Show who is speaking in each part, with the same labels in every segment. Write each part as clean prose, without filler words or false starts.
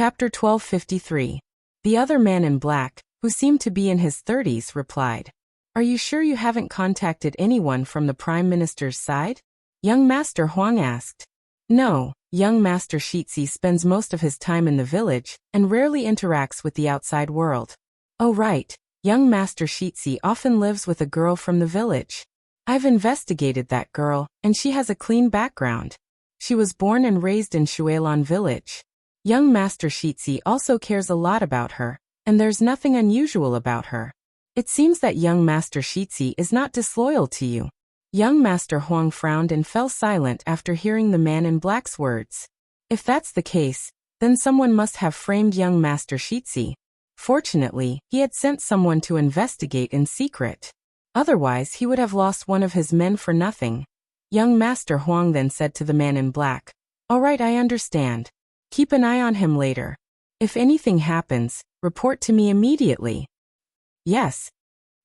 Speaker 1: Chapter 1253. The other man in black, who seemed to be in his 30s, replied, "Are you sure you haven't contacted anyone from the Prime Minister's side?" Young Master Huang asked. No, young Master Shitzi spends most of his time in the village and rarely interacts with the outside world. Oh right, young Master Shitzi often lives with a girl from the village. I've investigated that girl, and she has a clean background. She was born and raised in Shuilan village. Young Master Shitzi also cares a lot about her, and there's nothing unusual about her. It seems that young Master Shitzi is not disloyal to you. Young Master Huang frowned and fell silent after hearing the man in black's words. If that's the case, then someone must have framed young Master Shitzi. Fortunately, he had sent someone to investigate in secret. Otherwise, he would have lost one of his men for nothing. Young Master Huang then said to the man in black, "All right, I understand. Keep an eye on him later. If anything happens, report to me immediately." "Yes."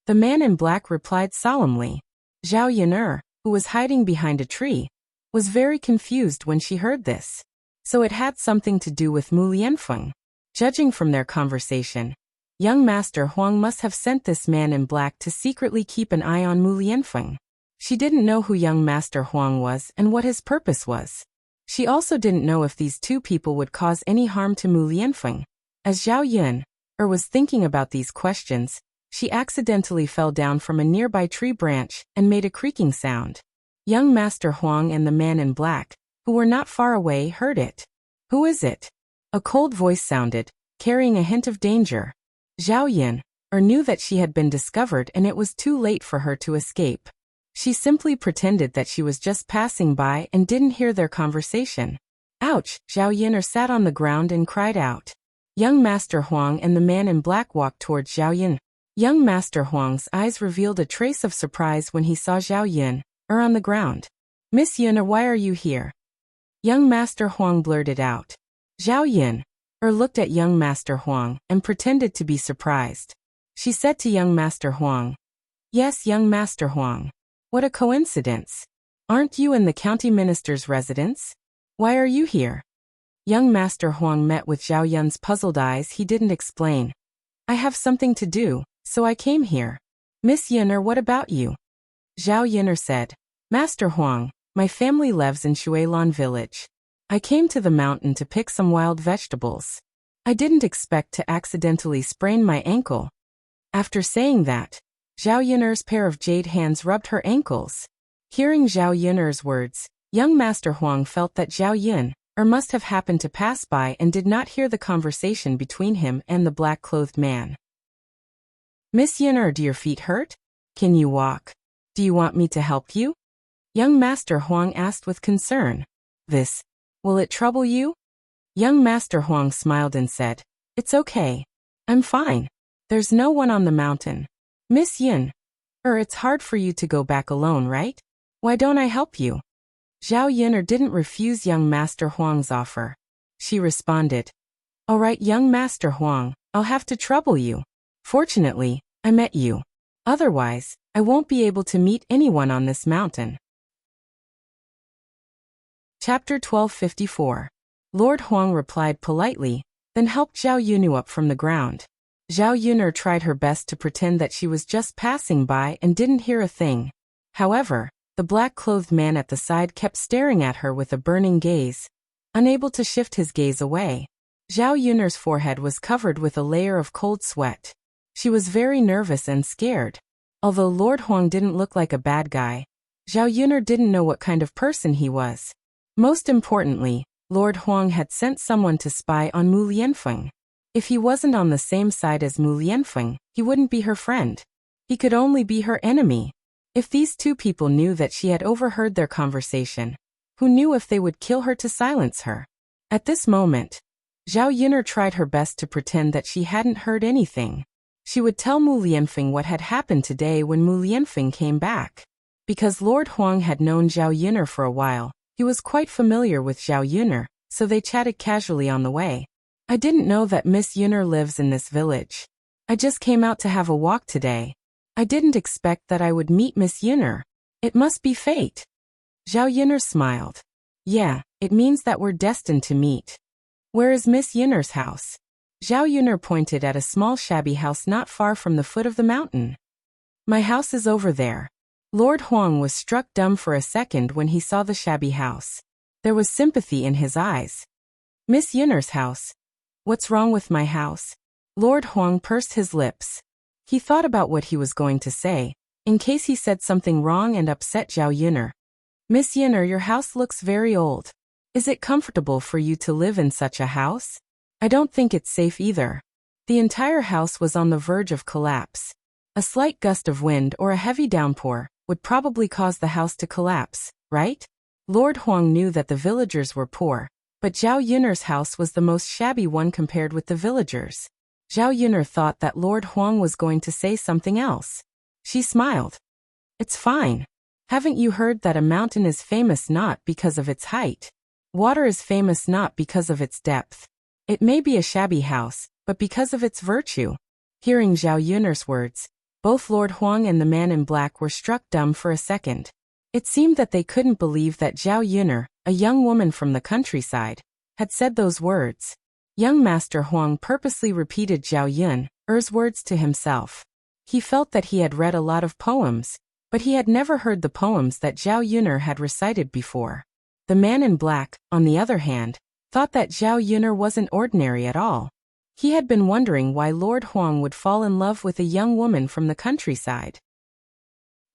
Speaker 1: The man in black replied solemnly. Zhao Yun'er, who was hiding behind a tree, was very confused when she heard this. So it had something to do with Mu Lianfeng. Judging from their conversation, young Master Huang must have sent this man in black to secretly keep an eye on Mu Lianfeng. She didn't know who young Master Huang was and what his purpose was. She also didn't know if these two people would cause any harm to Mu Lianfeng. As Zhao Yun'er was thinking about these questions, she accidentally fell down from a nearby tree branch and made a creaking sound. Young Master Huang and the man in black, who were not far away, heard it. "Who is it?" A cold voice sounded, carrying a hint of danger. Zhao Yun'er knew that she had been discovered and it was too late for her to escape. She simply pretended that she was just passing by and didn't hear their conversation. Ouch! Zhao Yun'er sat on the ground and cried out. Young Master Huang and the man in black walked towards Zhao Yun'er. Young Master Huang's eyes revealed a trace of surprise when he saw Zhao Yun'er on the ground. "Miss Yun'er, why are you here?" Young Master Huang blurted out. Zhao Yun'er looked at young Master Huang and pretended to be surprised. She said to young Master Huang, "Yes, young Master Huang. What a coincidence. Aren't you in the county minister's residence? Why are you here?" Young Master Huang met with Zhao Yun's puzzled eyes. He didn't explain. "I have something to do, so I came here." "Miss Yun'er, what about you?" Zhao Yun'er said, "Master Huang, my family lives in Shuilan village. I came to the mountain to pick some wild vegetables. I didn't expect to accidentally sprain my ankle." After saying that, Zhao Yun'er's pair of jade hands rubbed her ankles. Hearing Zhao Yun'er's words, young Master Huang felt that Zhao Yun'er must have happened to pass by and did not hear the conversation between him and the black-clothed man. "Miss Yun'er, do your feet hurt? Can you walk? Do you want me to help you?" Young Master Huang asked with concern. Will it trouble you?" Young Master Huang smiled and said, "It's okay. I'm fine. There's no one on the mountain. Miss Yun'er, it's hard for you to go back alone, right? Why don't I help you?" Zhao Yun'er didn't refuse young Master Huang's offer. She responded, "All right, young Master Huang, I'll have to trouble you. Fortunately, I met you. Otherwise, I won't be able to meet anyone on this mountain." Chapter 1254. Lord Huang replied politely, then helped Zhao Yun'er up from the ground. Zhao Yun'er tried her best to pretend that she was just passing by and didn't hear a thing. However, the black-clothed man at the side kept staring at her with a burning gaze, unable to shift his gaze away. Zhao Yun'er's forehead was covered with a layer of cold sweat. She was very nervous and scared. Although Lord Huang didn't look like a bad guy, Zhao Yun'er didn't know what kind of person he was. Most importantly, Lord Huang had sent someone to spy on Mu Lianfeng. If he wasn't on the same side as Mu Lianfeng, he wouldn't be her friend. He could only be her enemy. If these two people knew that she had overheard their conversation, who knew if they would kill her to silence her? At this moment, Zhao Yun'er tried her best to pretend that she hadn't heard anything. She would tell Mu Lianfeng what had happened today when Mu Lianfeng came back. Because Lord Huang had known Zhao Yun'er for a while, he was quite familiar with Zhao Yun'er, so they chatted casually on the way. "I didn't know that Miss Yun'er lives in this village. I just came out to have a walk today. I didn't expect that I would meet Miss Yun'er. It must be fate." Zhao Yun'er smiled. "Yeah, it means that we're destined to meet." Where is Miss Yunner's house? Zhao Yunner pointed at a small shabby house not far from the foot of the mountain. My house is over there. Lord Huang was struck dumb for a second when he saw the shabby house. There was sympathy in his eyes. Miss Yunner's house. What's wrong with my house? Lord Huang pursed his lips. He thought about what he was going to say, in case he said something wrong and upset Zhao Yunner. Miss Yunner, your house looks very old. Is it comfortable for you to live in such a house? I don't think it's safe either. The entire house was on the verge of collapse. A slight gust of wind or a heavy downpour would probably cause the house to collapse, right? Lord Huang knew that the villagers were poor, but Zhao Yunner's house was the most shabby one compared with the villagers. Zhao Yunner thought that Lord Huang was going to say something else. She smiled. It's fine. Haven't you heard that a mountain is famous not because of its height? Water is famous not because of its depth. It may be a shabby house, but because of its virtue. Hearing Zhao Yunner's words, both Lord Huang and the man in black were struck dumb for a second. It seemed that they couldn't believe that Zhao Yunner, a young woman from the countryside, had said those words. Young Master Huang purposely repeated Zhao Yunner's words to himself. He felt that he had read a lot of poems, but he had never heard the poems that Zhao Yunner had recited before. The man in black, on the other hand, thought that Zhao Yunner wasn't ordinary at all. He had been wondering why Lord Huang would fall in love with a young woman from the countryside.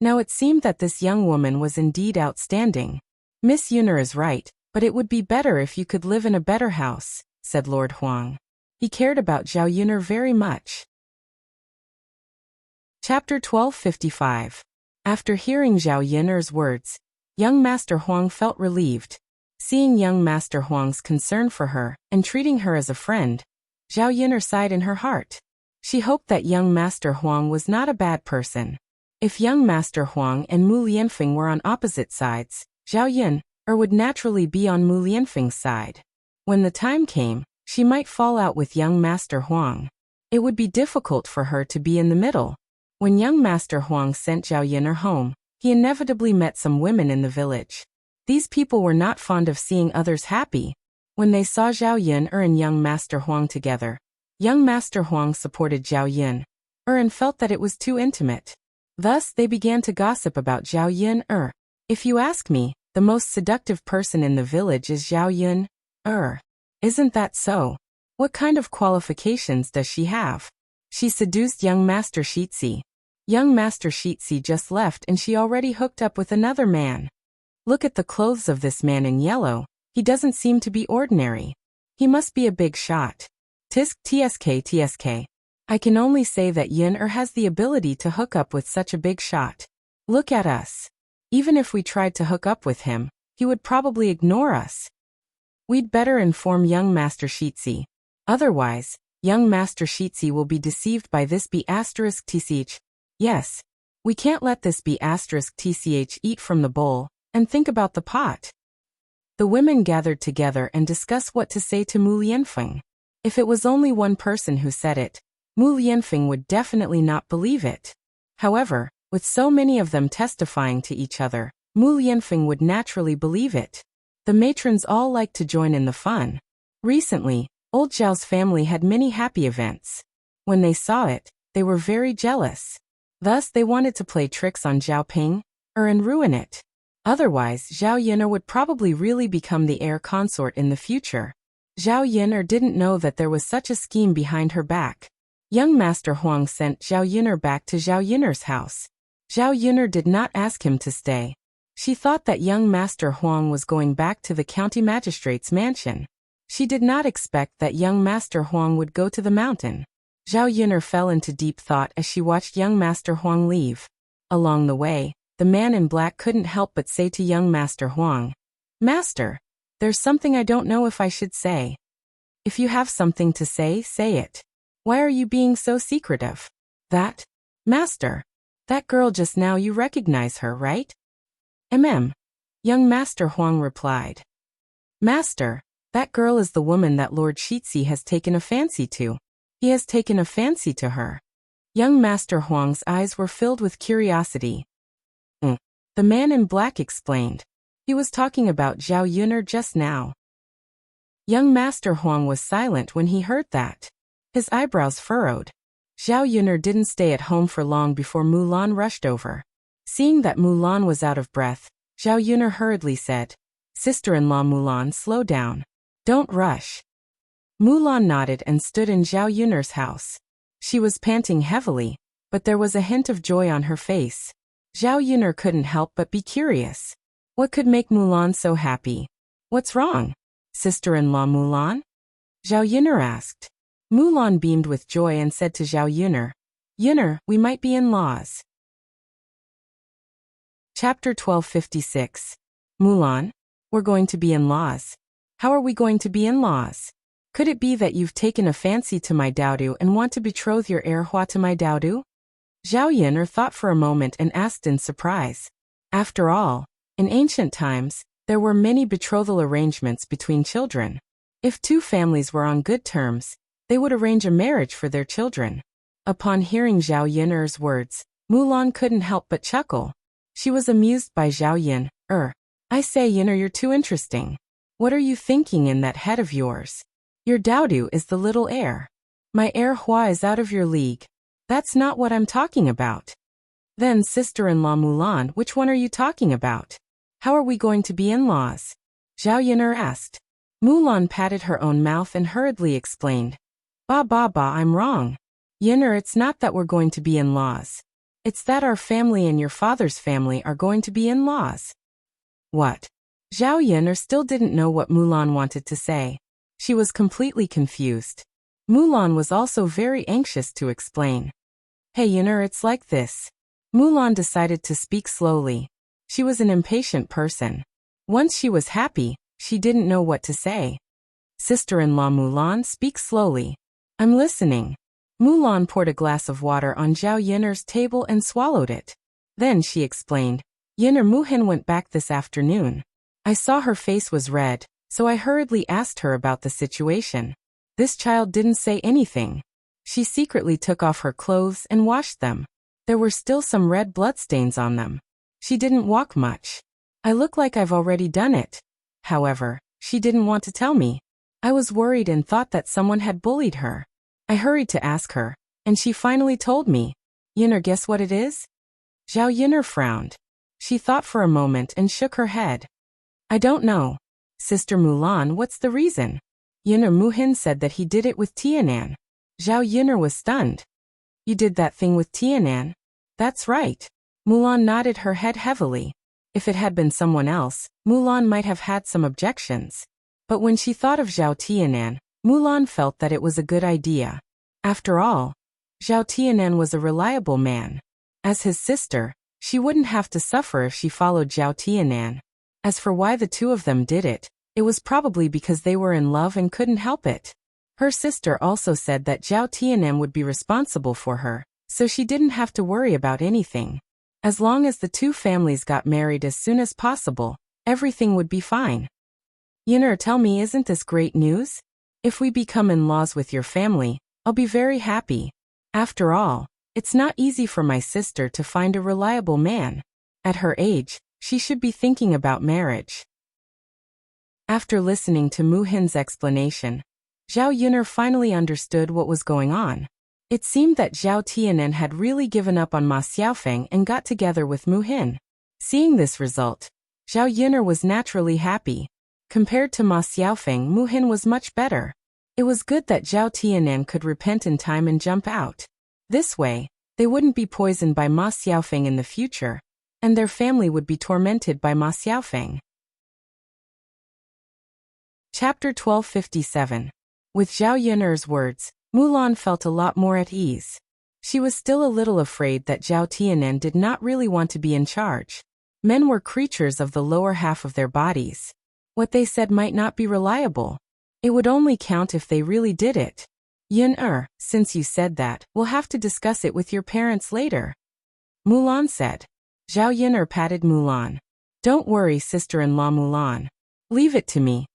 Speaker 1: Now it seemed that this young woman was indeed outstanding. Miss Yunner is right, but it would be better if you could live in a better house, said Lord Huang. He cared about Zhao Yunner very much. Chapter 1255. After hearing Zhao Yunner's words, young Master Huang felt relieved. Seeing young Master Huang's concern for her and treating her as a friend, Zhao Yunner sighed in her heart. She hoped that young Master Huang was not a bad person. If young Master Huang and Mu Lianfeng were on opposite sides, Zhao Yunner would naturally be on Mu Lianfeng's side. When the time came, she might fall out with young Master Huang. It would be difficult for her to be in the middle. When young Master Huang sent Zhao Yunner home, he inevitably met some women in the village. These people were not fond of seeing others happy. When they saw Zhao Yunner and young Master Huang together, young Master Huang supported Zhao Yunner and felt that it was too intimate. Thus they began to gossip about Zhao Yunner. If you ask me, the most seductive person in the village is Zhao Yunner. Isn't that so? What kind of qualifications does she have? She seduced young Master Shitzi. Young Master Shitzi just left and she already hooked up with another man. Look at the clothes of this man in yellow. He doesn't seem to be ordinary. He must be a big shot. Tsk. I can only say that Yunner has the ability to hook up with such a big shot. Look at us. Even if we tried to hook up with him, he would probably ignore us. We'd better inform young Master Shitzi. Otherwise, young Master Shitzi will be deceived by this B*tch. Yes. We can't let this B*tch eat from the bowl and think about the pot. The women gathered together and discussed what to say to Mu Lianfeng. If it was only one person who said it, Mu Lianfeng would definitely not believe it. However, with so many of them testifying to each other, Mu Lianfeng would naturally believe it. The matrons all liked to join in the fun. Recently, old Zhao's family had many happy events. When they saw it, they were very jealous. Thus they wanted to play tricks on Zhao Ping, and ruin it. Otherwise, Zhao Yunner would probably really become the heir consort in the future. Zhao Yunner didn't know that there was such a scheme behind her back. Young Master Huang sent Zhao Yunner back to Zhao Yunner's house. Zhao Yunner did not ask him to stay. She thought that young Master Huang was going back to the county magistrate's mansion. She did not expect that young Master Huang would go to the mountain. Zhao Yunner fell into deep thought as she watched young Master Huang leave. Along the way, the man in black couldn't help but say to young Master Huang, "Master, there's something I don't know if I should say." "If you have something to say, say it. Why are you being so secretive?" "That? Master. That girl just now, you recognize her, right?" Young Master Huang replied. "Master, that girl is the woman that Lord Shitzi has taken a fancy to. He has taken a fancy to her." Young Master Huang's eyes were filled with curiosity. The man in black explained. He was talking about Zhao Yunner just now. Young Master Huang was silent when he heard that. His eyebrows furrowed. Zhao Yuner didn't stay at home for long before Mulan rushed over. Seeing that Mulan was out of breath, Zhao Yuner hurriedly said, "Sister-in-law Mulan, slow down. Don't rush." Mulan nodded and stood in Zhao Yuner's house. She was panting heavily, but there was a hint of joy on her face. Zhao Yuner couldn't help but be curious. What could make Mulan so happy? "What's wrong, sister-in-law Mulan?" Zhao Yuner asked. Mulan beamed with joy and said to Zhao Yuner, "Yuner, we might be in-laws." Chapter 1256. Mulan, we're going to be in-laws. How are we going to be in-laws? Could it be that you've taken a fancy to my Daodu and want to betroth your heir Hua to my Daodu? Zhao Yuner thought for a moment and asked in surprise. After all, in ancient times, there were many betrothal arrangements between children. If two families were on good terms, they would arrange a marriage for their children. Upon hearing Zhao Yuner's words, Mulan couldn't help but chuckle. She was amused by Zhao Yun. I say Yuner, you're too interesting. What are you thinking in that head of yours? Your Daodu is the little heir. My heir Hua is out of your league. That's not what I'm talking about. Then sister-in-law Mulan, which one are you talking about? How are we going to be in-laws? Zhao Yuner asked. Mulan patted her own mouth and hurriedly explained. Ba, I'm wrong. Yuner, it's not that we're going to be in-laws. It's that our family and your father's family are going to be in-laws. What? Zhao Yuner still didn't know what Mulan wanted to say. She was completely confused. Mulan was also very anxious to explain. Hey Yuner, it's like this. Mulan decided to speak slowly. She was an impatient person. Once she was happy, she didn't know what to say. Sister-in-law Mulan, speak slowly. I'm listening. Mulan poured a glass of water on Zhao Yuner's table and swallowed it. Then she explained, Yuner, Muhin went back this afternoon. I saw her face was red, so I hurriedly asked her about the situation. This child didn't say anything. She secretly took off her clothes and washed them. There were still some red bloodstains on them. She didn't walk much. I look like I've already done it. However, she didn't want to tell me. I was worried and thought that someone had bullied her. I hurried to ask her, and she finally told me. Yuner, guess what it is? Zhao Yuner frowned. She thought for a moment and shook her head. I don't know. Sister Mulan, what's the reason? Yuner, Muhin said that he did it with Tianan. Zhao Yuner was stunned. You did that thing with Tianan? That's right. Mulan nodded her head heavily. If it had been someone else, Mulan might have had some objections. But when she thought of Zhao Tianan, Mulan felt that it was a good idea. After all, Zhao Tianan was a reliable man. As his sister, she wouldn't have to suffer if she followed Zhao Tianan. As for why the two of them did it, it was probably because they were in love and couldn't help it. Her sister also said that Zhao Tianan would be responsible for her, so she didn't have to worry about anything. As long as the two families got married as soon as possible, everything would be fine. Yuner, tell me, isn't this great news? If we become in-laws with your family, I'll be very happy. After all, it's not easy for my sister to find a reliable man. At her age, she should be thinking about marriage. After listening to Muhin's explanation, Zhao Yuner finally understood what was going on. It seemed that Zhao Tianan had really given up on Ma Xiaofeng and got together with Muhin. Seeing this result, Zhao Yuner was naturally happy. Compared to Ma Xiaofeng, Muhin was much better. It was good that Zhao Tianan could repent in time and jump out. This way, they wouldn't be poisoned by Ma Xiaofeng in the future, and their family would be tormented by Ma Xiaofeng. Chapter 1257. With Zhao Yuner's words, Mulan felt a lot more at ease. She was still a little afraid that Zhao Tianan did not really want to be in charge. Men were creatures of the lower half of their bodies. What they said might not be reliable. It would only count if they really did it. Yuner, since you said that, we'll have to discuss it with your parents later. Mulan said. Zhao Yuner patted Mulan. Don't worry, sister-in-law Mulan. Leave it to me.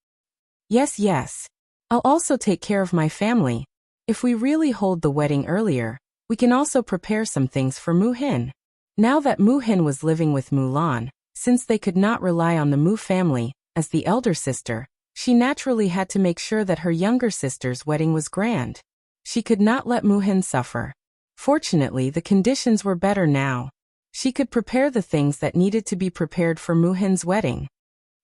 Speaker 1: Yes. I'll also take care of my family. If we really hold the wedding earlier, we can also prepare some things for Muhin. Now that Muhin was living with Mulan, since they could not rely on the Mu family, as the elder sister, She naturally had to make sure that her younger sister's wedding was grand. She could not let Muhin suffer. Fortunately, the conditions were better now. She could prepare the things that needed to be prepared for Muhin's wedding.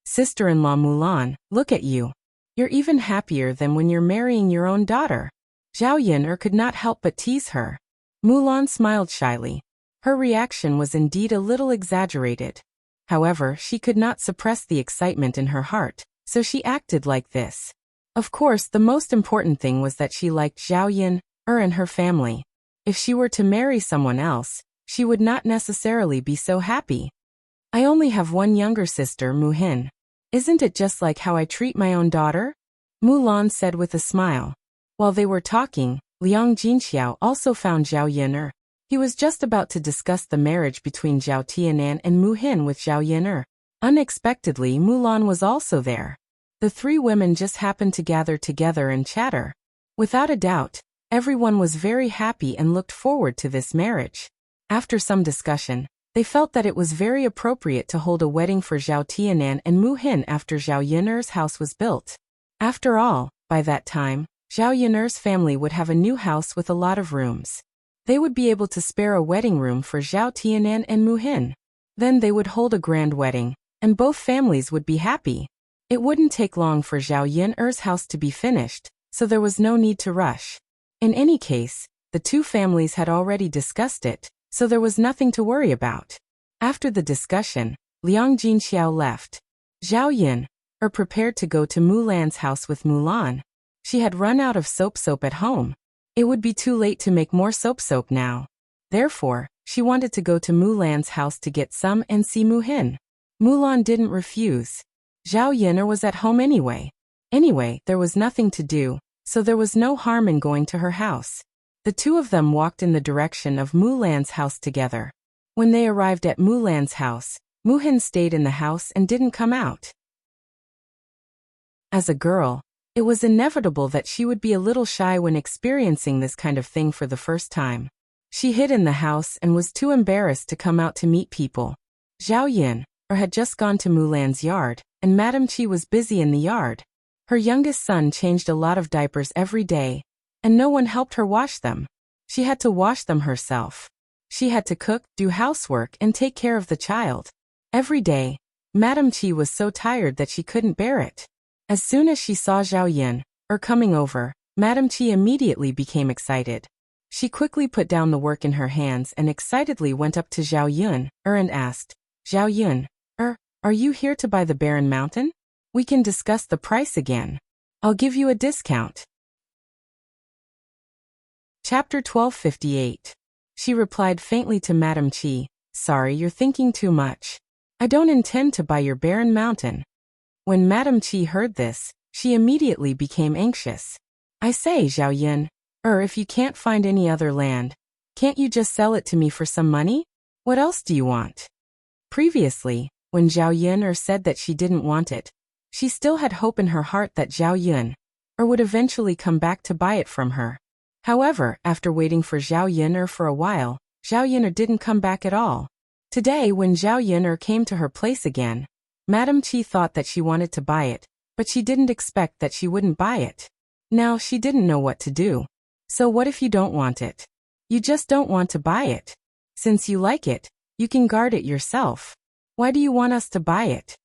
Speaker 1: Sister-in-law Mulan, look at you. You're even happier than when you're marrying your own daughter. Zhao Yun'er could not help but tease her. Mulan smiled shyly. Her reaction was indeed a little exaggerated. However, she could not suppress the excitement in her heart, so she acted like this. Of course, the most important thing was that she liked Zhao Yun'er and her family. If she were to marry someone else, she would not necessarily be so happy. I only have one younger sister, Muhin. Isn't it just like how I treat my own daughter? Mulan said with a smile. While they were talking, Liang Jinxiao also found Zhao Yun'er. He was just about to discuss the marriage between Zhao Tianan and Muhin with Zhao Yun'er. Unexpectedly, Mulan was also there. The three women just happened to gather together and chatter. Without a doubt, everyone was very happy and looked forward to this marriage. After some discussion, they felt that it was very appropriate to hold a wedding for Zhao Tianan and Muhin after Zhao Yun'er's house was built. After all, by that time, Zhao Yun'er's family would have a new house with a lot of rooms. They would be able to spare a wedding room for Zhao Tianan and Muhin. Then they would hold a grand wedding, and both families would be happy. It wouldn't take long for Zhao Yun'er's house to be finished, so there was no need to rush. In any case, the two families had already discussed it, so there was nothing to worry about. After the discussion, Liang Jinxiao left. Zhao Yun'er prepared to go to Mulan's house with Mulan. She had run out of soap at home. It would be too late to make more soap now. Therefore, she wanted to go to Mulan's house to get some and see Muhin. Mulan didn't refuse. Zhao Yun'er was at home anyway. There was nothing to do, so there was no harm in going to her house. The two of them walked in the direction of Mulan's house together. When they arrived at Mulan's house, Muhin stayed in the house and didn't come out. As a girl, it was inevitable that she would be a little shy when experiencing this kind of thing for the first time. She hid in the house and was too embarrassed to come out to meet people. Zhao Yun'er had just gone to Mulan's yard, and Madame Qi was busy in the yard. Her youngest son changed a lot of diapers every day, and no one helped her wash them. She had to wash them herself. She had to cook, do housework, and take care of the child. Every day, Madame Qi was so tired that she couldn't bear it. As soon as she saw Zhao Yun'er coming over, Madame Qi immediately became excited. She quickly put down the work in her hands and excitedly went up to Zhao Yun'er and asked, Zhao Yun'er, are you here to buy the Barren Mountain? We can discuss the price again. I'll give you a discount. Chapter 1258. She replied faintly to Madame Qi, sorry, you're thinking too much. I don't intend to buy your Barren Mountain. When Madame Qi heard this, she immediately became anxious. I say, Zhao Yun'er, if you can't find any other land, can't you just sell it to me for some money? What else do you want? Previously, when Zhao Yun'er said that she didn't want it, she still had hope in her heart that Zhao Yun'er would eventually come back to buy it from her. However, after waiting for Zhao Yun'er for a while, Zhao Yun'er didn't come back at all. Today, when Zhao Yun'er came to her place again, Madame Qi thought that she wanted to buy it, but she didn't expect that she wouldn't buy it. Now, she didn't know what to do. So what if you don't want it? You just don't want to buy it. Since you like it, you can guard it yourself. Why do you want us to buy it?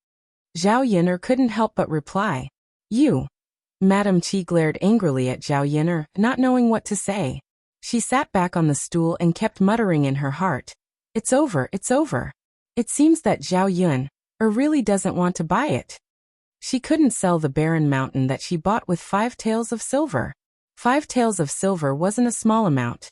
Speaker 1: Zhao Yun'er couldn't help but reply. You. Madame Qi glared angrily at Zhao Yun'er, not knowing what to say. She sat back on the stool and kept muttering in her heart. It's over, it's over. It seems that Zhao Yun'er really doesn't want to buy it. She couldn't sell the Barren Mountain that she bought with 5 taels of silver. 5 taels of silver wasn't a small amount.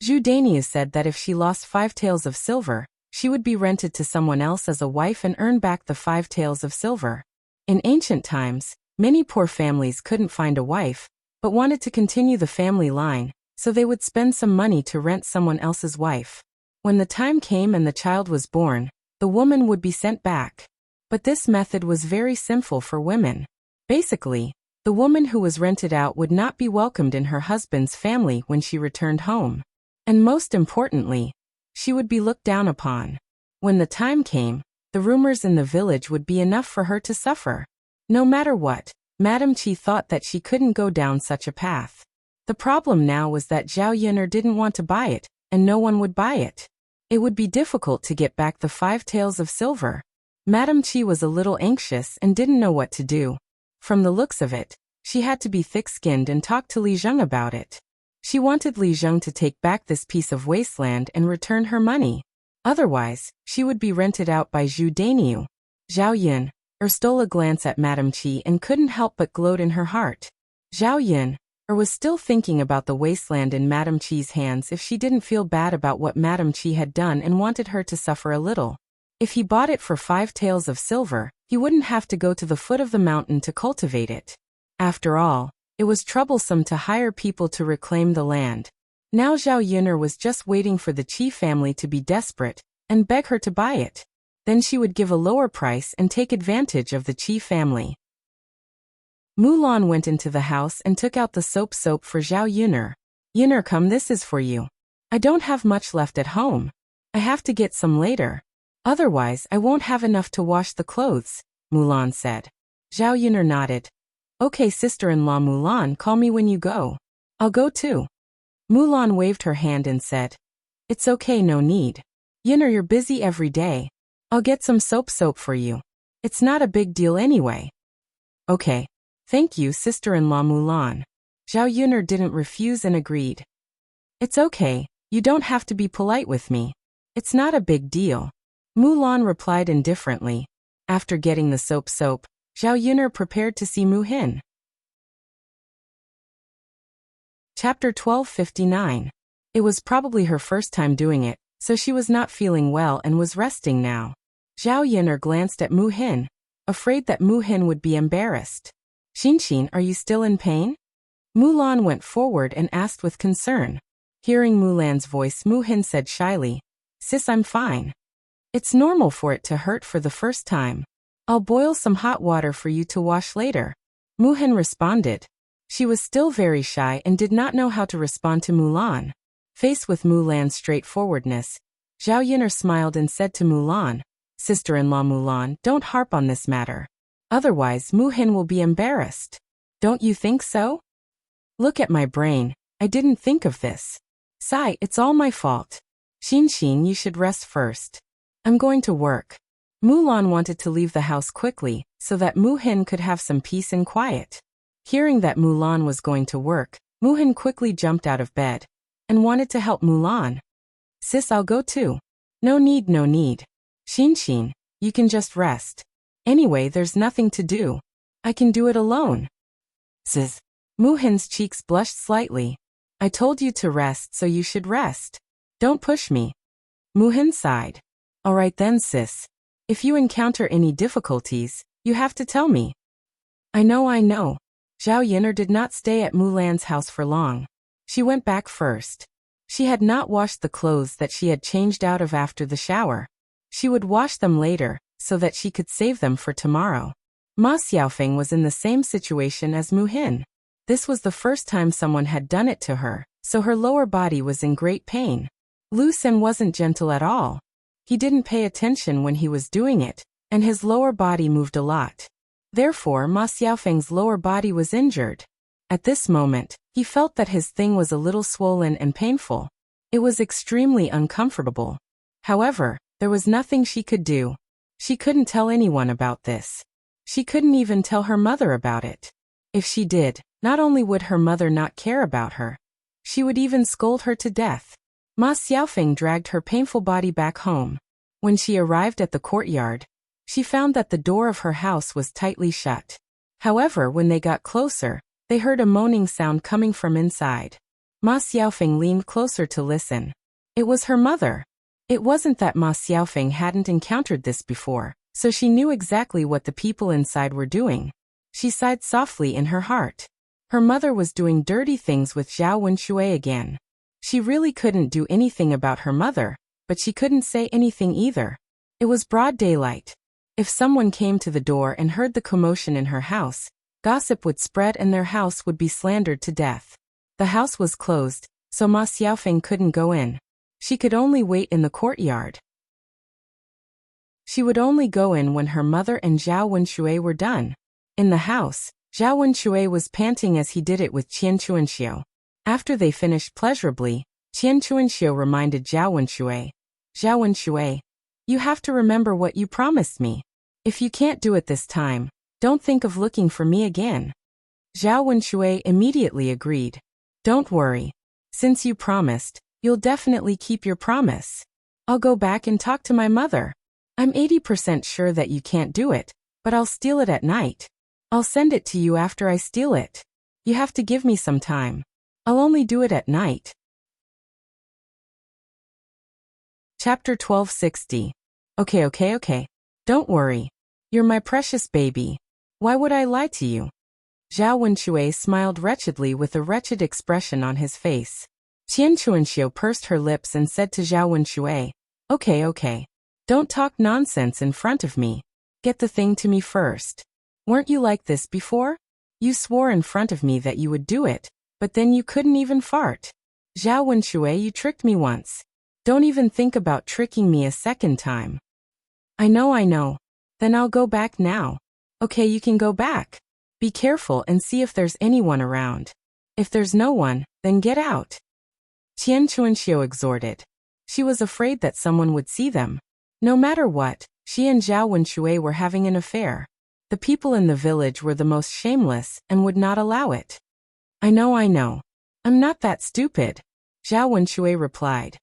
Speaker 1: Zhu Daniel said that if she lost 5 taels of silver, she would be rented to someone else as a wife and earn back the 5 taels of silver. In ancient times, many poor families couldn't find a wife, but wanted to continue the family line, so they would spend some money to rent someone else's wife. When the time came and the child was born, the woman would be sent back. But this method was very sinful for women. Basically, the woman who was rented out would not be welcomed in her husband's family when she returned home. And most importantly, she would be looked down upon. When the time came, the rumors in the village would be enough for her to suffer. No matter what, Madame Qi thought that she couldn't go down such a path. The problem now was that Zhao Yun'er didn't want to buy it, and no one would buy it. It would be difficult to get back the 5 taels of silver. Madame Qi was a little anxious and didn't know what to do. From the looks of it, she had to be thick-skinned and talk to Li Zheng about it. She wanted Li Zheng to take back this piece of wasteland and return her money. Otherwise, she would be rented out by Zhu Dainiu. Zhao Yun stole a glance at Madame Qi and couldn't help but gloat in her heart. Zhao Yun was still thinking about the wasteland in Madame Qi's hands if she didn't feel bad about what Madame Qi had done and wanted her to suffer a little. If he bought it for 5 taels of silver, he wouldn't have to go to the foot of the mountain to cultivate it. After all, it was troublesome to hire people to reclaim the land. Now Zhao Yun'er was just waiting for the Qi family to be desperate and beg her to buy it. Then she would give a lower price and take advantage of the Qi family. Mulan went into the house and took out the soap for Zhao Yun'er. Yun'er, come, this is for you. I don't have much left at home. I have to get some later. Otherwise, I won't have enough to wash the clothes, Mulan said. Zhao Yun'er nodded. Okay, sister-in-law Mulan, call me when you go. I'll go too. Mulan waved her hand and said, It's okay, no need. Yun'er, you're busy every day. I'll get some soap for you. It's not a big deal anyway. Okay. Thank you, sister-in-law Mulan. Zhao Yun'er didn't refuse and agreed. It's okay, you don't have to be polite with me. It's not a big deal. Mulan replied indifferently. After getting the soap, Zhao Yun'er prepared to see Mu Hin. Chapter 1259. It was probably her first time doing it, so she was not feeling well and was resting now. Zhao Yun'er glanced at Mu Hin, afraid that Mu Hin would be embarrassed. Xin, are you still in pain? Mulan went forward and asked with concern. Hearing Mulan's voice, Mu Hin said shyly, Sis, I'm fine. It's normal for it to hurt for the first time. I'll boil some hot water for you to wash later. Mu Hin responded. She was still very shy and did not know how to respond to Mulan. Faced with Mulan's straightforwardness, Zhao Yun'er smiled and said to Mulan, Sister-in-law Mulan, don't harp on this matter. Otherwise, Mu Hin will be embarrassed. Don't you think so? Look at my brain, I didn't think of this. Sigh, it's all my fault. Xin, you should rest first. I'm going to work. Mulan wanted to leave the house quickly, so that Mu Hin could have some peace and quiet. Hearing that Mulan was going to work, Mu Hin quickly jumped out of bed, and wanted to help Mulan. Sis, I'll go too. No need. Xin, you can just rest. Anyway, there's nothing to do. I can do it alone. Sis. Mu Hin's cheeks blushed slightly. I told you to rest, so you should rest. Don't push me. Mu Hin sighed. Alright then, sis. If you encounter any difficulties, you have to tell me. I know. Zhao Yun'er did not stay at Mulan's house for long. She went back first. She had not washed the clothes that she had changed out of after the shower. She would wash them later, so that she could save them for tomorrow. Ma Xiaofeng was in the same situation as Mu Hin. This was the first time someone had done it to her, so her lower body was in great pain. Lu Sen wasn't gentle at all. He didn't pay attention when he was doing it, and his lower body moved a lot. Therefore, Ma Xiaofeng's lower body was injured. At this moment, he felt that his thing was a little swollen and painful. It was extremely uncomfortable. However, there was nothing she could do. She couldn't tell anyone about this. She couldn't even tell her mother about it. If she did, not only would her mother not care about her, she would even scold her to death. Ma Xiaofeng dragged her painful body back home. When she arrived at the courtyard, she found that the door of her house was tightly shut. However, when they got closer, they heard a moaning sound coming from inside. Ma Xiaofeng leaned closer to listen. It was her mother. It wasn't that Ma Xiaofeng hadn't encountered this before, so she knew exactly what the people inside were doing. She sighed softly in her heart. Her mother was doing dirty things with Zhao Wenshui again. She really couldn't do anything about her mother, but she couldn't say anything either. It was broad daylight. If someone came to the door and heard the commotion in her house, gossip would spread and their house would be slandered to death. The house was closed, so Ma Xiaofeng couldn't go in. She could only wait in the courtyard. She would only go in when her mother and Zhao Wenshui were done. In the house, Zhao Wenxue was panting as he did it with Qian Chuanxiu. After they finished pleasurably, Qian Chuanxiu reminded Zhao Wenxue, Zhao Wenxue, you have to remember what you promised me. If you can't do it this time, don't think of looking for me again. Zhao Wenxue immediately agreed. Don't worry. Since you promised, you'll definitely keep your promise. I'll go back and talk to my mother. I'm 80% sure that you can't do it, but I'll steal it at night. I'll send it to you after I steal it. You have to give me some time. I'll only do it at night. Chapter 1260. Okay. Don't worry. You're my precious baby. Why would I lie to you? Zhao Wenxue smiled wretchedly with a wretched expression on his face. Qian Chuanxiu pursed her lips and said to Zhao Wenxue, Okay. Don't talk nonsense in front of me. Get the thing to me first. Weren't you like this before? You swore in front of me that you would do it, but then you couldn't even fart. Zhao Wenxue, you tricked me once. Don't even think about tricking me a second time. I know. Then I'll go back now. Okay, you can go back. Be careful and see if there's anyone around. If there's no one, then get out. Qian Chuanxiu exhorted. She was afraid that someone would see them. No matter what, she and Zhao Wenxue were having an affair. The people in the village were the most shameless and would not allow it. I know. I'm not that stupid, Zhao Wenxue replied.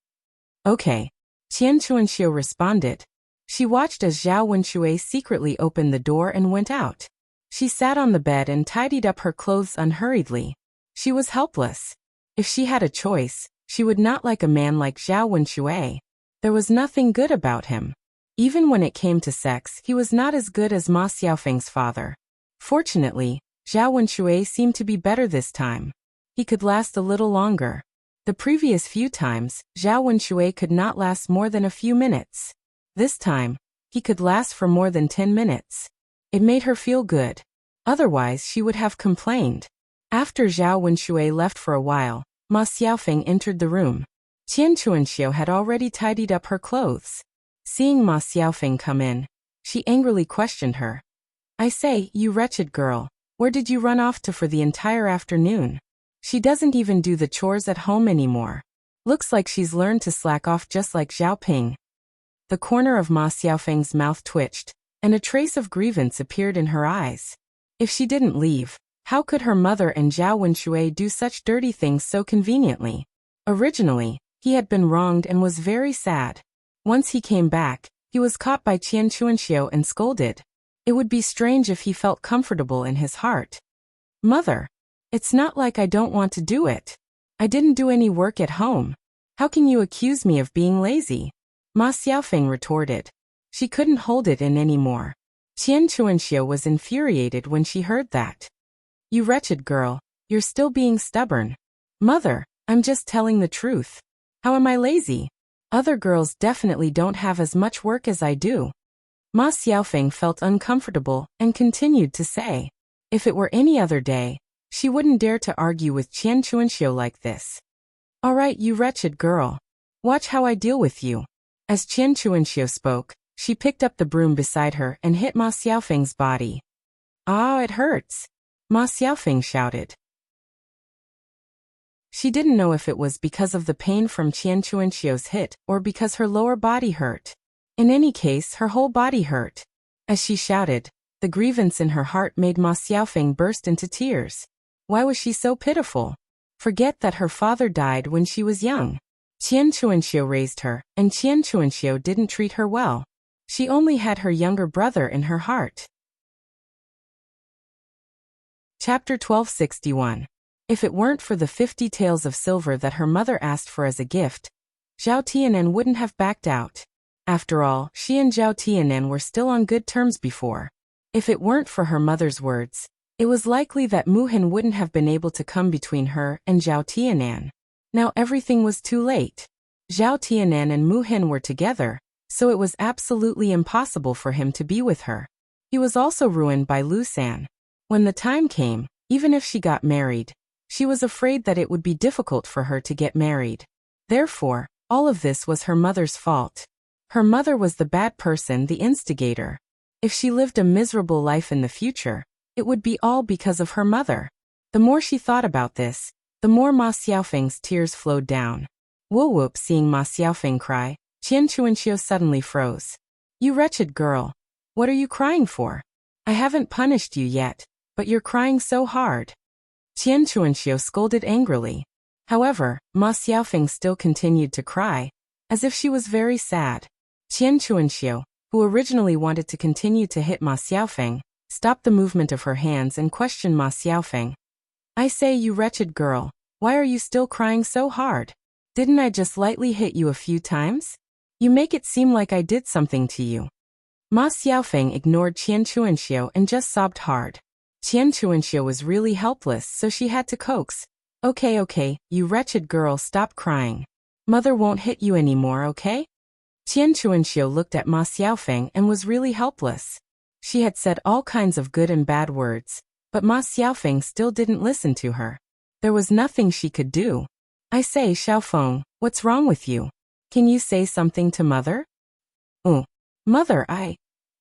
Speaker 1: Okay. Qian Chuanxiu responded. She watched as Zhao Wenxue secretly opened the door and went out. She sat on the bed and tidied up her clothes unhurriedly. She was helpless. If she had a choice, she would not like a man like Zhao Wenxue. There was nothing good about him. Even when it came to sex, he was not as good as Ma Xiaofeng's father. Fortunately, Zhao Wenxue seemed to be better this time. He could last a little longer. The previous few times, Zhao Wenxue could not last more than a few minutes. This time, he could last for more than 10 minutes. It made her feel good. Otherwise, she would have complained. After Zhao Wenxue left for a while, Ma Xiaofeng entered the room. Qian Chuanxiu had already tidied up her clothes. Seeing Ma Xiaofeng come in, she angrily questioned her. I say, you wretched girl, where did you run off to for the entire afternoon? She doesn't even do the chores at home anymore. Looks like she's learned to slack off just like Zhao Ping. The corner of Ma Xiaofeng's mouth twitched, and a trace of grievance appeared in her eyes. If she didn't leave, how could her mother and Zhao Wenxue do such dirty things so conveniently? Originally, he had been wronged and was very sad. Once he came back, he was caught by Qian Chuanxiu and scolded. It would be strange if he felt comfortable in his heart. Mother, it's not like I don't want to do it. I didn't do any work at home. How can you accuse me of being lazy? Ma Xiaofeng retorted. She couldn't hold it in anymore. Qian Chuanxiu was infuriated when she heard that. You wretched girl, you're still being stubborn. Mother, I'm just telling the truth. How am I lazy? Other girls definitely don't have as much work as I do. Ma Xiaofeng felt uncomfortable and continued to say. If it were any other day, she wouldn't dare to argue with Qian Chuanxiu like this. All right, you wretched girl. Watch how I deal with you. As Qian Chuanxiu spoke, she picked up the broom beside her and hit Ma Xiaofeng's body. Ah, it hurts, Ma Xiaofeng shouted. She didn't know if it was because of the pain from Qian Chuanxiu's hit or because her lower body hurt. In any case, her whole body hurt. As she shouted, the grievance in her heart made Ma Xiaofeng burst into tears. Why was she so pitiful? Forget that her father died when she was young. Qian Chuanxiu raised her, and Qian Chuanxiu didn't treat her well. She only had her younger brother in her heart. Chapter 1261. If it weren't for the 50 taels of silver that her mother asked for as a gift, Zhao Tianen wouldn't have backed out. After all, she and Zhao Tianen were still on good terms before. If it weren't for her mother's words, it was likely that Mu Hin wouldn't have been able to come between her and Zhao Tianen. Now everything was too late. Zhao Tianen and Mu Hin were together, so it was absolutely impossible for him to be with her. He was also ruined by Lu San. When the time came, even if she got married, she was afraid that it would be difficult for her to get married. Therefore, all of this was her mother's fault. Her mother was the bad person, the instigator. If she lived a miserable life in the future, It would be all because of her mother. The more she thought about this, the more Ma Xiaofeng's tears flowed down. Whoop, seeing Ma Xiaofeng cry, Qian Chuanxiu suddenly froze. You wretched girl. What are you crying for? I haven't punished you yet, but you're crying so hard. Qian Chuanxiu scolded angrily. However, Ma Xiaofeng still continued to cry, as if she was very sad. Qian Chuanxiu, who originally wanted to continue to hit Ma Xiaofeng, stopped the movement of her hands and questioned Ma Xiaofeng. I say, you wretched girl, why are you still crying so hard? Didn't I just lightly hit you a few times? You make it seem like I did something to you. Ma Xiaofeng ignored Qian Chuanxiu and just sobbed hard. Qian Chuanxiu was really helpless, so she had to coax. Okay, you wretched girl, stop crying. Mother won't hit you anymore, okay? Qian Chuanxiu looked at Ma Xiaofeng and was really helpless. She had said all kinds of good and bad words, but Ma Xiaofeng still didn't listen to her. There was nothing she could do. I say, Xiaofeng, what's wrong with you? Can you say something to mother? Mother,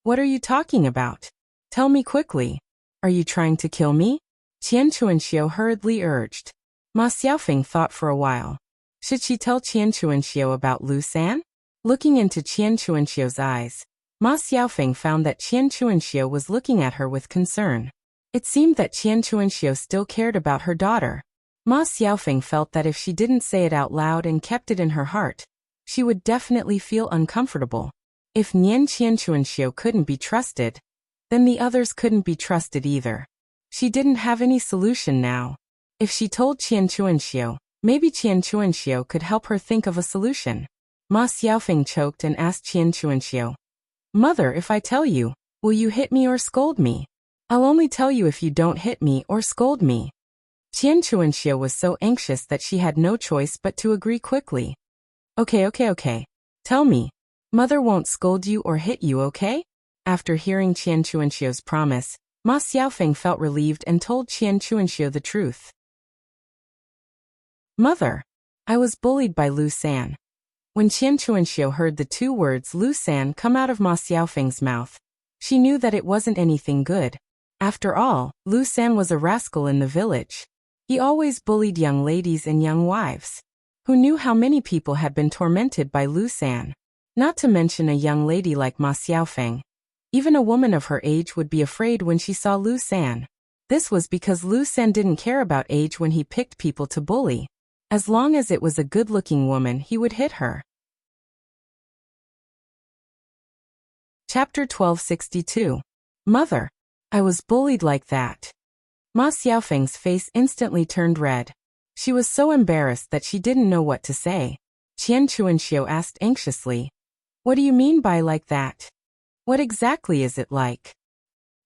Speaker 1: What are you talking about? Tell me quickly. Are you trying to kill me? Qian Chuanxiu hurriedly urged. Ma Xiaofeng thought for a while. Should she tell Qian Chuanxiu about Lu San? Looking into Qian Chuanxiu's eyes, Ma Xiaofeng found that Qian Chuanxiu was looking at her with concern. It seemed that Qian Chuanxiu still cared about her daughter. Ma Xiaofeng felt that if she didn't say it out loud and kept it in her heart, she would definitely feel uncomfortable. If Qian Chuanxiu couldn't be trusted, then the others couldn't be trusted either. She didn't have any solution now. If she told Qian Chuanxiu, maybe Qian Chuanxiu could help her think of a solution. Ma Xiaofeng choked and asked Qian Chuanxiu, Mother, if I tell you, will you hit me or scold me? I'll only tell you if you don't hit me or scold me. Qian Chuanxiu was so anxious that she had no choice but to agree quickly. Okay. Tell me. Mother won't scold you or hit you, okay? After hearing Qian Chuanxiu's promise, Ma Xiaofeng felt relieved and told Qian Chuanxiu the truth. Mother, I was bullied by Lu San. When Qian Chuanxiu heard the two words Lu San come out of Ma Xiaofeng's mouth, she knew that it wasn't anything good. After all, Lu San was a rascal in the village. He always bullied young ladies and young wives. Who knew how many people had been tormented by Lu San? Not to mention a young lady like Ma Xiaofeng. Even a woman of her age would be afraid when she saw Lu San. This was because Lu San didn't care about age when he picked people to bully. As long as it was a good-looking woman, he would hit her. Chapter 1262. Mother, I was bullied like that. Ma Xiaofeng's face instantly turned red. She was so embarrassed that she didn't know what to say. Qian Chuanxiu asked anxiously, What do you mean by like that? What exactly is it like?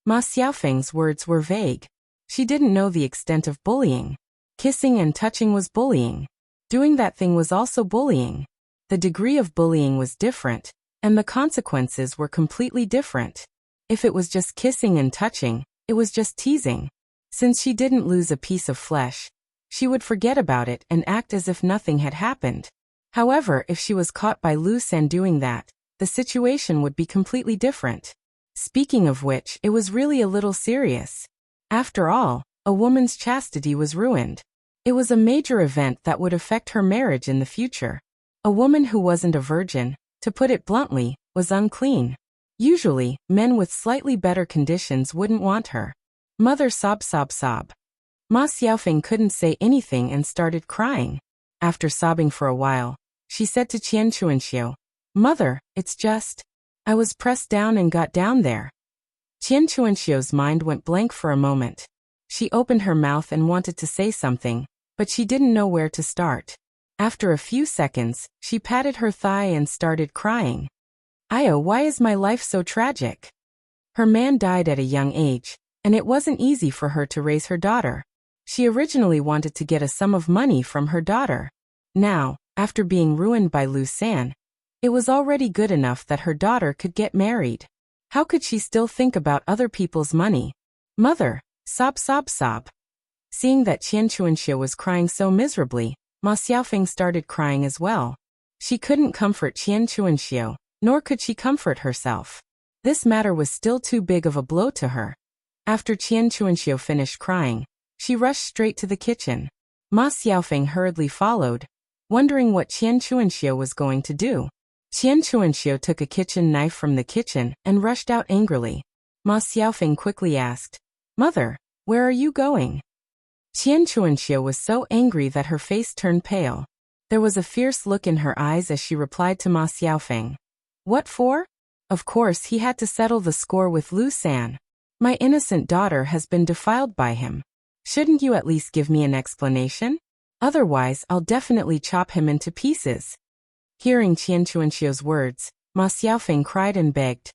Speaker 1: Ma Xiaofeng's words were vague. She didn't know the extent of bullying. Kissing and touching was bullying. Doing that thing was also bullying. The degree of bullying was different, and the consequences were completely different. If it was just kissing and touching, it was just teasing. Since she didn't lose a piece of flesh, she would forget about it and act as if nothing had happened. However, if she was caught by Lu San doing that, the situation would be completely different. Speaking of which, it was really a little serious. After all, a woman's chastity was ruined. It was a major event that would affect her marriage in the future. A woman who wasn't a virgin, to put it bluntly, was unclean. Usually, men with slightly better conditions wouldn't want her. Mother sob. Ma Xiaofeng couldn't say anything and started crying. After sobbing for a while, she said to Qian Chuanxiu, Mother, it's just, I was pressed down and got down there. Qian Chuanxiu's mind went blank for a moment. She opened her mouth and wanted to say something, but she didn't know where to start. After a few seconds, she patted her thigh and started crying. Why is my life so tragic? Her man died at a young age, and it wasn't easy for her to raise her daughter. She originally wanted to get a sum of money from her daughter. Now, after being ruined by Lu San, it was already good enough that her daughter could get married. How could she still think about other people's money? Mother, sob. Seeing that Qian Chuanxiu was crying so miserably, Ma Xiaofeng started crying as well. She couldn't comfort Qian Chuanxiu, nor could she comfort herself. This matter was still too big of a blow to her. After Qian Chuanxiu finished crying, she rushed straight to the kitchen. Ma Xiaofeng hurriedly followed, wondering what Qian Chuanxiu was going to do. Qian Chuanxiu took a kitchen knife from the kitchen and rushed out angrily. Ma Xiaofeng quickly asked, "Mother, where are you going?" Qian Chuanxiu was so angry that her face turned pale. There was a fierce look in her eyes as she replied to Ma Xiaofeng. "What for? Of course he had to settle the score with Lu San. My innocent daughter has been defiled by him. Shouldn't you at least give me an explanation? Otherwise, I'll definitely chop him into pieces." Hearing Qian Chuanxiu's words, Ma Xiaofeng cried and begged,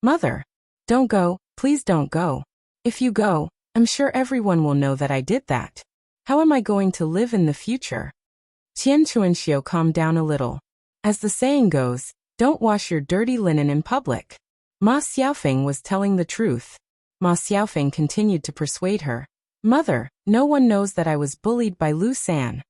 Speaker 1: "Mother, don't go, please don't go. If you go, I'm sure everyone will know that I did that. How am I going to live in the future?" Qian Chuanxiu calmed down a little. As the saying goes, don't wash your dirty linen in public. Ma Xiaofeng was telling the truth. Ma Xiaofeng continued to persuade her. "Mother, no one knows that I was bullied by Lu San.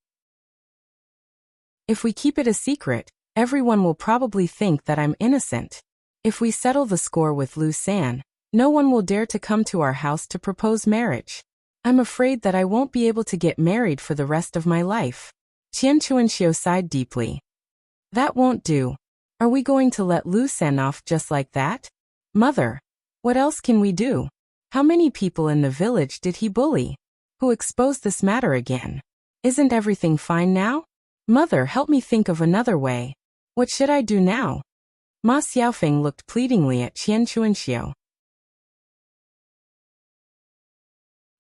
Speaker 1: If we keep it a secret, everyone will probably think that I'm innocent. If we settle the score with Lu San, no one will dare to come to our house to propose marriage. I'm afraid that I won't be able to get married for the rest of my life." Qian Chuanxiu sighed deeply. "That won't do. Are we going to let Lu San off just like that? Mother, what else can we do? How many people in the village did he bully? Who exposed this matter again? Isn't everything fine now? Mother, help me think of another way. What should I do now?" Ma Xiaofeng looked pleadingly at Qian Chuanxiu.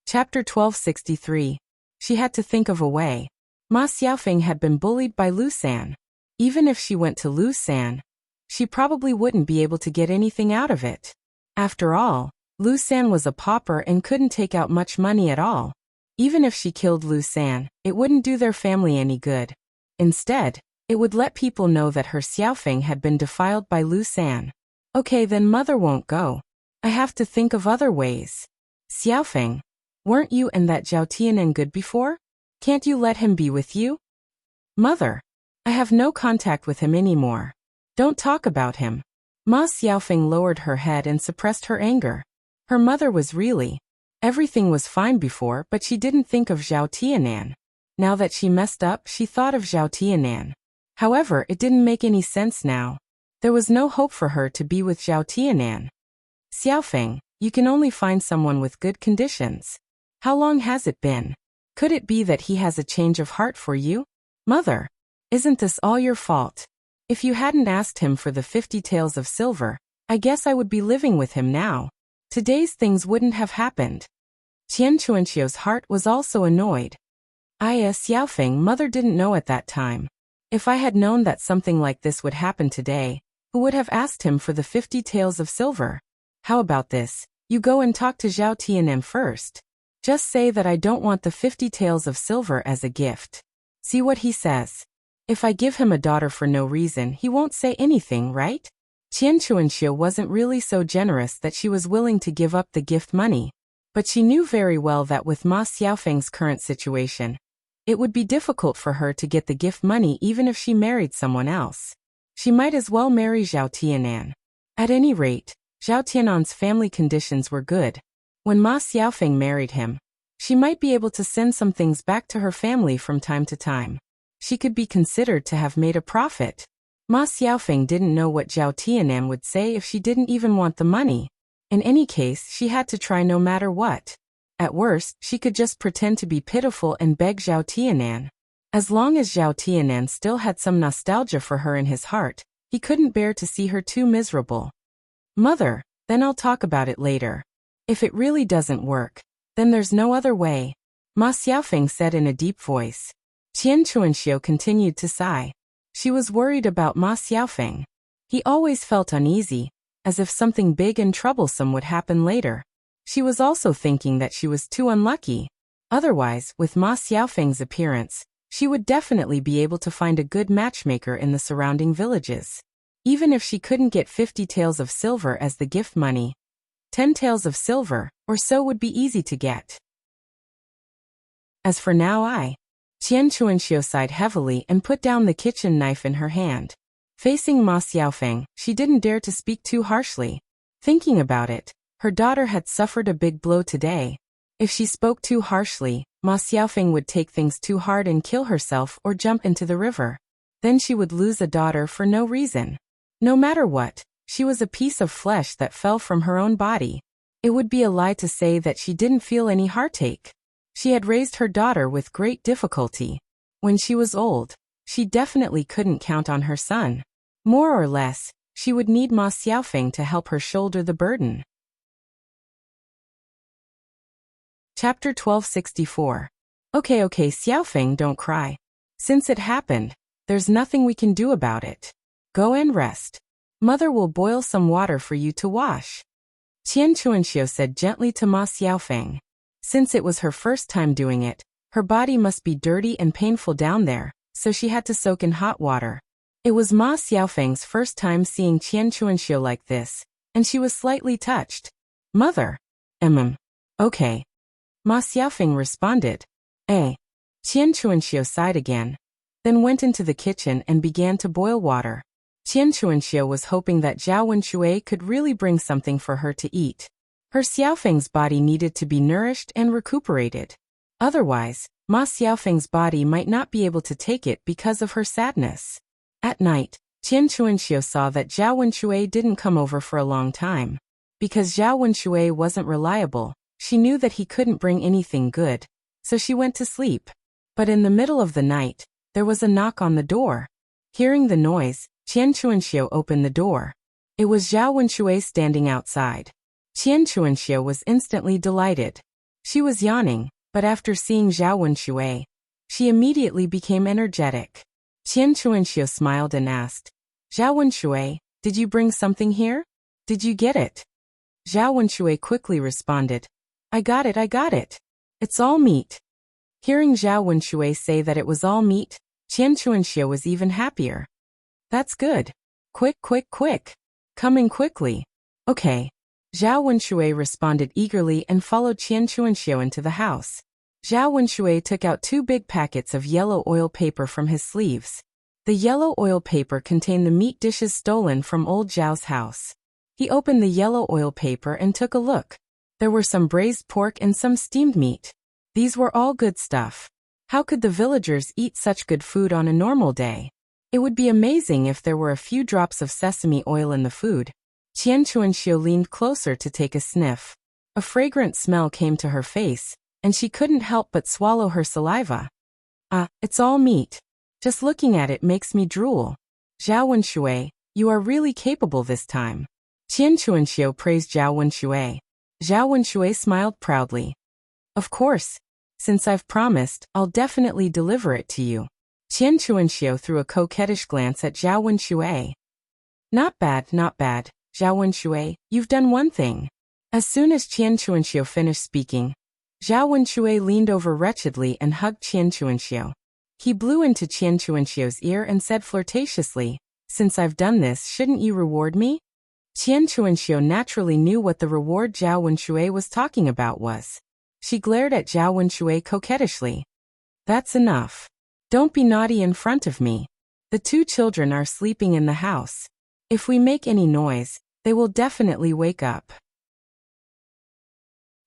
Speaker 1: Chapter 1263. She had to think of a way. Ma Xiaofeng had been bullied by Lu San. Even if she went to Lu San, she probably wouldn't be able to get anything out of it. After all, Lu San was a pauper and couldn't take out much money at all. Even if she killed Lu San, it wouldn't do their family any good. Instead, it would let people know that her Xiaofeng had been defiled by Lu San. Okay, then mother won't go. I have to think of other ways. "Xiaofeng, weren't you and that Zhao Tianan good before? Can't you let him be with you?" "Mother, I have no contact with him anymore. Don't talk about him." Ma Xiaofeng lowered her head and suppressed her anger. Her mother was really. Everything was fine before, but she didn't think of Zhao Tianan. Now that she messed up, she thought of Zhao Tianan. However, it didn't make any sense now. There was no hope for her to be with Zhao Tianan. "Xiaofeng, you can only find someone with good conditions. How long has it been? Could it be that he has a change of heart for you? Mother, isn't this all your fault? If you hadn't asked him for the 50 taels of silver, I guess I would be living with him now. Today's things wouldn't have happened." Qian Chuanxiu's heart was also annoyed. Xiaofeng, mother didn't know at that time. If I had known that something like this would happen today, who would have asked him for the 50 taels of silver? How about this? You go and talk to Zhao Tianan first. Just say that I don't want the 50 taels of silver as a gift. See what he says. If I give him a daughter for no reason, he won't say anything, right? Qian Chuanxiu wasn't really so generous that she was willing to give up the gift money. But she knew very well that with Ma Xiaofeng's current situation, it would be difficult for her to get the gift money even if she married someone else. She might as well marry Zhao Tianan. At any rate, Zhao Tianan's family conditions were good. When Ma Xiaofeng married him, she might be able to send some things back to her family from time to time. She could be considered to have made a profit. Ma Xiaofeng didn't know what Zhao Tianan would say if she didn't even want the money. In any case, she had to try no matter what. At worst, she could just pretend to be pitiful and beg Zhao Tianan. As long as Zhao Tianan still had some nostalgia for her in his heart, he couldn't bear to see her too miserable. "Mother, then I'll talk about it later. If it really doesn't work, then there's no other way," Ma Xiaofeng said in a deep voice. Qian Chuanxiu continued to sigh. She was worried about Ma Xiaofeng. He always felt uneasy, as if something big and troublesome would happen later. She was also thinking that she was too unlucky. Otherwise, with Ma Xiaofeng's appearance, she would definitely be able to find a good matchmaker in the surrounding villages. Even if she couldn't get 50 taels of silver as the gift money, 10 taels of silver or so would be easy to get. As for now, Qian Chuanxiu sighed heavily and put down the kitchen knife in her hand. Facing Ma Xiaofeng, she didn't dare to speak too harshly. Thinking about it, Her daughter had suffered a big blow today. If she spoke too harshly, Ma Xiaofeng would take things too hard and kill herself or jump into the river. Then she would lose a daughter for no reason. No matter what, she was a piece of flesh that fell from her own body. It would be a lie to say that she didn't feel any heartache. She had raised her daughter with great difficulty. When she was old, she definitely couldn't count on her son. More or less, she would need Ma Xiaofeng to help her shoulder the burden. Chapter 1264. Okay, Xiaofeng, don't cry. Since it happened, there's nothing we can do about it. Go and rest. Mother will boil some water for you to wash. Qian Chuanxiu said gently to Ma Xiaofeng. Since it was her first time doing it, her body must be dirty and painful down there, so she had to soak in hot water. It was Ma Xiaofeng's first time seeing Qian Chuanxiu like this, and she was slightly touched. Mother. Okay. Ma Xiaofeng responded. Qian Chuanxiu sighed again, then went into the kitchen and began to boil water. Qian Chuanxiu was hoping that Zhao Wenshui could really bring something for her to eat. Her Xiaofeng's body needed to be nourished and recuperated. Otherwise, Ma Xiaofeng's body might not be able to take it because of her sadness. At night, Qian Chuanxiu saw that Zhao Wenshui didn't come over for a long time. Because Zhao Wenshui wasn't reliable, she knew that he couldn't bring anything good, so she went to sleep. But in the middle of the night, there was a knock on the door. Hearing the noise, Qian Chuanxiu opened the door. It was Zhao Wenshui standing outside. Qian Chuanxiu was instantly delighted. She was yawning, but after seeing Zhao Wenshui, she immediately became energetic. Qian Chuanxiu smiled and asked, Zhao Wenshui, did you bring something here? Did you get it? Zhao Wenshui quickly responded, I got it. It's all meat. Hearing Zhao Wenshui say that it was all meat, Qian Chuanxiu was even happier. That's good. Quick. Coming quickly. Okay. Zhao Wenshui responded eagerly and followed Qian Chuanxiu into the house. Zhao Wenshui took out 2 big packets of yellow oil paper from his sleeves. The yellow oil paper contained the meat dishes stolen from old Zhao's house. He opened the yellow oil paper and took a look. There were some braised pork and some steamed meat. These were all good stuff. How could the villagers eat such good food on a normal day? It would be amazing if there were a few drops of sesame oil in the food. Qian Chuanxiu leaned closer to take a sniff. A fragrant smell came to her face, and she couldn't help but swallow her saliva. It's all meat. Just looking at it makes me drool. Zhao Wenshui, you are really capable this time. Qian Chuanxiu praised Zhao Wenshui. Zhao Wenshui smiled proudly. Of course. Since I've promised, I'll definitely deliver it to you. Qian Chuanxiu threw a coquettish glance at Zhao Wenshui. Not bad, Zhao Wenshui, you've done one thing. As soon as Qian Chuanxiu finished speaking, Zhao Wenshui leaned over wretchedly and hugged Qian Chuanxiu. He blew into Qian Chuanxiu's ear and said flirtatiously, Since I've done this, shouldn't you reward me? Qian Chuanxiu naturally knew what the reward Zhao Wenshui was talking about was. She glared at Zhao Wenshui coquettishly. That's enough. Don't be naughty in front of me. The 2 children are sleeping in the house. If we make any noise, they will definitely wake up.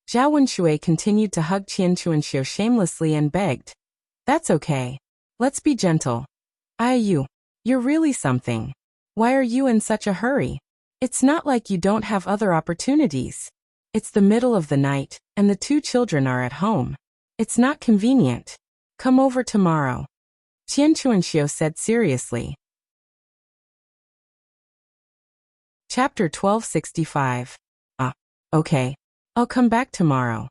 Speaker 1: Zhao Wenshui continued to hug Qian Chuanxiu shamelessly and begged. That's okay. Let's be gentle. You're really something. Why are you in such a hurry? It's not like you don't have other opportunities. It's the middle of the night, and the 2 children are at home. It's not convenient. Come over tomorrow. Qian Chuanxiu said seriously. Chapter 1265. Okay. I'll come back tomorrow.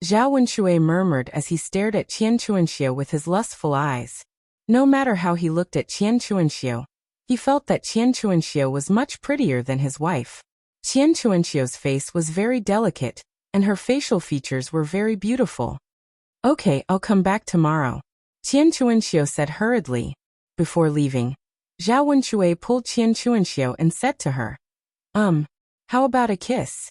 Speaker 1: Zhao Wenshui murmured as he stared at Qian Chuanxiu with his lustful eyes. No matter how he looked at Qian Chuanxiu, he felt that Qian Chuanxiu was much prettier than his wife. Qian Chuanxiu's face was very delicate, and her facial features were very beautiful. Okay, I'll come back tomorrow. Qian Chuanxiu said hurriedly. Before leaving, Zhao Wenshui pulled Qian Chuanxiu and said to her, how about a kiss?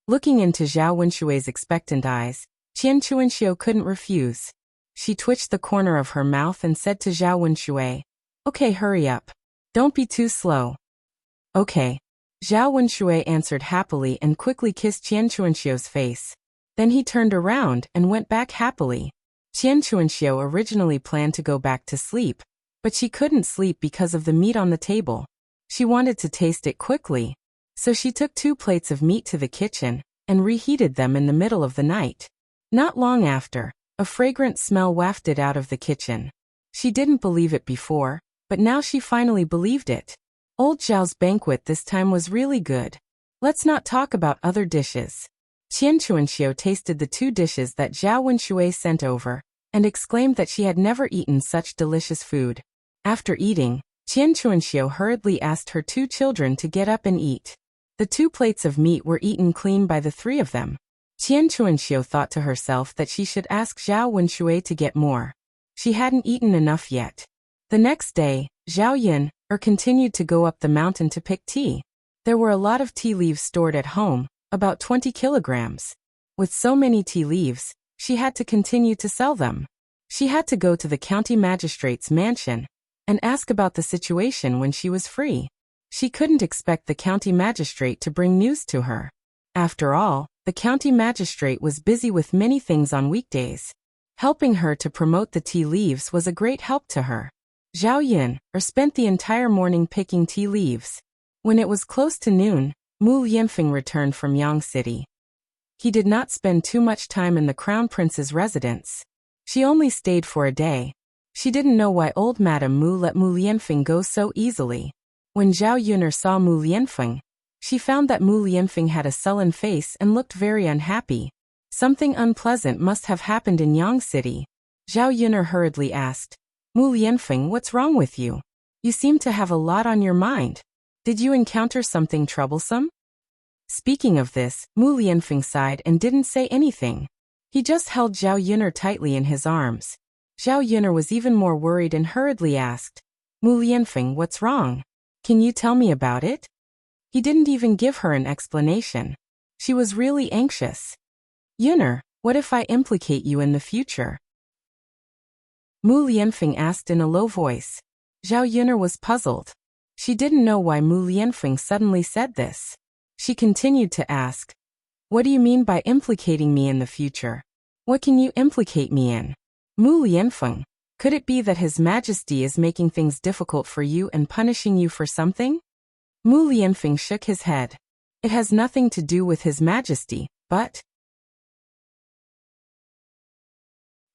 Speaker 1: Looking into Zhao Wenshui's expectant eyes, Qian Chuanxiu couldn't refuse. She twitched the corner of her mouth and said to Zhao Wenshui, Okay, hurry up. Don't be too slow. Okay. Zhao Wenshui answered happily and quickly kissed Qian Chuanxiu's face. Then he turned around and went back happily. Qian Chuanxiu originally planned to go back to sleep, but she couldn't sleep because of the meat on the table. She wanted to taste it quickly, so she took 2 plates of meat to the kitchen and reheated them in the middle of the night. Not long after, a fragrant smell wafted out of the kitchen. She didn't believe it before, but now she finally believed it. Old Zhao's banquet this time was really good. Let's not talk about other dishes. Qian Chuanxiu tasted the 2 dishes that Zhao Wenshui sent over, and exclaimed that she had never eaten such delicious food. After eating, Qian Chuanxiu hurriedly asked her 2 children to get up and eat. The 2 plates of meat were eaten clean by the 3 of them. Qian Chuanxiu thought to herself that she should ask Zhao Wenshui to get more. She hadn't eaten enough yet. The next day, Zhao Yin continued to go up the mountain to pick tea. There were a lot of tea leaves stored at home, about 20 kilograms. With so many tea leaves, she had to continue to sell them. She had to go to the county magistrate's mansion and ask about the situation when she was free. She couldn't expect the county magistrate to bring news to her. After all, the county magistrate was busy with many things on weekdays. Helping her to promote the tea leaves was a great help to her. Zhao Yin spent the entire morning picking tea leaves. When it was close to noon, Mu Lianfeng returned from Yang City. He did not spend too much time in the crown prince's residence. She only stayed for a day. She didn't know why old Madame Mu let Mu Lianfeng go so easily. When Zhao Yun'er saw Mu Lianfeng, she found that Mu Lianfeng had a sullen face and looked very unhappy. Something unpleasant must have happened in Yang City. Zhao Yun'er hurriedly asked, Mu Lianfeng, what's wrong with you? You seem to have a lot on your mind. Did you encounter something troublesome? Speaking of this, Mu Lianfeng sighed and didn't say anything. He just held Zhao Yun'er tightly in his arms. Zhao Yun'er was even more worried and hurriedly asked, Mu Lianfeng, what's wrong? Can you tell me about it? He didn't even give her an explanation. She was really anxious. Yun'er, what if I implicate you in the future? Mu Lianfeng asked in a low voice. Zhao Yun'er was puzzled. She didn't know why Mu Lianfeng suddenly said this. She continued to ask, what do you mean by implicating me in the future? What can you implicate me in? Mu Lianfeng, could it be that His Majesty is making things difficult for you and punishing you for something? Mu Lianfeng shook his head. It has nothing to do with His Majesty, but...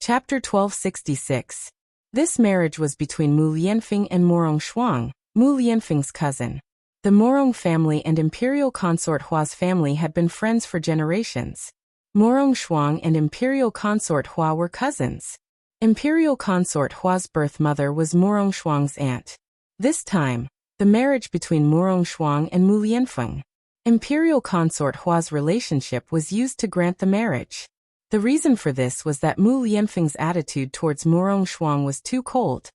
Speaker 1: Chapter 1266. This marriage was between Mu Lianfeng and Morong Shuang, Mu Lianfeng's cousin. The Morong family and Imperial Consort Hua's family had been friends for generations. Morong Shuang and Imperial Consort Hua were cousins. Imperial Consort Hua's birth mother was Morong Shuang's aunt. This time, the marriage between Morong Shuang and Mu Lianfeng. Imperial Consort Hua's relationship was used to grant the marriage. The reason for this was that Mu Lianfeng's attitude towards Morong Shuang was too cold.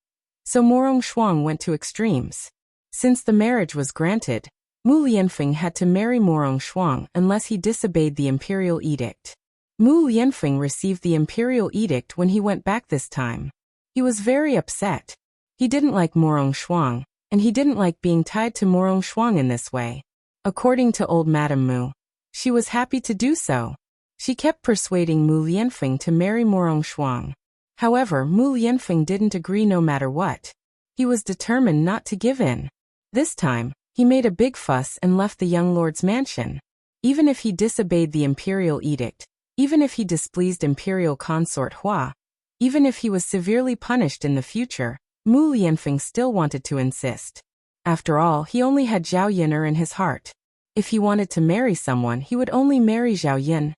Speaker 1: So Morong Shuang went to extremes. Since the marriage was granted, Mu Lianfeng had to marry Morong Shuang unless he disobeyed the imperial edict. Mu Lianfeng received the imperial edict when he went back this time. He was very upset. He didn't like Morong Shuang, and he didn't like being tied to Morong Shuang in this way. According to old Madame Mu, she was happy to do so. She kept persuading Mu Lianfeng to marry Morong Shuang. However, Mu Lianfeng didn't agree no matter what. He was determined not to give in. This time, he made a big fuss and left the young lord's mansion. Even if he disobeyed the imperial edict, even if he displeased Imperial Consort Hua, even if he was severely punished in the future, Mu Lianfeng still wanted to insist. After all, he only had Zhao Yun'er in his heart. If he wanted to marry someone, he would only marry Zhao Yun'er.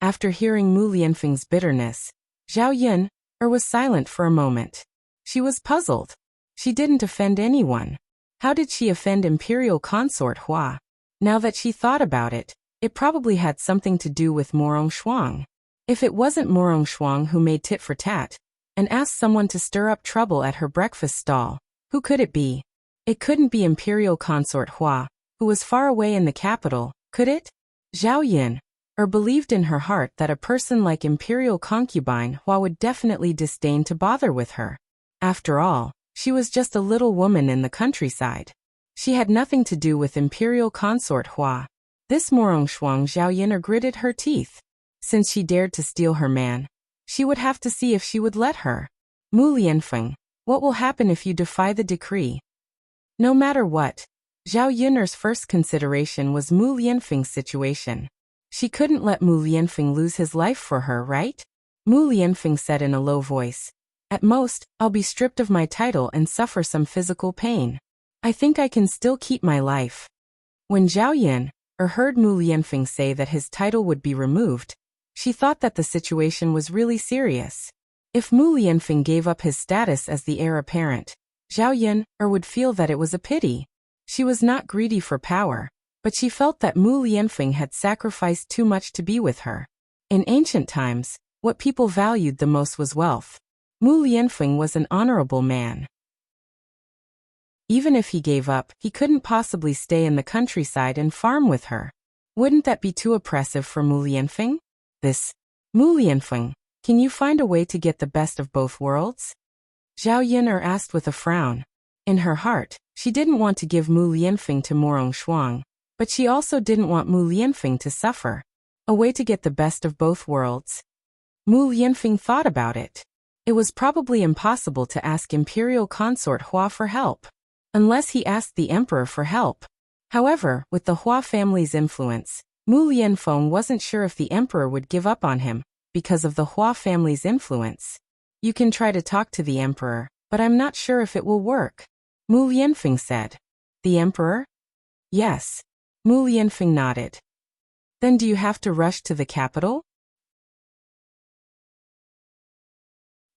Speaker 1: After hearing Mu Lianfeng's bitterness, Zhao Yun'er was silent for a moment. She was puzzled. She didn't offend anyone. How did she offend Imperial Consort Hua? Now that she thought about it, it probably had something to do with Morong Shuang. If it wasn't Morong Shuang who made tit for tat, and asked someone to stir up trouble at her breakfast stall, who could it be? It couldn't be Imperial Consort Hua, who was far away in the capital, could it? Zhao Yun'er believed in her heart that a person like Imperial Concubine Hua would definitely disdain to bother with her. After all, she was just a little woman in the countryside. She had nothing to do with imperial consort Hua. This Morongxuang Zhaoyin'er gritted her teeth. Since she dared to steal her man, she would have to see if she would let her. Mu Lianfeng, what will happen if you defy the decree? No matter what, Zhao Yun'er's first consideration was Mu Lianfeng's situation. She couldn't let Mu Lianfeng lose his life for her, right? Mu Lianfeng said in a low voice. At most, I'll be stripped of my title and suffer some physical pain. I think I can still keep my life. When Zhao Yun heard Mu Lianfeng say that his title would be removed, she thought that the situation was really serious. If Mu Lianfeng gave up his status as the heir apparent, Zhao Yun would feel that it was a pity. She was not greedy for power, but she felt that Mu Lianfeng had sacrificed too much to be with her. In ancient times, what people valued the most was wealth. Mu Lianfeng was an honorable man. Even if he gave up, he couldn't possibly stay in the countryside and farm with her. Wouldn't that be too oppressive for Mu Lianfeng? Mu Lianfeng, can you find a way to get the best of both worlds? Zhao Yun'er asked with a frown. In her heart, she didn't want to give Mu Lianfeng to Morongxuang, but she also didn't want Mu Lianfeng to suffer. A way to get the best of both worlds? Mu Lianfeng thought about it. It was probably impossible to ask Imperial Consort Hua for help, unless he asked the Emperor for help. However, with the Hua family's influence, Mu Lianfeng wasn't sure if the Emperor would give up on him, because of the Hua family's influence. You can try to talk to the Emperor, but I'm not sure if it will work, Mu Lianfeng said. The Emperor? Yes. Mu Lianfeng nodded. Then do you have to rush to the capital?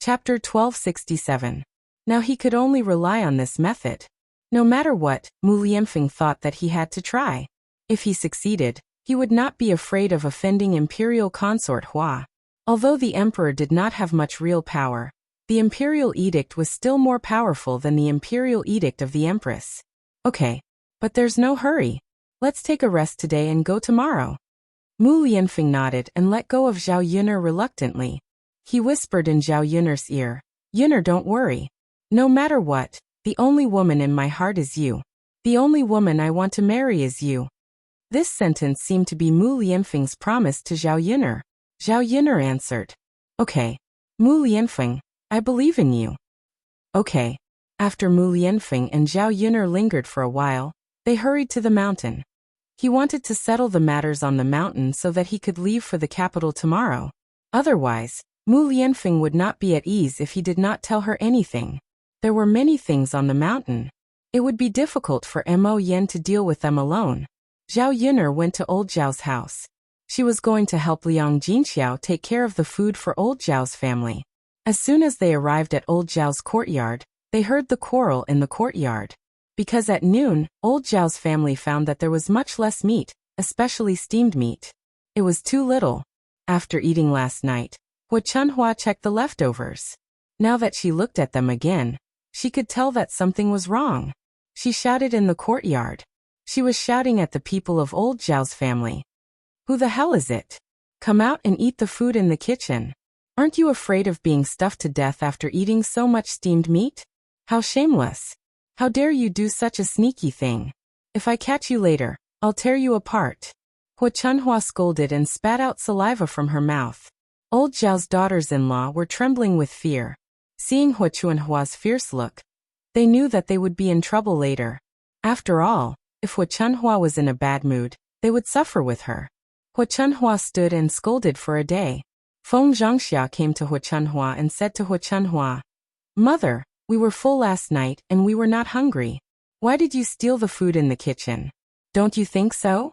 Speaker 1: Chapter 1267. Now he could only rely on this method. No matter what, Mu Lianfeng thought that he had to try. If he succeeded, he would not be afraid of offending Imperial Consort Hua. Although the Emperor did not have much real power, the Imperial Edict was still more powerful than the Imperial Edict of the Empress. Okay, but there's no hurry. Let's take a rest today and go tomorrow. Mu Lianfeng nodded and let go of Zhao Yun'er reluctantly. He whispered in Zhao Yun'er's ear, Yun'er, don't worry. No matter what, the only woman in my heart is you. The only woman I want to marry is you. This sentence seemed to be Mu Lianfeng's promise to Zhao Yun'er. Zhao Yun'er answered, Okay. Mu Lianfeng, I believe in you. Okay. After Mu Lianfeng and Zhao Yun'er lingered for a while, they hurried to the mountain. He wanted to settle the matters on the mountain so that he could leave for the capital tomorrow. Otherwise, Mu Lianfeng would not be at ease if he did not tell her anything. There were many things on the mountain. It would be difficult for Mo Yen to deal with them alone. Zhao Yun'er went to Old Zhao's house. She was going to help Liang Jinxiao take care of the food for Old Zhao's family. As soon as they arrived at Old Zhao's courtyard, they heard the quarrel in the courtyard. Because at noon, Old Zhao's family found that there was much less meat, especially steamed meat. It was too little. After eating last night, Hua Chunhua checked the leftovers. Now that she looked at them again, she could tell that something was wrong. She shouted in the courtyard. She was shouting at the people of Old Zhao's family. Who the hell is it? Come out and eat the food in the kitchen. Aren't you afraid of being stuffed to death after eating so much steamed meat? How shameless. How dare you do such a sneaky thing? If I catch you later, I'll tear you apart. Hua Chunhua scolded and spat out saliva from her mouth. Old Zhao's daughters-in-law were trembling with fear. Seeing Hua Chunhua's fierce look, they knew that they would be in trouble later. After all, if Hua Chunhua was in a bad mood, they would suffer with her. Hua Chunhua stood and scolded for a day. Feng Zhangxia came to Hua Chunhua and said to Hua Chunhua, Mother, we were full last night and we were not hungry. Why did you steal the food in the kitchen? Don't you think so?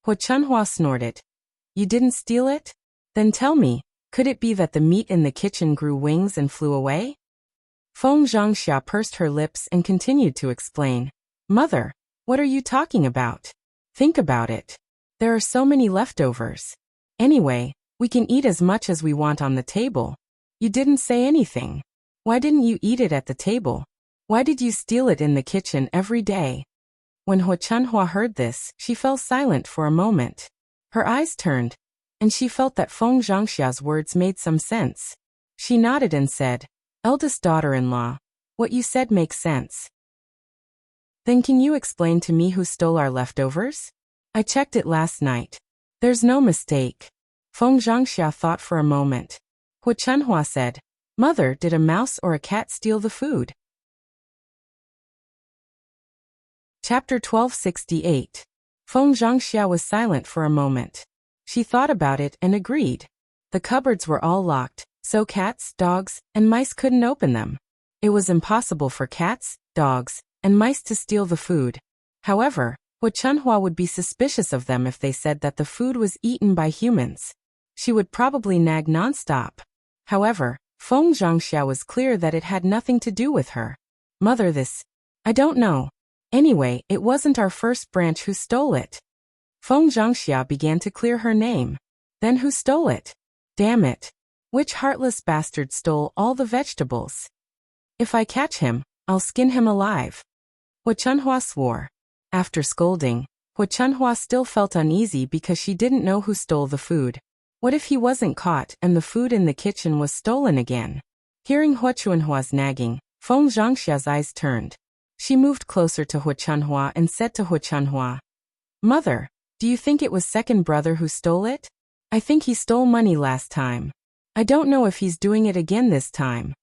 Speaker 1: Hua Chunhua snorted. You didn't steal it? Then tell me, could it be that the meat in the kitchen grew wings and flew away? Feng Zhangxia pursed her lips and continued to explain. Mother, what are you talking about? Think about it. There are so many leftovers. Anyway, we can eat as much as we want on the table. You didn't say anything. Why didn't you eat it at the table? Why did you steal it in the kitchen every day? When Hua Chunhua heard this, she fell silent for a moment. Her eyes turned, and she felt that Feng Zhangxia's words made some sense. She nodded and said, Eldest daughter-in-law, what you said makes sense. Then can you explain to me who stole our leftovers? I checked it last night. There's no mistake. Feng Zhangxia thought for a moment. Hu Chunhua said, Mother, did a mouse or a cat steal the food? Chapter 1268. Feng Zhangxia was silent for a moment. She thought about it and agreed. The cupboards were all locked, so cats, dogs, and mice couldn't open them. It was impossible for cats, dogs, and mice to steal the food. However, Hu Chunhua would be suspicious of them if they said that the food was eaten by humans. She would probably nag nonstop. However, Feng Zhangxia was clear that it had nothing to do with her. Mother, I don't know. Anyway, it wasn't our first branch who stole it. Feng Zhangxia began to clear her name. Then who stole it? Damn it. Which heartless bastard stole all the vegetables? If I catch him, I'll skin him alive. Hu Chunhua swore. After scolding, Hu Chunhua still felt uneasy because she didn't know who stole the food. What if he wasn't caught and the food in the kitchen was stolen again? Hearing Hu Chunhua's nagging, Feng Zhangxia's eyes turned. She moved closer to Hu Chunhua and said to Hu Chunhua, Mother, do you think it was second brother who stole it? I think he stole money last time. I don't know if he's doing it again this time.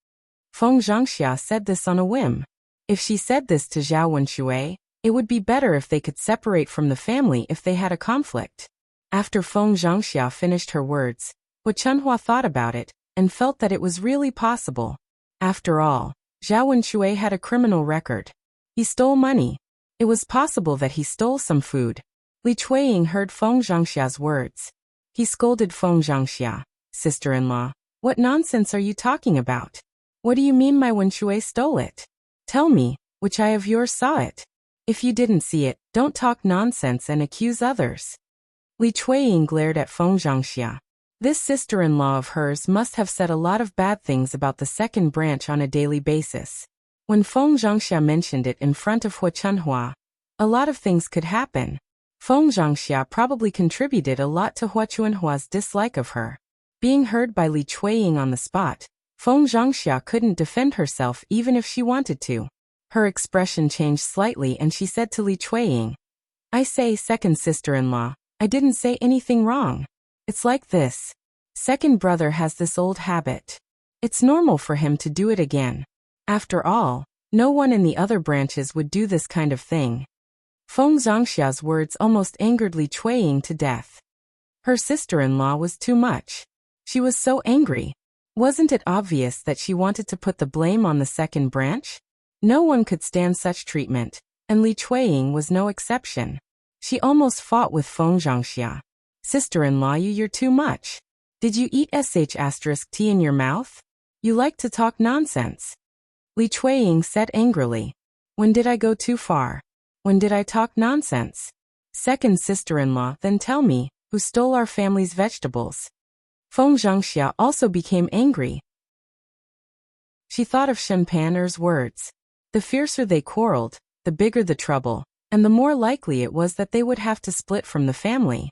Speaker 1: Feng Zhangxia said this on a whim. If she said this to Zhao Wenshui, it would be better if they could separate from the family if they had a conflict. After Feng Zhangxia finished her words, Hu Chunhua thought about it and felt that it was really possible. After all, Zhao Wenshui had a criminal record. He stole money. It was possible that he stole some food. Li Chuiying heard Feng Zhangxia's words. He scolded Feng Zhangxia, sister-in-law, what nonsense are you talking about? What do you mean my Wenshui stole it? Tell me, which eye of yours saw it? If you didn't see it, don't talk nonsense and accuse others. Li Chuiying glared at Feng Zhangxia. This sister-in-law of hers must have said a lot of bad things about the second branch on a daily basis. When Feng Zhangxia mentioned it in front of Hu Chunhua, a lot of things could happen. Feng Zhangxia probably contributed a lot to Hu Chunhua's dislike of her. Being heard by Li Chuiying on the spot, Feng Zhangxia couldn't defend herself even if she wanted to. Her expression changed slightly and she said to Li Chuiying, I say, second sister-in-law, I didn't say anything wrong. It's like this. Second brother has this old habit. It's normal for him to do it again. After all, no one in the other branches would do this kind of thing. Feng Zhangxia's words almost angered Li Chuiying to death. Her sister-in-law was too much. She was so angry. Wasn't it obvious that she wanted to put the blame on the second branch? No one could stand such treatment, and Li Chuiying was no exception. She almost fought with Feng Zhangxia. Sister-in-law, you're too much. Did you eat **T in your mouth? You like to talk nonsense. Li Chuiying said angrily. When did I go too far? When did I talk nonsense? Second sister-in-law, then tell me, who stole our family's vegetables? Feng Zhangxia also became angry. She thought of Shen Pan'er's words. The fiercer they quarreled, the bigger the trouble, and the more likely it was that they would have to split from the family.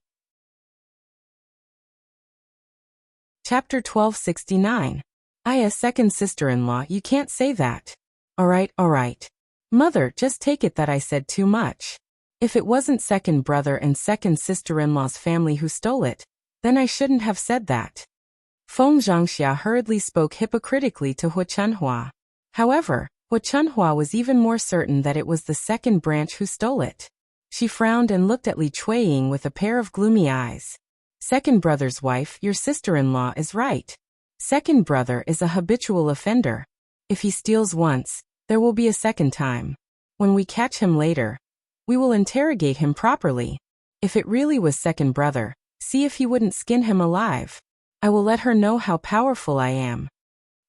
Speaker 1: Chapter 1269. A second sister-in-law, you can't say that. Alright. Mother, just take it that I said too much. If it wasn't second brother and second sister-in-law's family who stole it, then I shouldn't have said that. Feng Zhangxia hurriedly spoke hypocritically to Hu Chunhua. However, Hu Chunhua was even more certain that it was the second branch who stole it. She frowned and looked at Li Chuiying with a pair of gloomy eyes. Second brother's wife, your sister-in-law is right. Second brother is a habitual offender. If he steals once, there will be a second time. When we catch him later, we will interrogate him properly. If it really was second brother, see if he wouldn't skin him alive. I will let her know how powerful I am.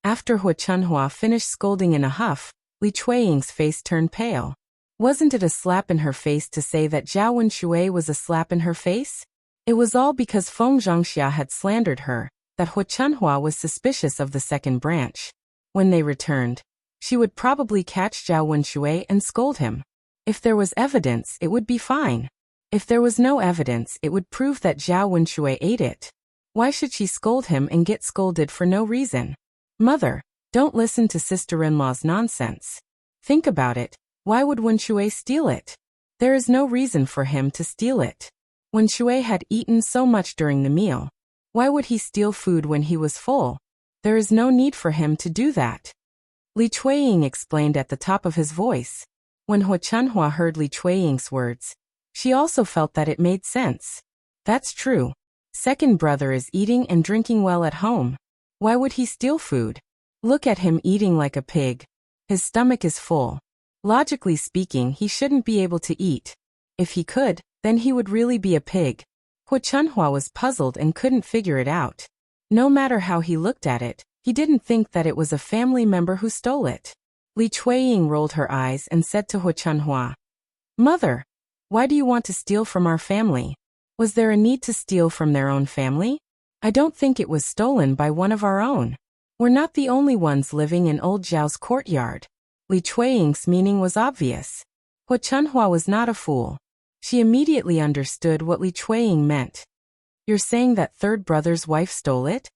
Speaker 1: After Hu Chunhua finished scolding in a huff, Li Chuiying's face turned pale. Wasn't it a slap in her face to say that Zhao Wenshui was a slap in her face? It was all because Feng Zhangxia had slandered her, that Hu Chunhua was suspicious of the second branch. When they returned, she would probably catch Zhao Wenshui and scold him. If there was evidence, it would be fine. If there was no evidence, it would prove that Zhao Wenshui ate it. Why should she scold him and get scolded for no reason? Mother, don't listen to sister-in-law's nonsense. Think about it. Why would Wen Shui steal it? There is no reason for him to steal it. Wen Shui had eaten so much during the meal. Why would he steal food when he was full? There is no need for him to do that. Li Chueying explained at the top of his voice. When Hu Chunhua heard Li Chueying's words, she also felt that it made sense. That's true. Second brother is eating and drinking well at home. Why would he steal food? Look at him eating like a pig. His stomach is full. Logically speaking, he shouldn't be able to eat. If he could, then he would really be a pig. Hu Chunhua was puzzled and couldn't figure it out. No matter how he looked at it, he didn't think that it was a family member who stole it. Li Chueying rolled her eyes and said to Hu Chunhua, "Mother, why do you want to steal from our family? Was there a need to steal from their own family? I don't think it was stolen by one of our own. We're not the only ones living in old Zhao's courtyard." Li Chueying's meaning was obvious. Hu Chunhua was not a fool. She immediately understood what Li Chueying meant. You're saying that third brother's wife stole it?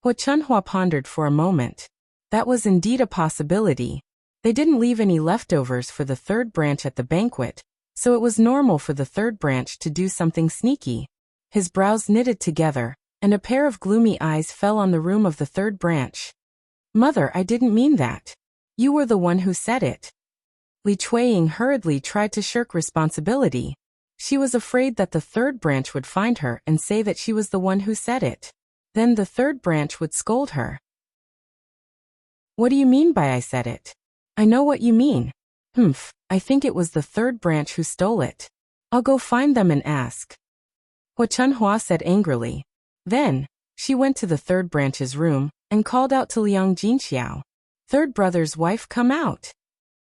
Speaker 1: Hu Chunhua pondered for a moment. That was indeed a possibility. They didn't leave any leftovers for the third branch at the banquet, so it was normal for the third branch to do something sneaky. His brows knitted together, and a pair of gloomy eyes fell on the room of the third branch. "Mother, I didn't mean that. You were the one who said it." Li Chueying hurriedly tried to shirk responsibility. She was afraid that the third branch would find her and say that she was the one who said it. Then the third branch would scold her. "What do you mean by I said it?" "I know what you mean." "Humph, I think it was the third branch who stole it. I'll go find them and ask." Hu Chunhua said angrily. Then, she went to the third branch's room and called out to Liang Jinxiao. "Third brother's wife, come out."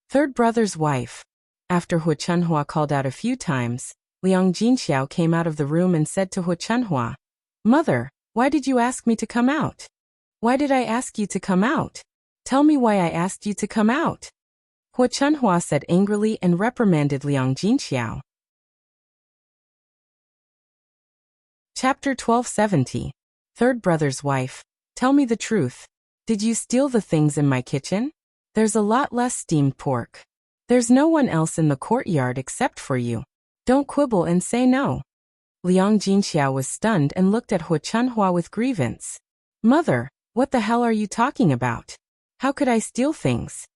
Speaker 1: Third brother's wife. After Hu Chunhua called out a few times, Liang Jinxiao came out of the room and said to Hu Chunhua, "Mother, why did you ask me to come out? Why did I ask you to come out? Tell me why I asked you to come out." Hu Chunhua said angrily and reprimanded Liang Jinxiao. Chapter 1270. Third brother's wife. Tell me the truth. Did you steal the things in my kitchen? There's a lot less steamed pork. There's no one else in the courtyard except for you. Don't quibble and say no. Liang Jinxiao was stunned and looked at Hu Chunhua with grievance. "Mother, what the hell are you talking about? How could I steal things?"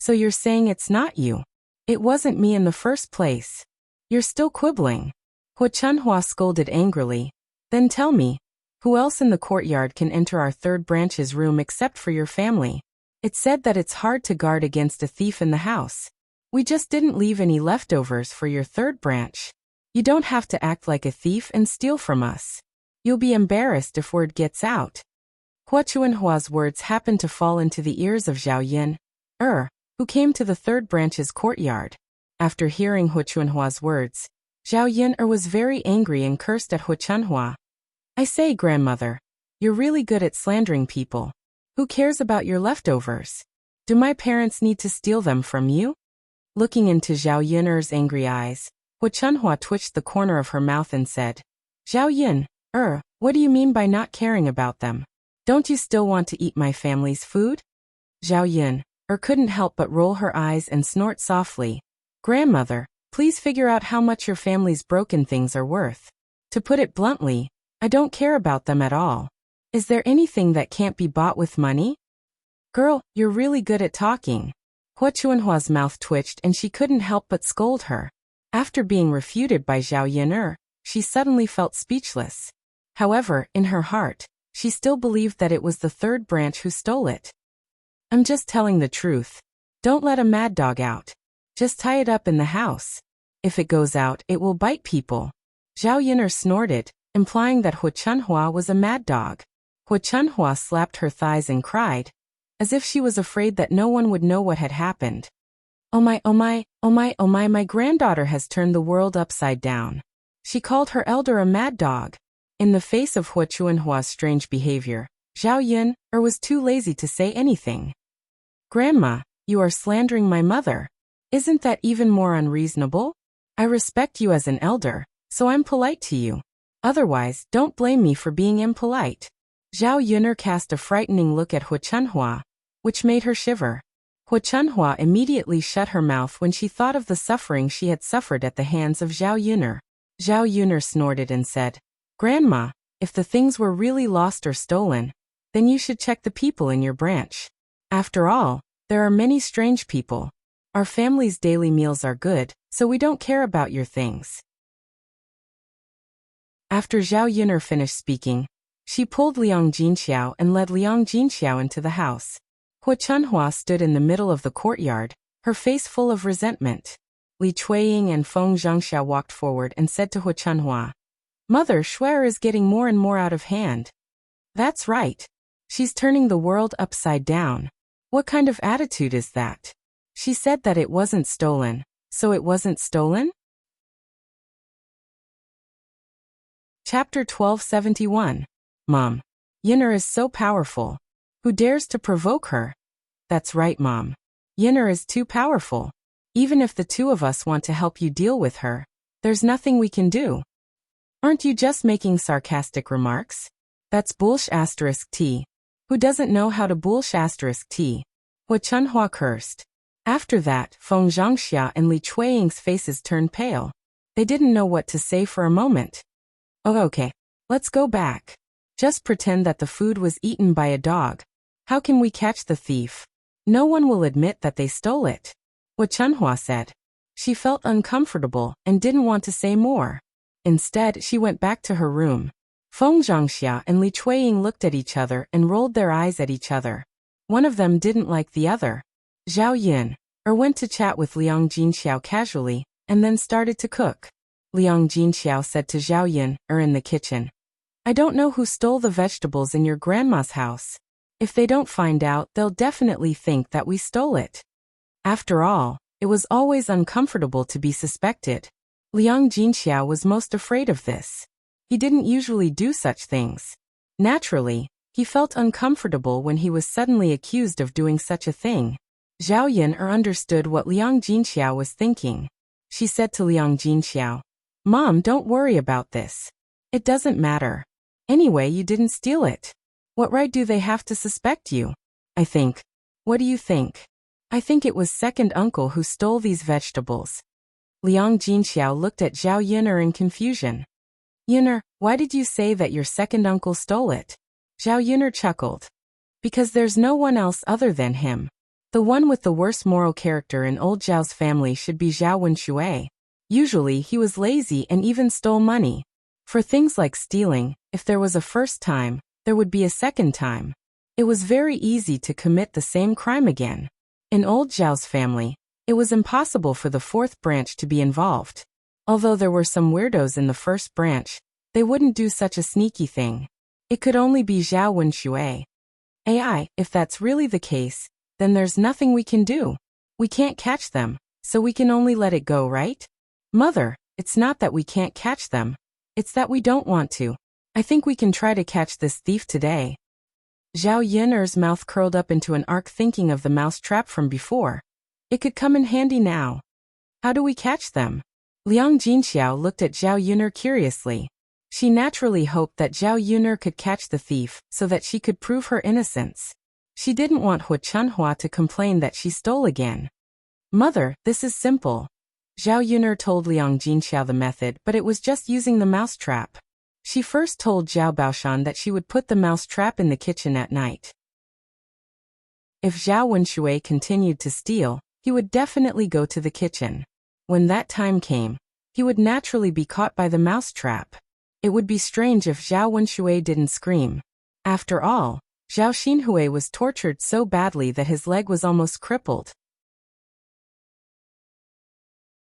Speaker 1: "So you're saying it's not you? It wasn't me in the first place. You're still quibbling." Hu Chunhua scolded angrily. "Then tell me, who else in the courtyard can enter our third branch's room except for your family? It's said that it's hard to guard against a thief in the house. We just didn't leave any leftovers for your third branch. You don't have to act like a thief and steal from us. You'll be embarrassed if word gets out." Hu Chunhua's words happened to fall into the ears of Zhao Yin, who came to the third branch's courtyard. After hearing Hu Chunhua's words, Zhao Yin was very angry and cursed at Hu Chunhua. "I say, grandmother, you're really good at slandering people. Who cares about your leftovers? Do my parents need to steal them from you?" Looking into Zhao Yin's angry eyes, Hu Chunhua twitched the corner of her mouth and said, "Zhao Yin, what do you mean by not caring about them? Don't you still want to eat my family's food?" Zhao Yin, couldn't help but roll her eyes and snort softly. "Grandmother, please figure out how much your family's broken things are worth. To put it bluntly, I don't care about them at all. Is there anything that can't be bought with money?" "Girl, you're really good at talking." Hu Chunhua's mouth twitched and she couldn't help but scold her. After being refuted by Zhao Yin, she suddenly felt speechless. However, in her heart, she still believed that it was the third branch who stole it. "I'm just telling the truth. Don't let a mad dog out. Just tie it up in the house. If it goes out, it will bite people." Zhao Yin snorted, implying that Hu Chunhua was a mad dog. Hu Chunhua slapped her thighs and cried, as if she was afraid that no one would know what had happened. "Oh my, oh my, oh my, oh my granddaughter has turned the world upside down. She called her elder a mad dog." In the face of Hu Chunhua's strange behavior, Zhao Yin was too lazy to say anything. "Grandma, you are slandering my mother. Isn't that even more unreasonable? I respect you as an elder, so I'm polite to you. Otherwise, don't blame me for being impolite." Zhao Yun'er cast a frightening look at Hu Chunhua, which made her shiver. Hua Chunhua immediately shut her mouth when she thought of the suffering she had suffered at the hands of Zhao Yuner. Zhao Yuner snorted and said, "Grandma, if the things were really lost or stolen, then you should check the people in your branch. After all, there are many strange people. Our family's daily meals are good, so we don't care about your things." After Zhao Yuner finished speaking, she pulled Liang Jinxiao and led Liang Jinxiao into the house. Hua Chunhua stood in the middle of the courtyard, her face full of resentment. Li Chuiying and Feng Zhangxiao walked forward and said to Hua Chunhua, "Mother, Shuer is getting more and more out of hand." "That's right. She's turning the world upside down. What kind of attitude is that? She said that it wasn't stolen, so it wasn't stolen?" Chapter 1271. Mom. Yuner is so powerful. Who dares to provoke her? That's right, Mom. Yuner is too powerful. Even if the two of us want to help you deal with her, there's nothing we can do. Aren't you just making sarcastic remarks? That's bullsh*t. Who doesn't know how to bullsh*t? Hua Chunhua cursed. After that, Feng Zhangxia and Li Chuiying's faces turned pale. They didn't know what to say for a moment. "Oh, okay. Let's go back. Just pretend that the food was eaten by a dog. How can we catch the thief? No one will admit that they stole it," Hua Chunhua said. She felt uncomfortable and didn't want to say more. Instead, she went back to her room. Feng Zhangxia and Li Chuiying looked at each other and rolled their eyes at each other. One of them didn't like the other. Zhao Yun went to chat with Liang Jinxiao casually and then started to cook. Liang Jinxiao said to Zhao Yun in the kitchen, "I don't know who stole the vegetables in your grandma's house. If they don't find out, they'll definitely think that we stole it." After all, it was always uncomfortable to be suspected. Liang Jinxiao was most afraid of this. He didn't usually do such things. Naturally, he felt uncomfortable when he was suddenly accused of doing such a thing. Zhao Yun understood what Liang Jinxiao was thinking. She said to Liang Jinxiao, "Mom, don't worry about this. It doesn't matter. Anyway, you didn't steal it. What right do they have to suspect you? I think." "What do you think?" "I think it was second uncle who stole these vegetables." Liang Jinxiao looked at Zhao Yuner in confusion. "Yuner, why did you say that your second uncle stole it?" Zhao Yuner chuckled. "Because there's no one else other than him. The one with the worst moral character in old Zhao's family should be Zhao Wenshui. Usually he was lazy and even stole money. For things like stealing, if there was a first time, there would be a second time. It was very easy to commit the same crime again. In old Zhao's family, it was impossible for the fourth branch to be involved. Although there were some weirdos in the first branch, they wouldn't do such a sneaky thing. It could only be Zhao Wenshui. If that's really the case, then there's nothing we can do. We can't catch them, so we can only let it go, right? Mother, it's not that we can't catch them. It's that we don't want to. I think we can try to catch this thief today. Zhao Yuner's mouth curled up into an arc thinking of the mouse trap from before. It could come in handy now. How do we catch them? Liang Jinxiao looked at Zhao Yuner curiously. She naturally hoped that Zhao Yuner could catch the thief so that she could prove her innocence. She didn't want Hua Chunhua to complain that she stole again. Mother, this is simple. Zhao Yuner told Liang Jinxiao the method, but it was just using the mouse trap. She first told Zhao Baoshan that she would put the mouse trap in the kitchen at night. If Zhao Wenshui continued to steal, he would definitely go to the kitchen. When that time came, he would naturally be caught by the mouse trap. It would be strange if Zhao Wenshui didn't scream. After all, Zhao Xinhui was tortured so badly that his leg was almost crippled.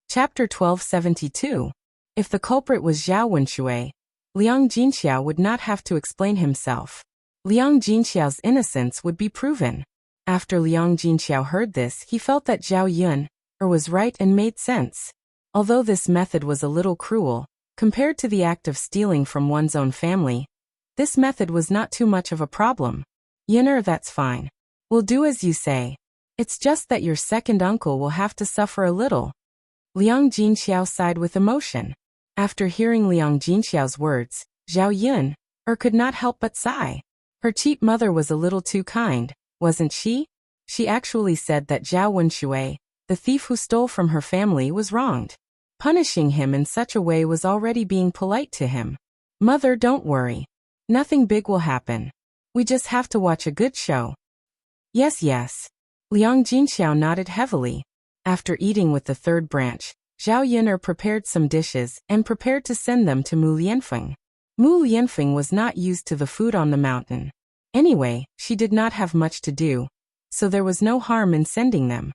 Speaker 1: Chapter 1272. If the culprit was Zhao Wenshui, Liang Jinxiao would not have to explain himself. Liang Jinxiao's innocence would be proven. After Liang Jinxiao heard this, he felt that Zhao Yun was right and made sense. Although this method was a little cruel, compared to the act of stealing from one's own family, this method was not too much of a problem. Yuner, that's fine. We'll do as you say. It's just that your second uncle will have to suffer a little. Liang Jinxiao sighed with emotion. After hearing Liang Jinxiao's words, Zhao Yun could not help but sigh. Her cheap mother was a little too kind, wasn't she? She actually said that Zhao Wenshui, the thief who stole from her family, was wronged. Punishing him in such a way was already being polite to him. Mother, don't worry. Nothing big will happen. We just have to watch a good show. Yes, yes. Liang Jinxiao nodded heavily. After eating with the third branch, Zhao Yin'er prepared some dishes and prepared to send them to Mu Lianfeng. Mu Lianfeng was not used to the food on the mountain. Anyway, she did not have much to do, so there was no harm in sending them.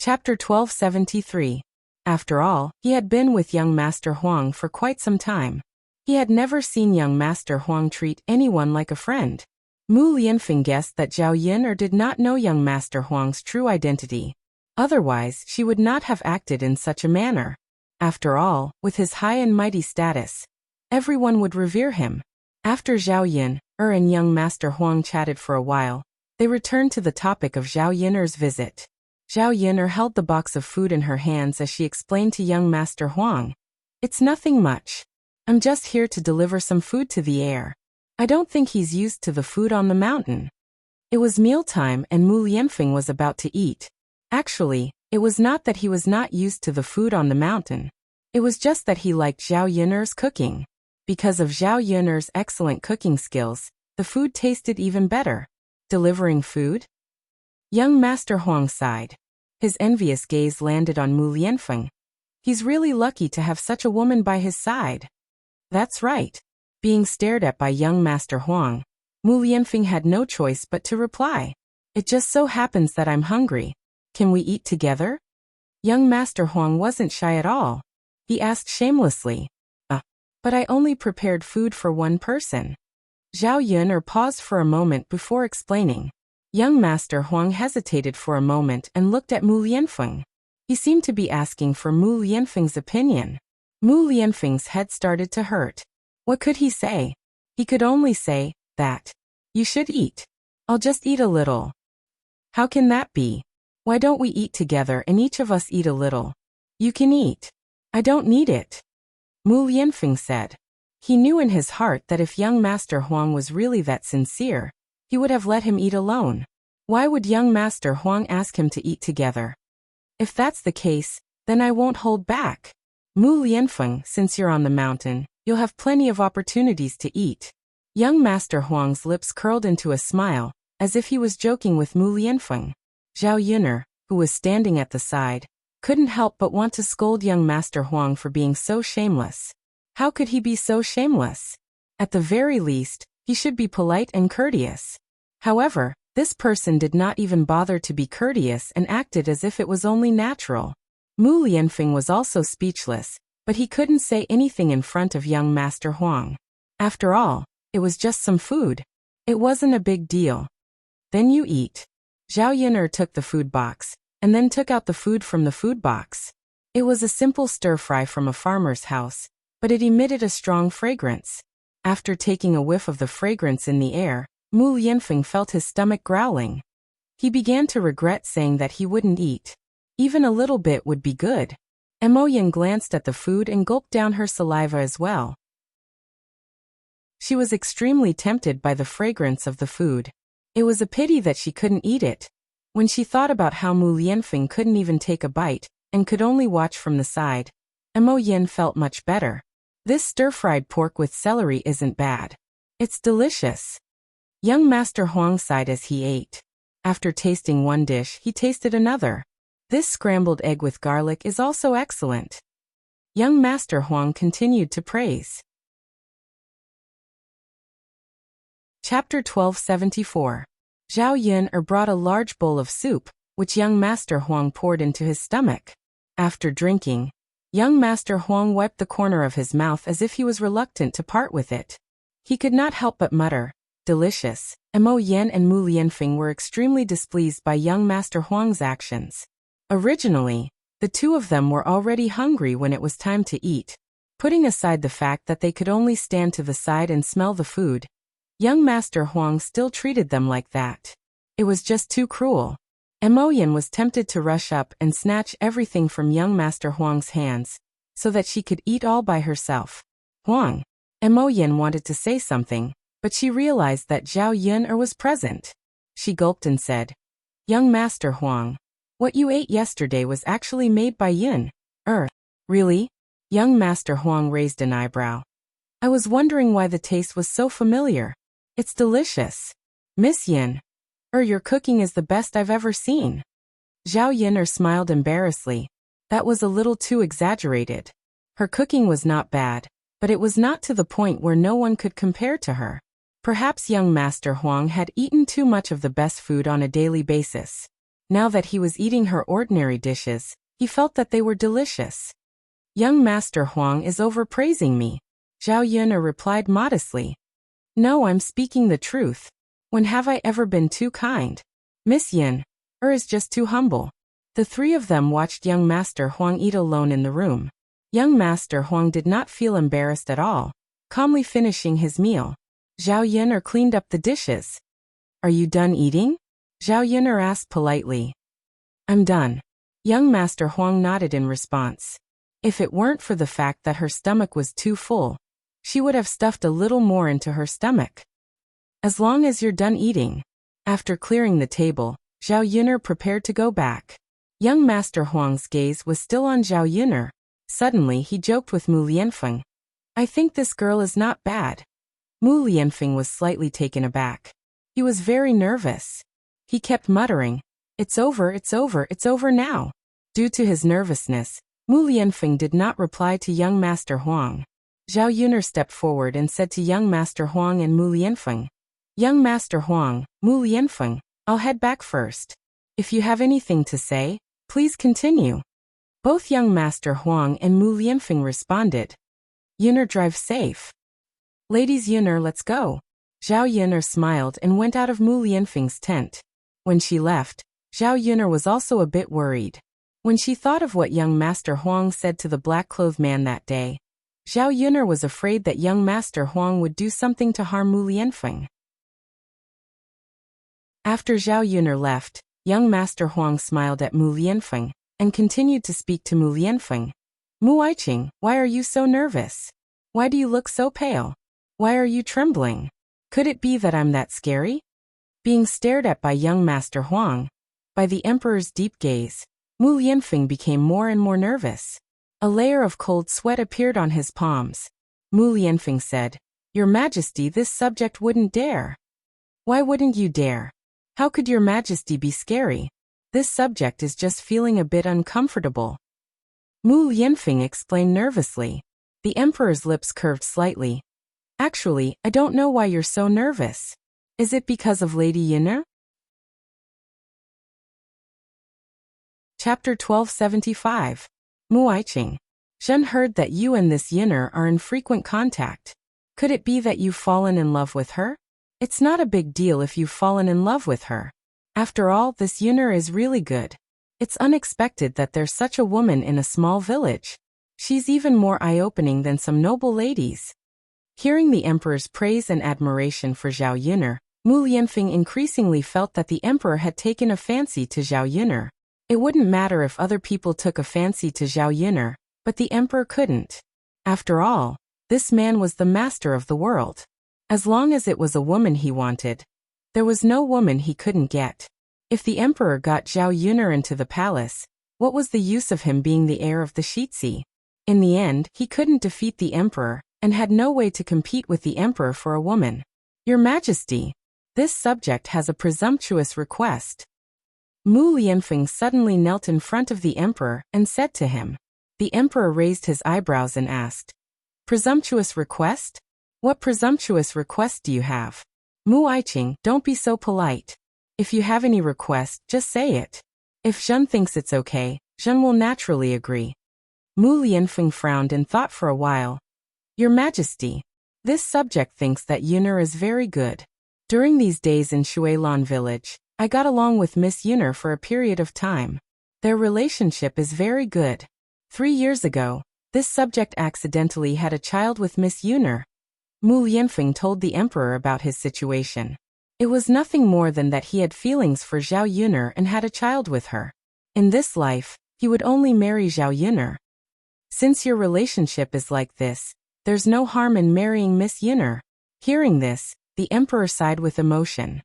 Speaker 1: Chapter 1273. After all, he had been with young Master Huang for quite some time. He had never seen young Master Huang treat anyone like a friend. Mu Lianfeng guessed that Zhao Yin'er did not know young Master Huang's true identity. Otherwise, she would not have acted in such a manner. After all, with his high and mighty status, everyone would revere him. After Zhao Yin'er and young Master Huang chatted for a while, they returned to the topic of Zhao Yin'er's visit. Zhao Yin'er held the box of food in her hands as she explained to young Master Huang. It's nothing much. I'm just here to deliver some food to the heir. I don't think he's used to the food on the mountain. It was mealtime and Mu Lianfeng was about to eat. Actually, it was not that he was not used to the food on the mountain. It was just that he liked Zhao Yin'er's cooking. Because of Zhao Yin'er's excellent cooking skills, the food tasted even better. Delivering food? Young Master Huang sighed. His envious gaze landed on Mu Lianfeng. He's really lucky to have such a woman by his side. That's right. Being stared at by young Master Huang, Mu Lianfeng had no choice but to reply. It just so happens that I'm hungry. Can we eat together? Young Master Huang wasn't shy at all. He asked shamelessly. But I only prepared food for one person. Zhao Yin'er paused for a moment before explaining. Young Master Huang hesitated for a moment and looked at Mu Lianfeng. He seemed to be asking for Mu Lianfeng's opinion. Mu Lianfeng's head started to hurt. What could he say? He could only say that. You should eat. I'll just eat a little. How can that be? Why don't we eat together and each of us eat a little? You can eat. I don't need it. Mu Lianfeng said. He knew in his heart that if young Master Huang was really that sincere, he would have let him eat alone. Why would young Master Huang ask him to eat together? If that's the case, then I won't hold back. Mu Lianfeng, since you're on the mountain, you'll have plenty of opportunities to eat. Young Master Huang's lips curled into a smile, as if he was joking with Mu Lianfeng. Zhao Yin'er, who was standing at the side, couldn't help but want to scold young Master Huang for being so shameless. How could he be so shameless? At the very least, he should be polite and courteous. However, this person did not even bother to be courteous and acted as if it was only natural. Mu Lianfeng was also speechless, but he couldn't say anything in front of young Master Huang. After all, it was just some food. It wasn't a big deal. Then you eat. Zhao Yin'er took the food box, and then took out the food from the food box. It was a simple stir-fry from a farmer's house, but it emitted a strong fragrance. After taking a whiff of the fragrance in the air, Mu Lianfeng felt his stomach growling. He began to regret saying that he wouldn't eat. Even a little bit would be good. Mo Yin glanced at the food and gulped down her saliva as well. She was extremely tempted by the fragrance of the food. It was a pity that she couldn't eat it. When she thought about how Mu Lianfeng couldn't even take a bite, and could only watch from the side, Mo Yin felt much better. This stir-fried pork with celery isn't bad. It's delicious. Young Master Huang sighed as he ate. After tasting one dish, he tasted another. This scrambled egg with garlic is also excellent. Young Master Huang continued to praise. Chapter 1274. Zhao Yin'er brought a large bowl of soup, which young Master Huang poured into his stomach. After drinking, young Master Huang wiped the corner of his mouth as if he was reluctant to part with it. He could not help but mutter, delicious. Mo Yin and Mu Lianfeng were extremely displeased by young Master Huang's actions. Originally, the two of them were already hungry when it was time to eat. Putting aside the fact that they could only stand to the side and smell the food, young Master Huang still treated them like that. It was just too cruel. Mo Yin was tempted to rush up and snatch everything from young Master Huang's hands, so that she could eat all by herself. Huang. Mo Yin wanted to say something, but she realized that Zhao Yun'er was present. She gulped and said, "Young Master Huang, what you ate yesterday was actually made by Yun-er." "Really?" Young Master Huang raised an eyebrow. "I was wondering why the taste was so familiar. It's delicious. Miss Yun-er, your cooking is the best I've ever seen." Zhao Yun'er smiled embarrassedly. That was a little too exaggerated. Her cooking was not bad, but it was not to the point where no one could compare to her. Perhaps young Master Huang had eaten too much of the best food on a daily basis. Now that he was eating her ordinary dishes, he felt that they were delicious. "Young Master Huang is overpraising me," Zhao Yun'er replied modestly. "No, I'm speaking the truth. When have I ever been too kind? Miss Yun-er is just too humble." The three of them watched young Master Huang eat alone in the room. Young Master Huang did not feel embarrassed at all, calmly finishing his meal. Zhao Yun'er cleaned up the dishes. "Are you done eating?" Zhao Yun'er asked politely. "I'm done." Young Master Huang nodded in response. If it weren't for the fact that her stomach was too full, she would have stuffed a little more into her stomach. "As long as you're done eating." After clearing the table, Zhao Yun'er prepared to go back. Young Master Huang's gaze was still on Zhao Yun'er. Suddenly he joked with Mu Lianfeng. "I think this girl is not bad." Mu Lianfeng was slightly taken aback. He was very nervous. He kept muttering, "It's over, it's over, it's over now." Due to his nervousness, Mu Lianfeng did not reply to young Master Huang. Zhao Yun'er stepped forward and said to young Master Huang and Mu Lianfeng, "Young Master Huang, Mu Lianfeng, I'll head back first. If you have anything to say, please continue." Both young Master Huang and Mu Lianfeng responded, "Yun'er, drive safe." "Ladies Yun'er, let's go." Zhao Yun'er smiled and went out of Mu Lianfeng's tent. When she left, Zhao Yun'er was also a bit worried. When she thought of what young Master Huang said to the black-clothed man that day, Zhao Yun'er was afraid that young Master Huang would do something to harm Mu Lianfeng. After Zhao Yun'er left, young Master Huang smiled at Mu Lianfeng and continued to speak to Mu Lianfeng. "Mu Aiqing, why are you so nervous? Why do you look so pale? Why are you trembling? Could it be that I'm that scary?" Being stared at by young Master Huang, by the Emperor's deep gaze, Mu Lianfeng became more and more nervous. A layer of cold sweat appeared on his palms. Mu Lianfeng said, "Your Majesty, this subject wouldn't dare." "Why wouldn't you dare? How could your Majesty be scary? This subject is just feeling a bit uncomfortable." Mu Lianfeng explained nervously. The Emperor's lips curved slightly. "Actually, I don't know why you're so nervous. Is it because of Lady Yun'er?" Chapter 1275. Mu Aiqing. Zhen heard that you and this Yun'er are in frequent contact. Could it be that you've fallen in love with her? It's not a big deal if you've fallen in love with her. After all, this Yun'er is really good. It's unexpected that there's such a woman in a small village. She's even more eye-opening than some noble ladies. Hearing the Emperor's praise and admiration for Zhao Yun'er, Mu Lianfeng increasingly felt that the Emperor had taken a fancy to Zhao Yun'er. It wouldn't matter if other people took a fancy to Zhao Yun'er, but the Emperor couldn't. After all, this man was the master of the world. As long as it was a woman he wanted, there was no woman he couldn't get. If the Emperor got Zhao Yun'er into the palace, what was the use of him being the heir of the Shitzi? In the end, he couldn't defeat the Emperor, and had no way to compete with the Emperor for a woman. "Your Majesty, this subject has a presumptuous request." Mu Lianfeng suddenly knelt in front of the Emperor and said to him. The Emperor raised his eyebrows and asked, "Presumptuous request? What presumptuous request do you have?" "Mu Aiqing, don't be so polite. If you have any request, just say it. If Zhen thinks it's okay, Zhen will naturally agree." Mu Lianfeng frowned and thought for a while. "Your Majesty, this subject thinks that Yun'er is very good. During these days in Shuilan village, I got along with Miss Yun'er for a period of time. Their relationship is very good. 3 years ago, this subject accidentally had a child with Miss Yun'er." Mu Lianfeng told the Emperor about his situation. It was nothing more than that he had feelings for Zhao Yun'er and had a child with her. In this life, he would only marry Zhao Yun'er. "Since your relationship is like this, there's no harm in marrying Miss Yun'er." Hearing this, The emperor sighed with emotion.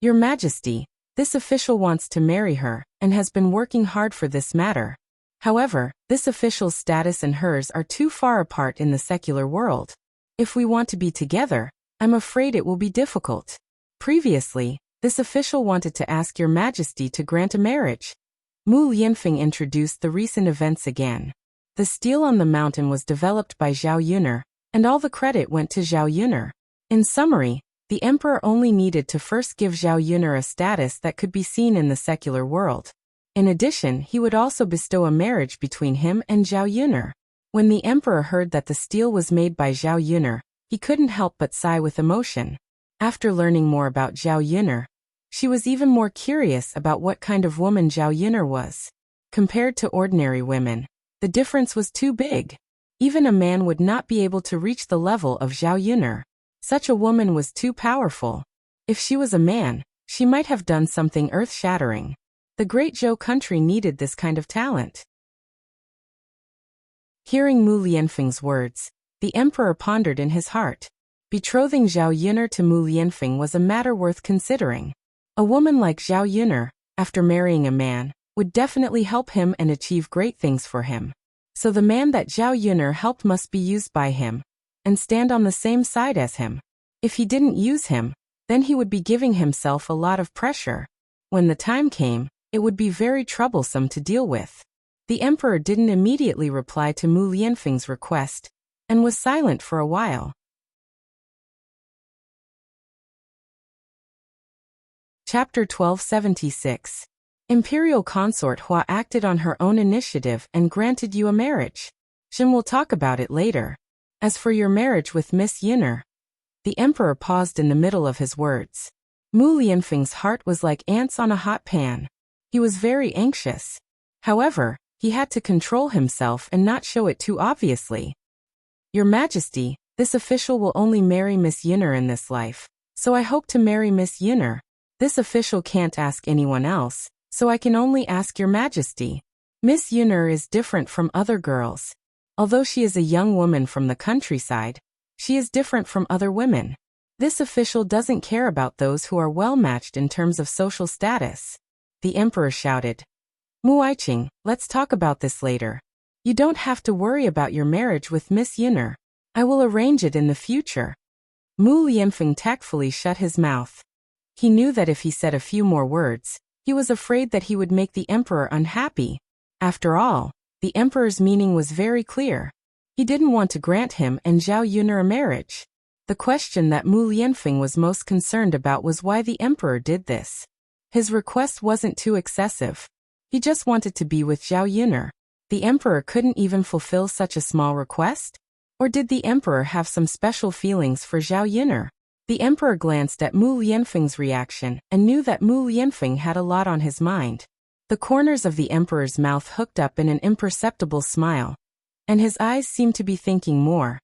Speaker 1: Your Majesty, this official wants to marry her, and has been working hard for this matter. However, this official's status and hers are too far apart in the secular world. If we want to be together, I'm afraid it will be difficult. Previously, this official wanted to ask Your Majesty to grant a marriage. Mu Lianfeng introduced the recent events again. The steel on the mountain was developed by Zhao Yuner, and all the credit went to Zhao Yuner. In summary, the emperor only needed to first give Zhao Yuner a status that could be seen in the secular world. In addition, he would also bestow a marriage between him and Zhao Yuner. When the emperor heard that the steel was made by Zhao Yuner, he couldn't help but sigh with emotion. After learning more about Zhao Yuner, she was even more curious about what kind of woman Zhao Yuner was. Compared to ordinary women, the difference was too big. Even a man would not be able to reach the level of Zhao Yuner. Such a woman was too powerful. If she was a man, she might have done something earth-shattering. The great Zhou country needed this kind of talent. Hearing Mu Lianfeng's words, the emperor pondered in his heart. Betrothing Zhao Yuner to Mu Lianfeng was a matter worth considering. A woman like Zhao Yuner, after marrying a man, would definitely help him and achieve great things for him. So the man that Zhao Yuner helped must be used by him, and stand on the same side as him. If he didn't use him, then he would be giving himself a lot of pressure. When the time came, it would be very troublesome to deal with. The emperor didn't immediately reply to Mu Lianfeng's request, and was silent for a while. Chapter 1276. Imperial Consort Hua acted on her own initiative and granted you a marriage. Jin will talk about it later. As for your marriage with Miss Yuner, the emperor paused in the middle of his words. Mu Lianfeng's heart was like ants on a hot pan. He was very anxious. However, he had to control himself and not show it too obviously. Your Majesty, this official will only marry Miss Yuner in this life, so I hope to marry Miss Yuner. This official can't ask anyone else, so I can only ask Your Majesty. Miss Yuner is different from other girls. Although she is a young woman from the countryside, she is different from other women. This official doesn't care about those who are well-matched in terms of social status. The emperor shouted. Mu Aiqing, let's talk about this later. You don't have to worry about your marriage with Miss Yuner. I will arrange it in the future. Mu Lianfeng tactfully shut his mouth. He knew that if he said a few more words, he was afraid that he would make the emperor unhappy. After all, the emperor's meaning was very clear. He didn't want to grant him and Zhao Yuner a marriage. The question that Mu Lianfeng was most concerned about was why the emperor did this. His request wasn't too excessive. He just wanted to be with Zhao Yuner. The emperor couldn't even fulfill such a small request? Or did the emperor have some special feelings for Zhao Yuner? The emperor glanced at Mu Lianfeng's reaction and knew that Mu Lianfeng had a lot on his mind. The corners of the emperor's mouth hooked up in an imperceptible smile, and his eyes seemed to be thinking more.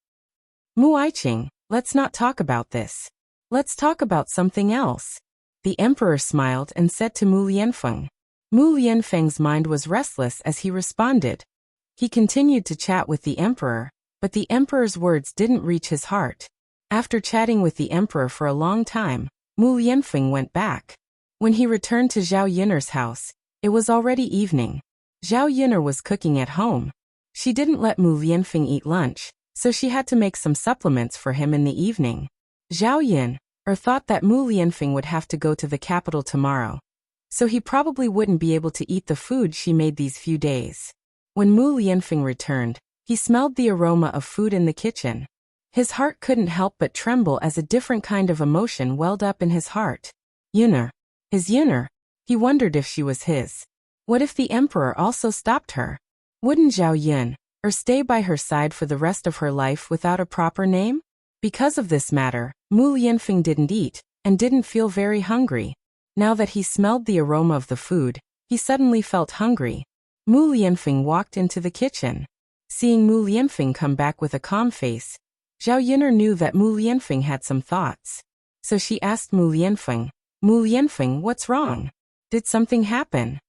Speaker 1: Mu Aiqing, let's not talk about this. Let's talk about something else. The emperor smiled and said to Mu Lianfeng. Mu Lianfeng's mind was restless as he responded. He continued to chat with the emperor, but the emperor's words didn't reach his heart. After chatting with the emperor for a long time, Mu Lianfeng went back. When he returned to Zhao Yuner's house, it was already evening. Zhao Yuner was cooking at home. She didn't let Mu Lianfeng eat lunch, so she had to make some supplements for him in the evening. Zhao Yuner thought that Mu Lianfeng would have to go to the capital tomorrow, so he probably wouldn't be able to eat the food she made these few days. When Mu Lianfeng returned, he smelled the aroma of food in the kitchen. His heart couldn't help but tremble as a different kind of emotion welled up in his heart. Yuner. His Yuner. He wondered if she was his. What if the emperor also stopped her? Wouldn't Zhao Yuner stay by her side for the rest of her life without a proper name? Because of this matter, Mu Lianfeng didn't eat, and didn't feel very hungry. Now that he smelled the aroma of the food, he suddenly felt hungry. Mu Lianfeng walked into the kitchen. Seeing Mu Lianfeng come back with a calm face, Zhao Yuner knew that Mu Lianfeng had some thoughts. So she asked Mu Lianfeng, Mu Lianfeng, what's wrong? Did something happen?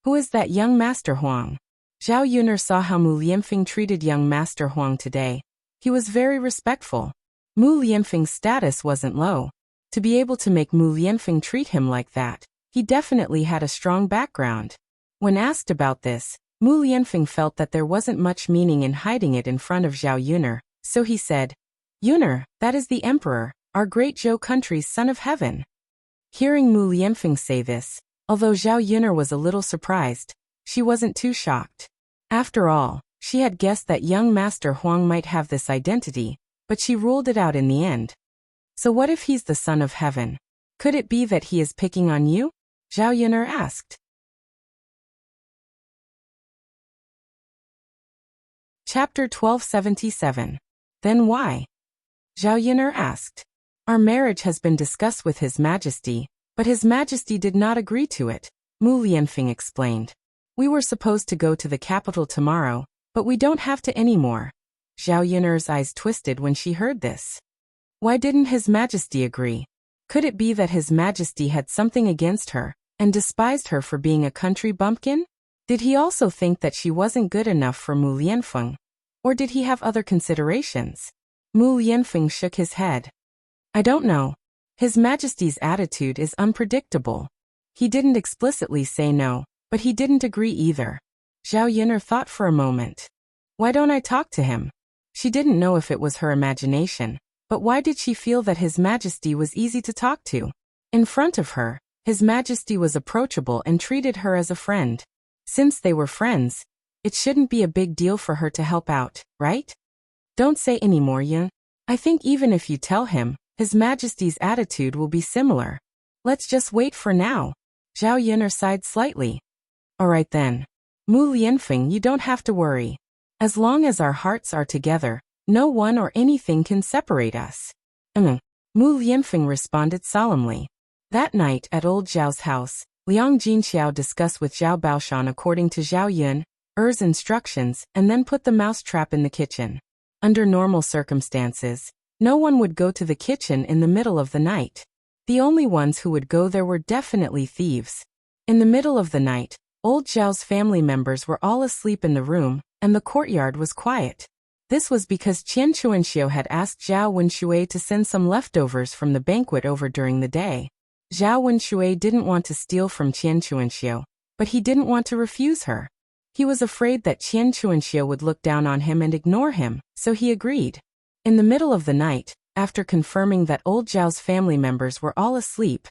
Speaker 1: Who is that young Master Huang? Zhao Yuner saw how Mu Lianfeng treated young Master Huang today. He was very respectful. Mu Lianfeng's status wasn't low. To be able to make Mu Lianfeng treat him like that, he definitely had a strong background. When asked about this, Mu Lianfeng felt that there wasn't much meaning in hiding it in front of Zhao Yuner, so he said, "Yuner, that is the emperor, our great Zhou country's son of heaven." Hearing Mu Lianfeng say this, although Zhao Yuner was a little surprised, she wasn't too shocked. After all, she had guessed that young Master Huang might have this identity, but she ruled it out in the end. So what if he's the son of heaven? Could it be that he is picking on you? Zhao Yuner asked. Chapter 1277. Then why? Zhao Yuner asked. Our marriage has been discussed with His Majesty, but His Majesty did not agree to it, Mu Lianfeng explained. We were supposed to go to the capital tomorrow, but we don't have to anymore. Zhao Yuner's eyes twisted when she heard this. Why didn't His Majesty agree? Could it be that His Majesty had something against her, and despised her for being a country bumpkin? Did he also think that she wasn't good enough for Mu Lianfeng? Or did he have other considerations? Mu Lianfeng shook his head. I don't know. His Majesty's attitude is unpredictable. He didn't explicitly say no, but he didn't agree either. Zhao Yuner thought for a moment. Why don't I talk to him? She didn't know if it was her imagination, but why did she feel that His Majesty was easy to talk to? In front of her, His Majesty was approachable and treated her as a friend. Since they were friends, it shouldn't be a big deal for her to help out, right? Don't say any more, Yun. I think even if you tell him, His Majesty's attitude will be similar. Let's just wait for now. Zhao Yuner sighed slightly. Alright then. Mu Lianfeng, you don't have to worry. As long as our hearts are together, no one or anything can separate us. Mu Lianfeng responded solemnly. That night at old Zhao's house, Liang Jinxiao discussed with Zhao Baoshan according to Zhao Yun's instructions and then put the mousetrap in the kitchen. Under normal circumstances, no one would go to the kitchen in the middle of the night. The only ones who would go there were definitely thieves. In the middle of the night, old Zhao's family members were all asleep in the room, and the courtyard was quiet. This was because Qian Chuanxiu had asked Zhao Wenshui to send some leftovers from the banquet over during the day. Zhao Wenshui didn't want to steal from Qian Chuanxiu, but he didn't want to refuse her. He was afraid that Qian Chuanxiu would look down on him and ignore him, so he agreed. In the middle of the night, after confirming that old Zhao's family members were all asleep,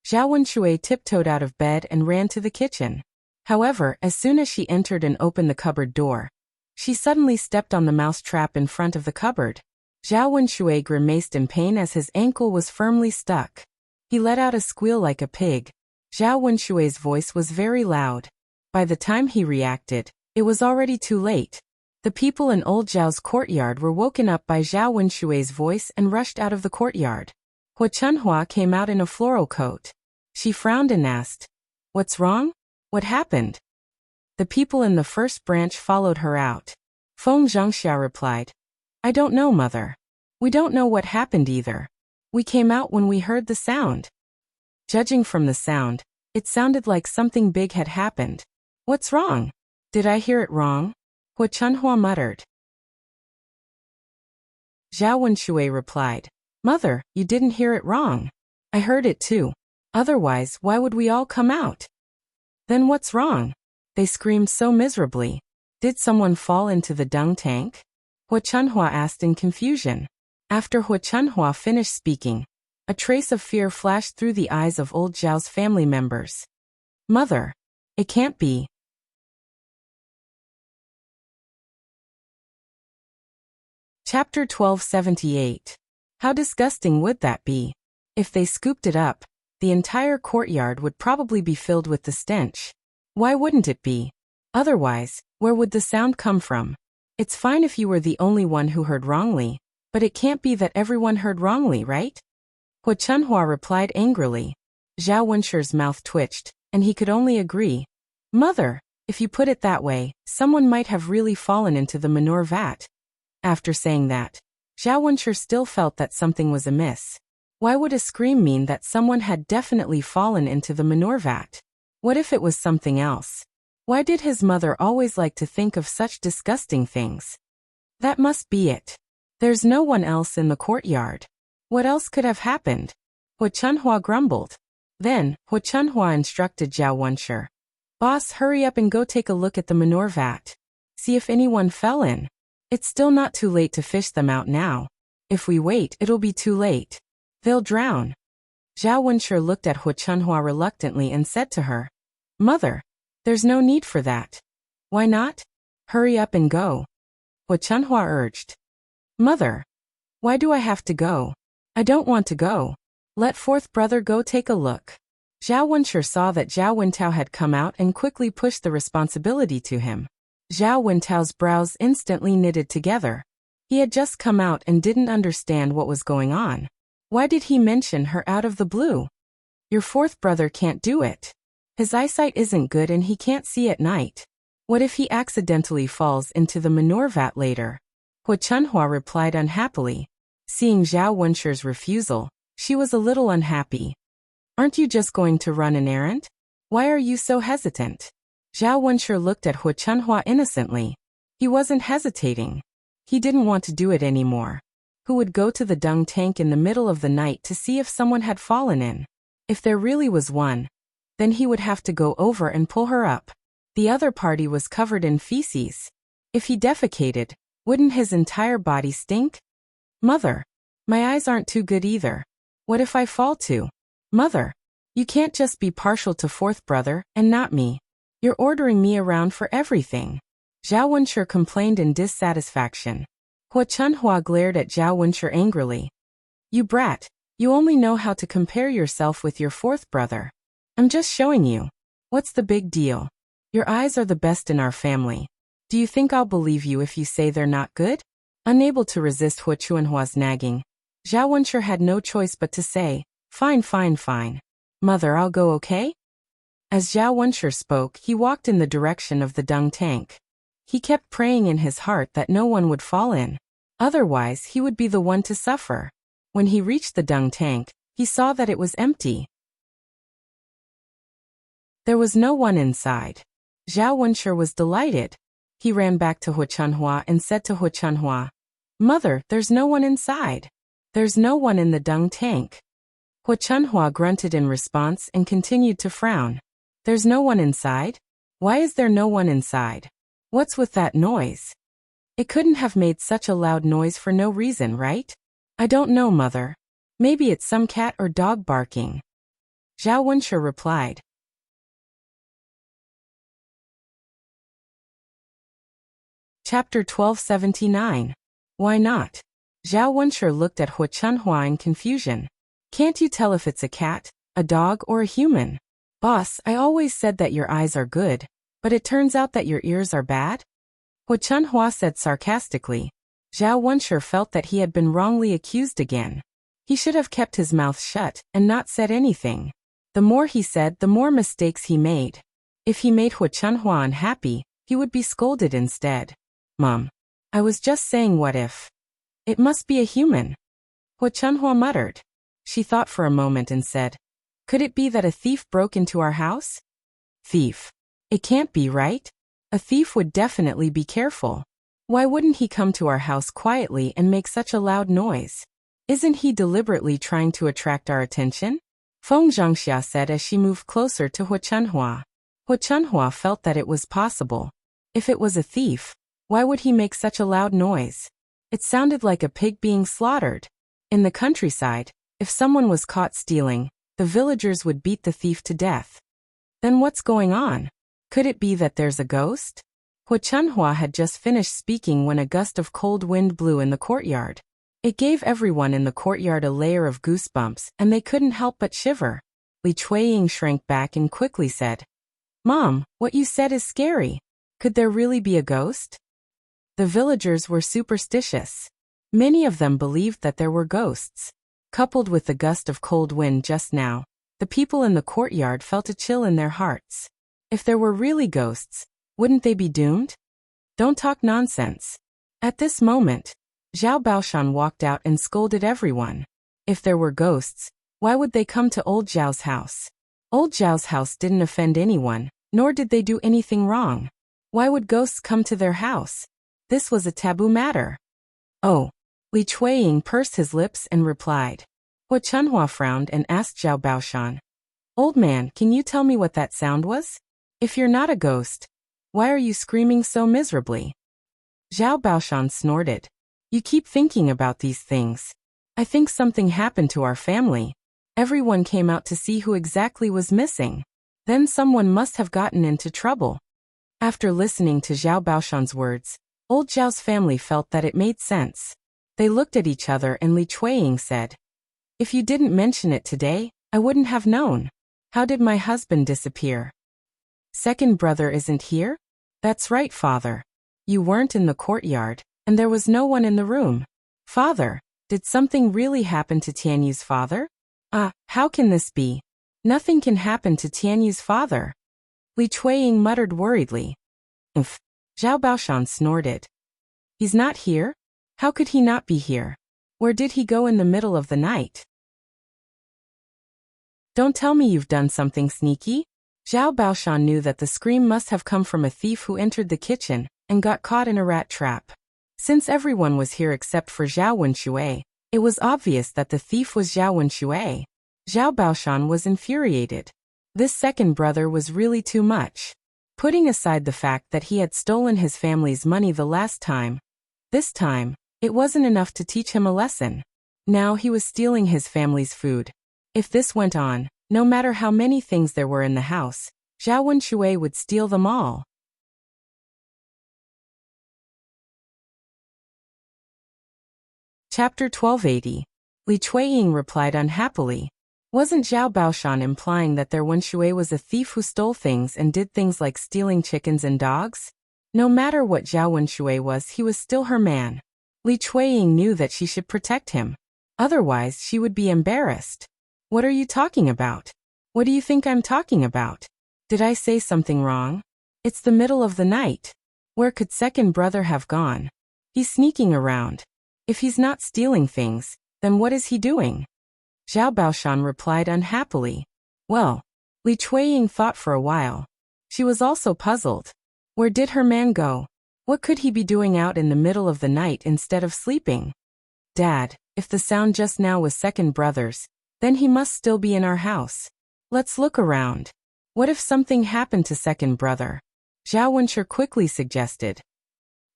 Speaker 1: Zhao Wenshui tiptoed out of bed and ran to the kitchen. However, as soon as she entered and opened the cupboard door, she suddenly stepped on the mouse trap in front of the cupboard. Zhao Wenshui grimaced in pain as his ankle was firmly stuck. He let out a squeal like a pig. Zhao Wenshui's voice was very loud. By the time he reacted, it was already too late. The people in old Zhao's courtyard were woken up by Zhao Wenshui's voice and rushed out of the courtyard. Hua Chunhua came out in a floral coat. She frowned and asked, "What's wrong? What happened?" The people in the first branch followed her out. Feng Zhangxia replied, "I don't know, mother. We don't know what happened either. We came out when we heard the sound." Judging from the sound, it sounded like something big had happened. "What's wrong? Did I hear it wrong?" Hua Chunhua muttered. Zhao Wenshui replied, "Mother, you didn't hear it wrong. I heard it too. Otherwise, why would we all come out?" "Then what's wrong?" They screamed so miserably. "Did someone fall into the dung tank?" Hua Chunhua asked in confusion. After Hua Chunhua finished speaking, a trace of fear flashed through the eyes of old Zhao's family members. "Mother, it can't be." Chapter 1278. How disgusting would that be? If they scooped it up, the entire courtyard would probably be filled with the stench. Why wouldn't it be? Otherwise, where would the sound come from? It's fine if you were the only one who heard wrongly, but it can't be that everyone heard wrongly, right? Hua Chunhua replied angrily. Zhao Wenshui's mouth twitched, and he could only agree. "Mother, if you put it that way, someone might have really fallen into the manure vat." After saying that, Zhao Wenshui still felt that something was amiss. Why would a scream mean that someone had definitely fallen into the manure vat? What if it was something else? Why did his mother always like to think of such disgusting things? That must be it. There's no one else in the courtyard. What else could have happened? Hu Chunhua grumbled. Then, Hu Chunhua instructed Zhao Wenshi. Boss, hurry up and go take a look at the manure vat. See if anyone fell in. It's still not too late to fish them out now. If we wait, it'll be too late. They'll drown. Zhao Wenshi looked at Hu Chunhua reluctantly and said to her, Mother, there's no need for that. Why not? Hurry up and go. Hu Chunhua urged. Mother, why do I have to go? I don't want to go. Let fourth brother go take a look. Zhao Wenshi saw that Zhao Wentao had come out and quickly pushed the responsibility to him. Zhao Wentao's brows instantly knitted together. He had just come out and didn't understand what was going on. Why did he mention her out of the blue? Your fourth brother can't do it. His eyesight isn't good and he can't see at night. What if he accidentally falls into the manure vat later? Hu Chunhua replied unhappily. Seeing Zhao Wenshi's refusal, she was a little unhappy. Aren't you just going to run an errand? Why are you so hesitant? Zhao Wenshi looked at Hu Chunhua innocently. He wasn't hesitating. He didn't want to do it anymore. Who would go to the dung tank in the middle of the night to see if someone had fallen in? If there really was one, then he would have to go over and pull her up. The other party was covered in feces. If he defecated, wouldn't his entire body stink? Mother, my eyes aren't too good either. What if I fall too? Mother, you can't just be partial to fourth brother and not me. You're ordering me around for everything. Zhao Wenshi complained in dissatisfaction. Hu Chunhua glared at Zhao Wenshi angrily. You brat, you only know how to compare yourself with your fourth brother. I'm just showing you. What's the big deal? Your eyes are the best in our family. Do you think I'll believe you if you say they're not good? Unable to resist Hu Chunhua's nagging, Zhao Wenshi had no choice but to say, Fine, fine, fine. Mother, I'll go, okay? As Zhao Wenshi spoke, he walked in the direction of the dung tank. He kept praying in his heart that no one would fall in. Otherwise, he would be the one to suffer. When he reached the dung tank, he saw that it was empty. There was no one inside. Zhao Wenshi was delighted. He ran back to Hu Chunhua and said to Hu Chunhua, Mother, there's no one inside. There's no one in the dung tank. Hu Chunhua grunted in response and continued to frown. There's no one inside? Why is there no one inside? What's with that noise? It couldn't have made such a loud noise for no reason, right? I don't know, Mother. Maybe it's some cat or dog barking. Zhao Wenshi replied. Chapter 1279. Why not? Zhao Wenshi looked at Hu Chunhua in confusion. Can't you tell if it's a cat, a dog, or a human? Boss, I always said that your eyes are good, but it turns out that your ears are bad? Hu Chunhua said sarcastically. Zhao Wenshi felt that he had been wrongly accused again. He should have kept his mouth shut and not said anything. The more he said, the more mistakes he made. If he made Hu Chunhua unhappy, he would be scolded instead. Mom, I was just saying what if. It must be a human. Hu Chunhua muttered. She thought for a moment and said, Could it be that a thief broke into our house? Thief. It can't be, right? A thief would definitely be careful. Why wouldn't he come to our house quietly and make such a loud noise? Isn't he deliberately trying to attract our attention? Feng Zhangxia said as she moved closer to Hu Chunhua. Hu Chunhua felt that it was possible. If it was a thief, why would he make such a loud noise? It sounded like a pig being slaughtered. In the countryside, if someone was caught stealing, the villagers would beat the thief to death. Then what's going on? Could it be that there's a ghost? Hu Chunhua had just finished speaking when a gust of cold wind blew in the courtyard. It gave everyone in the courtyard a layer of goosebumps, and they couldn't help but shiver. Li Chuiying shrank back and quickly said, Mom, what you said is scary. Could there really be a ghost? The villagers were superstitious. Many of them believed that there were ghosts. Coupled with the gust of cold wind just now, the people in the courtyard felt a chill in their hearts. If there were really ghosts, wouldn't they be doomed? Don't talk nonsense. At this moment, Zhao Baoshan walked out and scolded everyone. If there were ghosts, why would they come to old Zhao's house? Old Zhao's house didn't offend anyone, nor did they do anything wrong. Why would ghosts come to their house? This was a taboo matter. Oh, Li Chuiying pursed his lips and replied. Hua Chunhua frowned and asked Zhao Baoshan. Old man, can you tell me what that sound was? If you're not a ghost, why are you screaming so miserably? Zhao Baoshan snorted. You keep thinking about these things. I think something happened to our family. Everyone came out to see who exactly was missing. Then someone must have gotten into trouble. After listening to Zhao Baoshan's words, old Zhao's family felt that it made sense. They looked at each other and Li Chuiying said, If you didn't mention it today, I wouldn't have known. How did my husband disappear? Second brother isn't here? That's right, father. You weren't in the courtyard, and there was no one in the room. Father, did something really happen to Tianyu's father? How can this be? Nothing can happen to Tianyu's father. Li Chuiying muttered worriedly. Umph. Zhao Baoshan snorted. He's not here? How could he not be here? Where did he go in the middle of the night? Don't tell me you've done something sneaky? Zhao Baoshan knew that the scream must have come from a thief who entered the kitchen and got caught in a rat trap. Since everyone was here except for Zhao Wenshui, it was obvious that the thief was Zhao Wenshui. Zhao Baoshan was infuriated. This second brother was really too much. Putting aside the fact that he had stolen his family's money the last time, this time, it wasn't enough to teach him a lesson. Now he was stealing his family's food. If this went on, no matter how many things there were in the house, Zhao Wenshui would steal them all. Chapter 1280. Li Chuiying replied unhappily. Wasn't Zhao Baoshan implying that their Wenshui was a thief who stole things and did things like stealing chickens and dogs? No matter what Zhao Wenshui was, he was still her man. Li Chuiying knew that she should protect him. Otherwise, she would be embarrassed. What are you talking about? What do you think I'm talking about? Did I say something wrong? It's the middle of the night. Where could second brother have gone? He's sneaking around. If he's not stealing things, then what is he doing? Zhao Baoshan replied unhappily. Well, Li Chuiying thought for a while. She was also puzzled. Where did her man go? What could he be doing out in the middle of the night instead of sleeping? Dad, if the sound just now was second brother's, then he must still be in our house. Let's look around. What if something happened to second brother? Zhao Wenshi quickly suggested.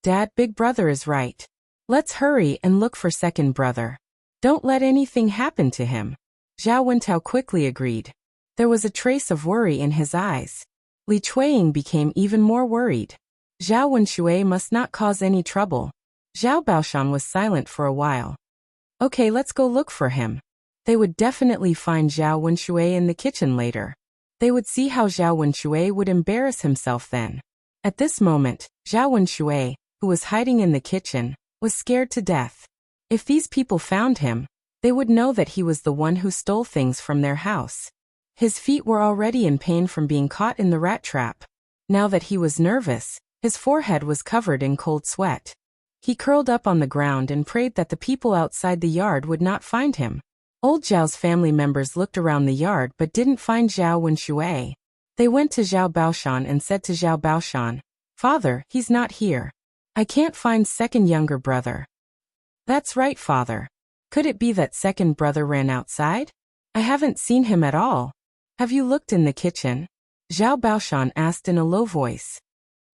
Speaker 1: Dad, big brother is right. Let's hurry and look for second brother. Don't let anything happen to him. Zhao Wentao quickly agreed. There was a trace of worry in his eyes. Li Chuiying became even more worried. Zhao Wenshui must not cause any trouble. Zhao Baoshan was silent for a while. Okay, let's go look for him. They would definitely find Zhao Wenshui in the kitchen later. They would see how Zhao Wenshui would embarrass himself then. At this moment, Zhao Wenshui, who was hiding in the kitchen, was scared to death. If these people found him, they would know that he was the one who stole things from their house. His feet were already in pain from being caught in the rat trap. Now that he was nervous, his forehead was covered in cold sweat. He curled up on the ground and prayed that the people outside the yard would not find him. Old Zhao's family members looked around the yard but didn't find Zhao Wenshui. They went to Zhao Baoshan and said to Zhao Baoshan, Father, he's not here. I can't find second younger brother. That's right, father. Could it be that second brother ran outside? I haven't seen him at all. Have you looked in the kitchen? Zhao Baoshan asked in a low voice.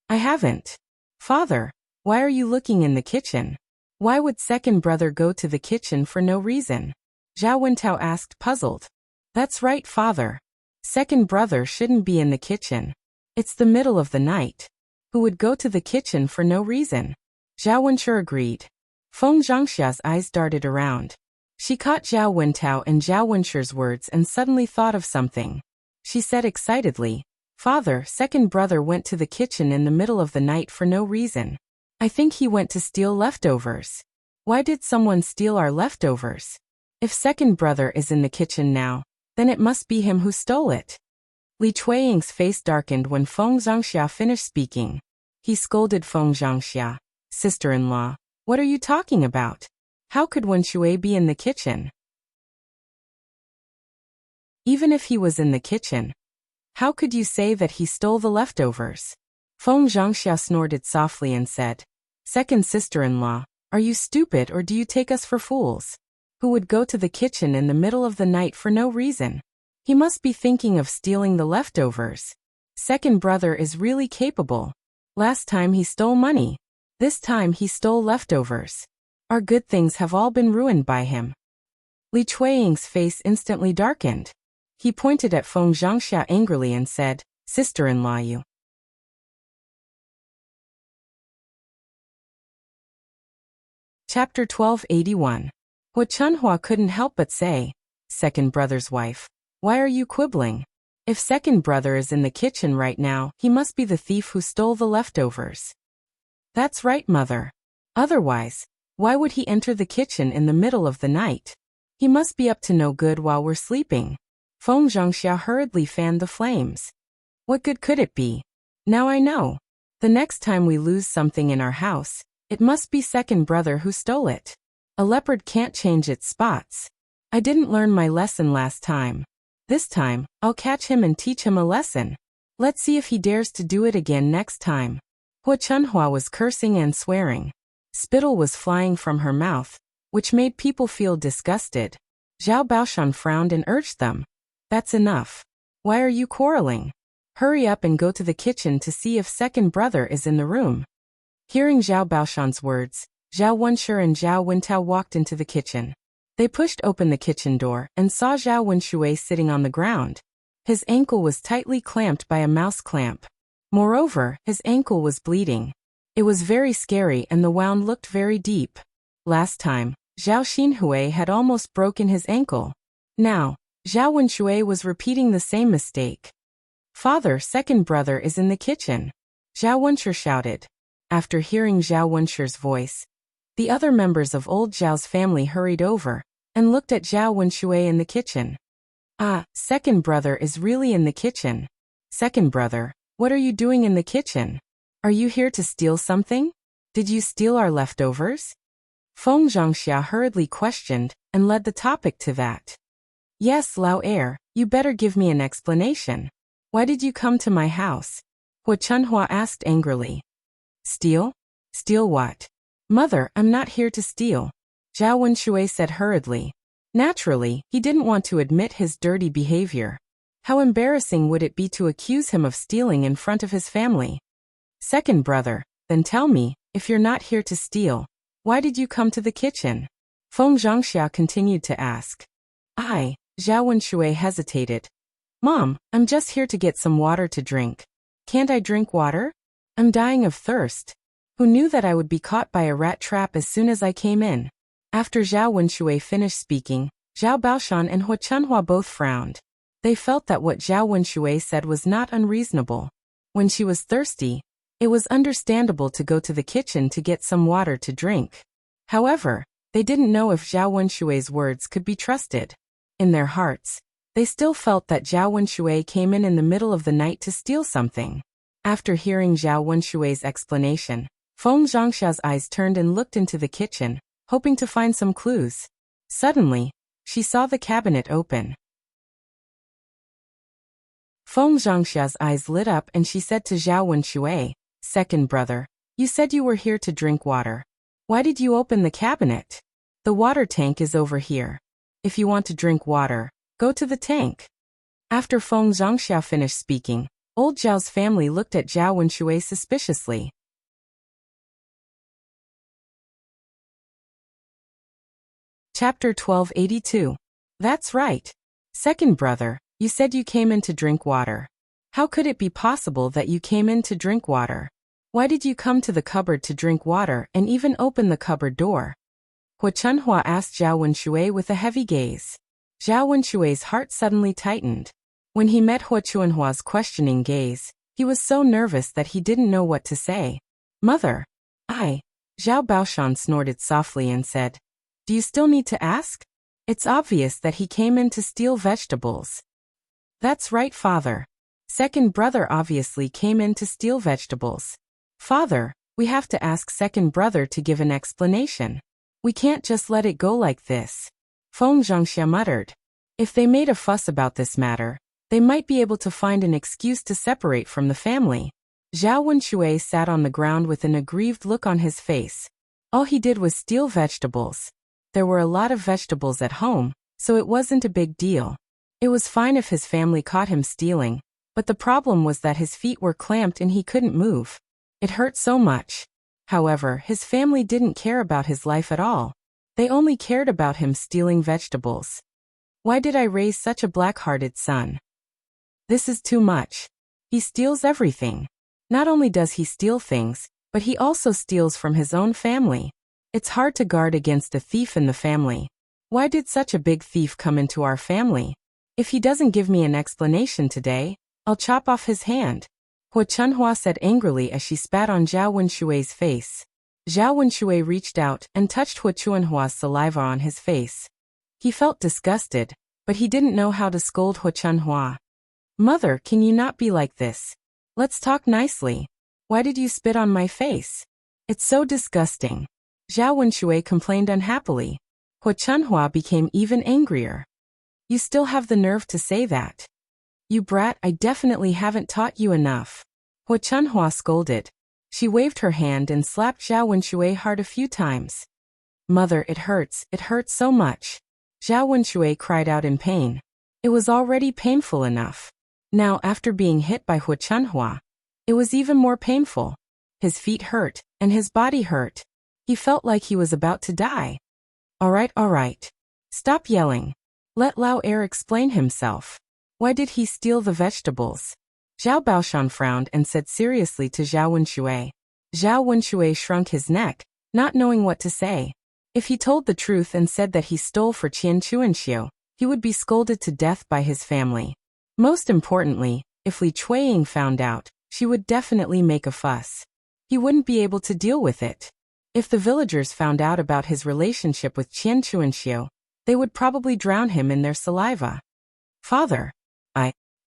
Speaker 1: I haven't. Father, why are you looking in the kitchen? Why would second brother go to the kitchen for no reason? Zhao Wentao asked, puzzled. That's right, father. Second brother shouldn't be in the kitchen. It's the middle of the night. Who would go to the kitchen for no reason? Zhao Wenshi agreed. Feng Zhangxia's eyes darted around. She caught Zhao Wentao and Zhao Wenshi's words and suddenly thought of something. She said excitedly, Father, second brother went to the kitchen in the middle of the night for no reason. I think he went to steal leftovers. Why did someone steal our leftovers? If second brother is in the kitchen now, then it must be him who stole it. Li Chuiying's face darkened when Feng Zhangxia finished speaking. He scolded Feng Zhangxia, sister-in-law. What are you talking about? How could Wenshui be in the kitchen? Even if he was in the kitchen, how could you say that he stole the leftovers? Feng Zhangxia snorted softly and said, Second sister-in-law, Are you stupid or do you take us for fools? Who would go to the kitchen in the middle of the night for no reason? He must be thinking of stealing the leftovers. Second brother is really capable. Last time he stole money. This time he stole leftovers. Our good things have all been ruined by him. Li Chuiying's face instantly darkened. He pointed at Feng Zhangxia angrily and said, "Sister-in-law you." Chapter 1281. Hua Chunhua couldn't help but say, "Second brother's wife, why are you quibbling? If second brother is in the kitchen right now, he must be the thief who stole the leftovers." "That's right, mother. Otherwise, why would he enter the kitchen in the middle of the night? He must be up to no good while we're sleeping." Feng Zhangxia hurriedly fanned the flames. "What good could it be? Now I know. The next time we lose something in our house, it must be second brother who stole it. A leopard can't change its spots. I didn't learn my lesson last time. This time, I'll catch him and teach him a lesson. Let's see if he dares to do it again next time." Hua Chunhua was cursing and swearing. Spittle was flying from her mouth, which made people feel disgusted. Zhao Baoshan frowned and urged them. "That's enough. Why are you quarreling? Hurry up and go to the kitchen to see if second brother is in the room." Hearing Zhao Baoshan's words, Zhao Wenshi and Zhao Wentao walked into the kitchen. They pushed open the kitchen door and saw Zhao Wenshui sitting on the ground. His ankle was tightly clamped by a mouse clamp. Moreover, his ankle was bleeding. It was very scary and the wound looked very deep. Last time, Zhao Xinhui had almost broken his ankle. Now, Zhao Wenshui was repeating the same mistake. "Father, second brother is in the kitchen," Zhao Wenshi shouted. After hearing Zhao Wenshi's voice, the other members of old Zhao's family hurried over and looked at Zhao Wenshui in the kitchen. "Ah, second brother is really in the kitchen. Second brother, what are you doing in the kitchen? Are you here to steal something? Did you steal our leftovers?" Feng Zhangxia hurriedly questioned and led the topic to that. "Yes, Lao heir, you better give me an explanation. Why did you come to my house?" Hua Chunhua asked angrily. "Steal? Steal what?" "Mother, I'm not here to steal," Zhao Wenshui said hurriedly. Naturally, he didn't want to admit his dirty behavior. How embarrassing would it be to accuse him of stealing in front of his family? "Second brother, then tell me, if you're not here to steal, why did you come to the kitchen?" Feng Zhangxia continued to ask. Zhao Wenshui hesitated. "Mom, I'm just here to get some water to drink. Can't I drink water? I'm dying of thirst." Who knew that I would be caught by a rat trap as soon as I came in? After Zhao Wenshui finished speaking, Zhao Baoshan and Hua Chunhua both frowned. They felt that what Zhao Wenshui said was not unreasonable. When she was thirsty, it was understandable to go to the kitchen to get some water to drink. However, they didn't know if Zhao Wenshui's words could be trusted. In their hearts, they still felt that Zhao Wenshui came in the middle of the night to steal something. After hearing Zhao Wenshui's explanation, Feng Zhangxia's eyes turned and looked into the kitchen, hoping to find some clues. Suddenly, she saw the cabinet open. Feng Zhangxia's eyes lit up and she said to Zhao Wenshui, "Second brother, you said you were here to drink water. Why did you open the cabinet? The water tank is over here. If you want to drink water, go to the tank." After Feng Zhangxia finished speaking, old Zhao's family looked at Zhao Wenshui suspiciously. Chapter 1282. That's right. Second brother, you said you came in to drink water. How could it be possible that you came in to drink water? Why did you come to the cupboard to drink water and even open the cupboard door? Hua Chunhua asked Zhao Wenshui with a heavy gaze. Zhao Wenshui's heart suddenly tightened. When he met Hua Chunhua's questioning gaze, he was so nervous that he didn't know what to say. "Mother, Zhao Baoshan snorted softly and said, "Do you still need to ask? It's obvious that he came in to steal vegetables." "That's right, father. Second brother obviously came in to steal vegetables. Father, we have to ask second brother to give an explanation. We can't just let it go like this." Feng Zhangxia muttered. If they made a fuss about this matter, they might be able to find an excuse to separate from the family. Zhao Wenshui sat on the ground with an aggrieved look on his face. All he did was steal vegetables. There were a lot of vegetables at home, so it wasn't a big deal. It was fine if his family caught him stealing, but the problem was that his feet were clamped and he couldn't move. It hurt so much. However, his family didn't care about his life at all. They only cared about him stealing vegetables. Why did I raise such a black-hearted son? This is too much. He steals everything. Not only does he steal things, but he also steals from his own family. It's hard to guard against a thief in the family. Why did such a big thief come into our family? If he doesn't give me an explanation today, I'll chop off his hand. Hua Chunhua said angrily as she spat on Zhao Wenshui's face. Zhao Wenshui reached out and touched Hua Chunhua's saliva on his face. He felt disgusted, but he didn't know how to scold Hua Chunhua. Mother, can you not be like this? Let's talk nicely. Why did you spit on my face? It's so disgusting. Zhao Wenshui complained unhappily. Hua Chunhua became even angrier. You still have the nerve to say that? You brat, I definitely haven't taught you enough. Hua Chunhua scolded. She waved her hand and slapped Zhao Wenshui hard a few times. Mother, it hurts so much. Zhao Wenshui cried out in pain. It was already painful enough. Now, after being hit by Hua Chunhua, it was even more painful. His feet hurt, and his body hurt. He felt like he was about to die. All right. Stop yelling. Let Lao Er explain himself. Why did he steal the vegetables? Zhao Baoshan frowned and said seriously to Zhao Wenshui. Zhao Wenshui shrunk his neck, not knowing what to say. If he told the truth and said that he stole for Qian Chuanxiu, he would be scolded to death by his family. Most importantly, if Li Chuiying found out, she would definitely make a fuss. He wouldn't be able to deal with it. If the villagers found out about his relationship with Qian Chuanxiu, they would probably drown him in their saliva. Father.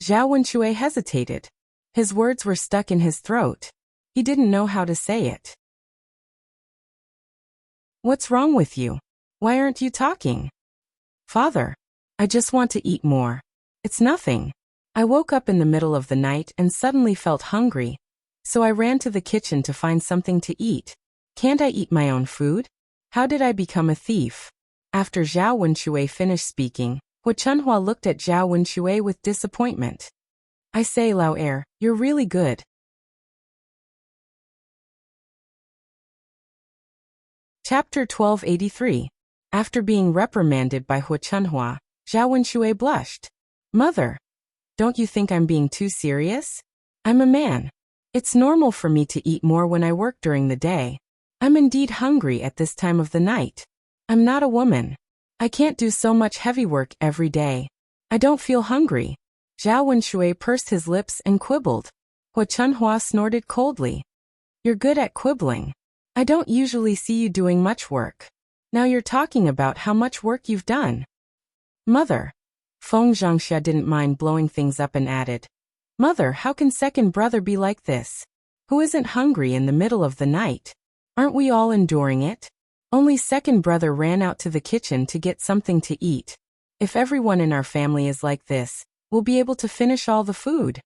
Speaker 1: Zhao Wenshui hesitated. His words were stuck in his throat. He didn't know how to say it. What's wrong with you? Why aren't you talking? Father. I just want to eat more. It's nothing. I woke up in the middle of the night and suddenly felt hungry, so I ran to the kitchen to find something to eat. Can't I eat my own food? How did I become a thief? After Zhao Wenshui finished speaking, Hua Chunhua looked at Zhao Wenshui with disappointment. I say, Lao Er, you're really good. Chapter 1283. After being reprimanded by Hua Chunhua, Zhao Wenshui blushed. Mother, don't you think I'm being too serious? I'm a man. It's normal for me to eat more when I work during the day. I'm indeed hungry at this time of the night. I'm not a woman. I can't do so much heavy work every day. I don't feel hungry. Zhao Wenshui pursed his lips and quibbled. Hua Chunhua snorted coldly. You're good at quibbling. I don't usually see you doing much work. Now you're talking about how much work you've done. Mother. Feng Zhangxia didn't mind blowing things up and added. Mother, how can second brother be like this? Who isn't hungry in the middle of the night? Aren't we all enduring it? Only second brother ran out to the kitchen to get something to eat. If everyone in our family is like this, we'll be able to finish all the food.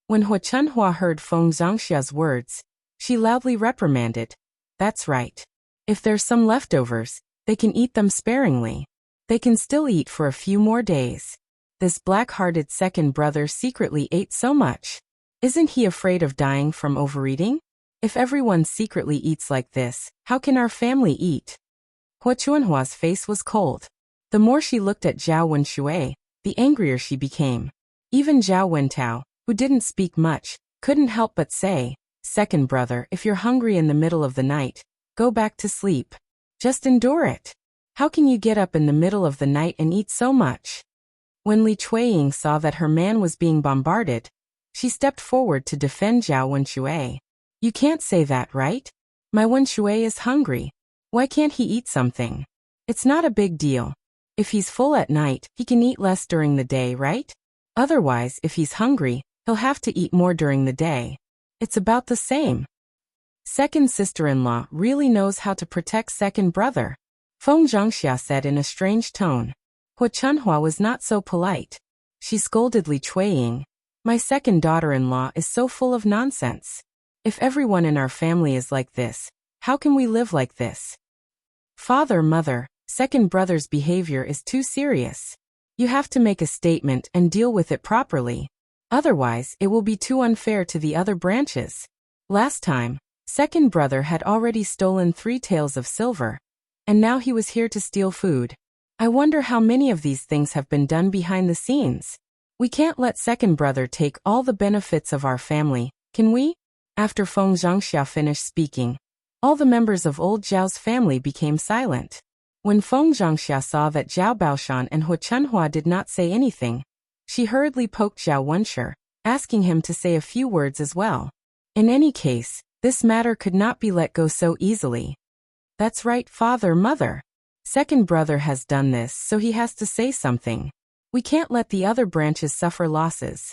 Speaker 1: When Hua Chunhua heard Feng Zhangxia's words, she loudly reprimanded. That's right. If there's some leftovers, they can eat them sparingly. They can still eat for a few more days. This black-hearted second brother secretly ate so much. Isn't he afraid of dying from overeating? If everyone secretly eats like this, how can our family eat? Hua Chunhua's face was cold. The more she looked at Zhao Wenshui, the angrier she became. Even Zhao Wentao, who didn't speak much, couldn't help but say, Second brother, if you're hungry in the middle of the night, go back to sleep. Just endure it. How can you get up in the middle of the night and eat so much? When Li Chuiying saw that her man was being bombarded, she stepped forward to defend Zhao Wenshui. You can't say that, right? My Wenshui is hungry. Why can't he eat something? It's not a big deal. If he's full at night, he can eat less during the day, right? Otherwise, if he's hungry, he'll have to eat more during the day. It's about the same. Second sister-in-law really knows how to protect second brother, Feng Zhangxia said in a strange tone. Hua Chunhua was not so polite. She scolded Li Chuiying. My second daughter-in-law is so full of nonsense. If everyone in our family is like this, How can we live like this? Father, mother, second brother's behavior is too serious. You have to make a statement and deal with it properly. Otherwise, it will be too unfair to the other branches. Last time, second brother had already stolen 3 taels of silver, and now he was here to steal food. I wonder how many of these things have been done behind the scenes. We can't let second brother take all the benefits of our family, can we? After Feng Zhangxia finished speaking, all the members of old Zhao's family became silent. When Feng Zhangxia saw that Zhao Baoshan and Hu Chunhua did not say anything, she hurriedly poked Zhao Wenshi, asking him to say a few words as well. In any case, this matter could not be let go so easily. That's right, father, mother. Second brother has done this, so he has to say something. We can't let the other branches suffer losses.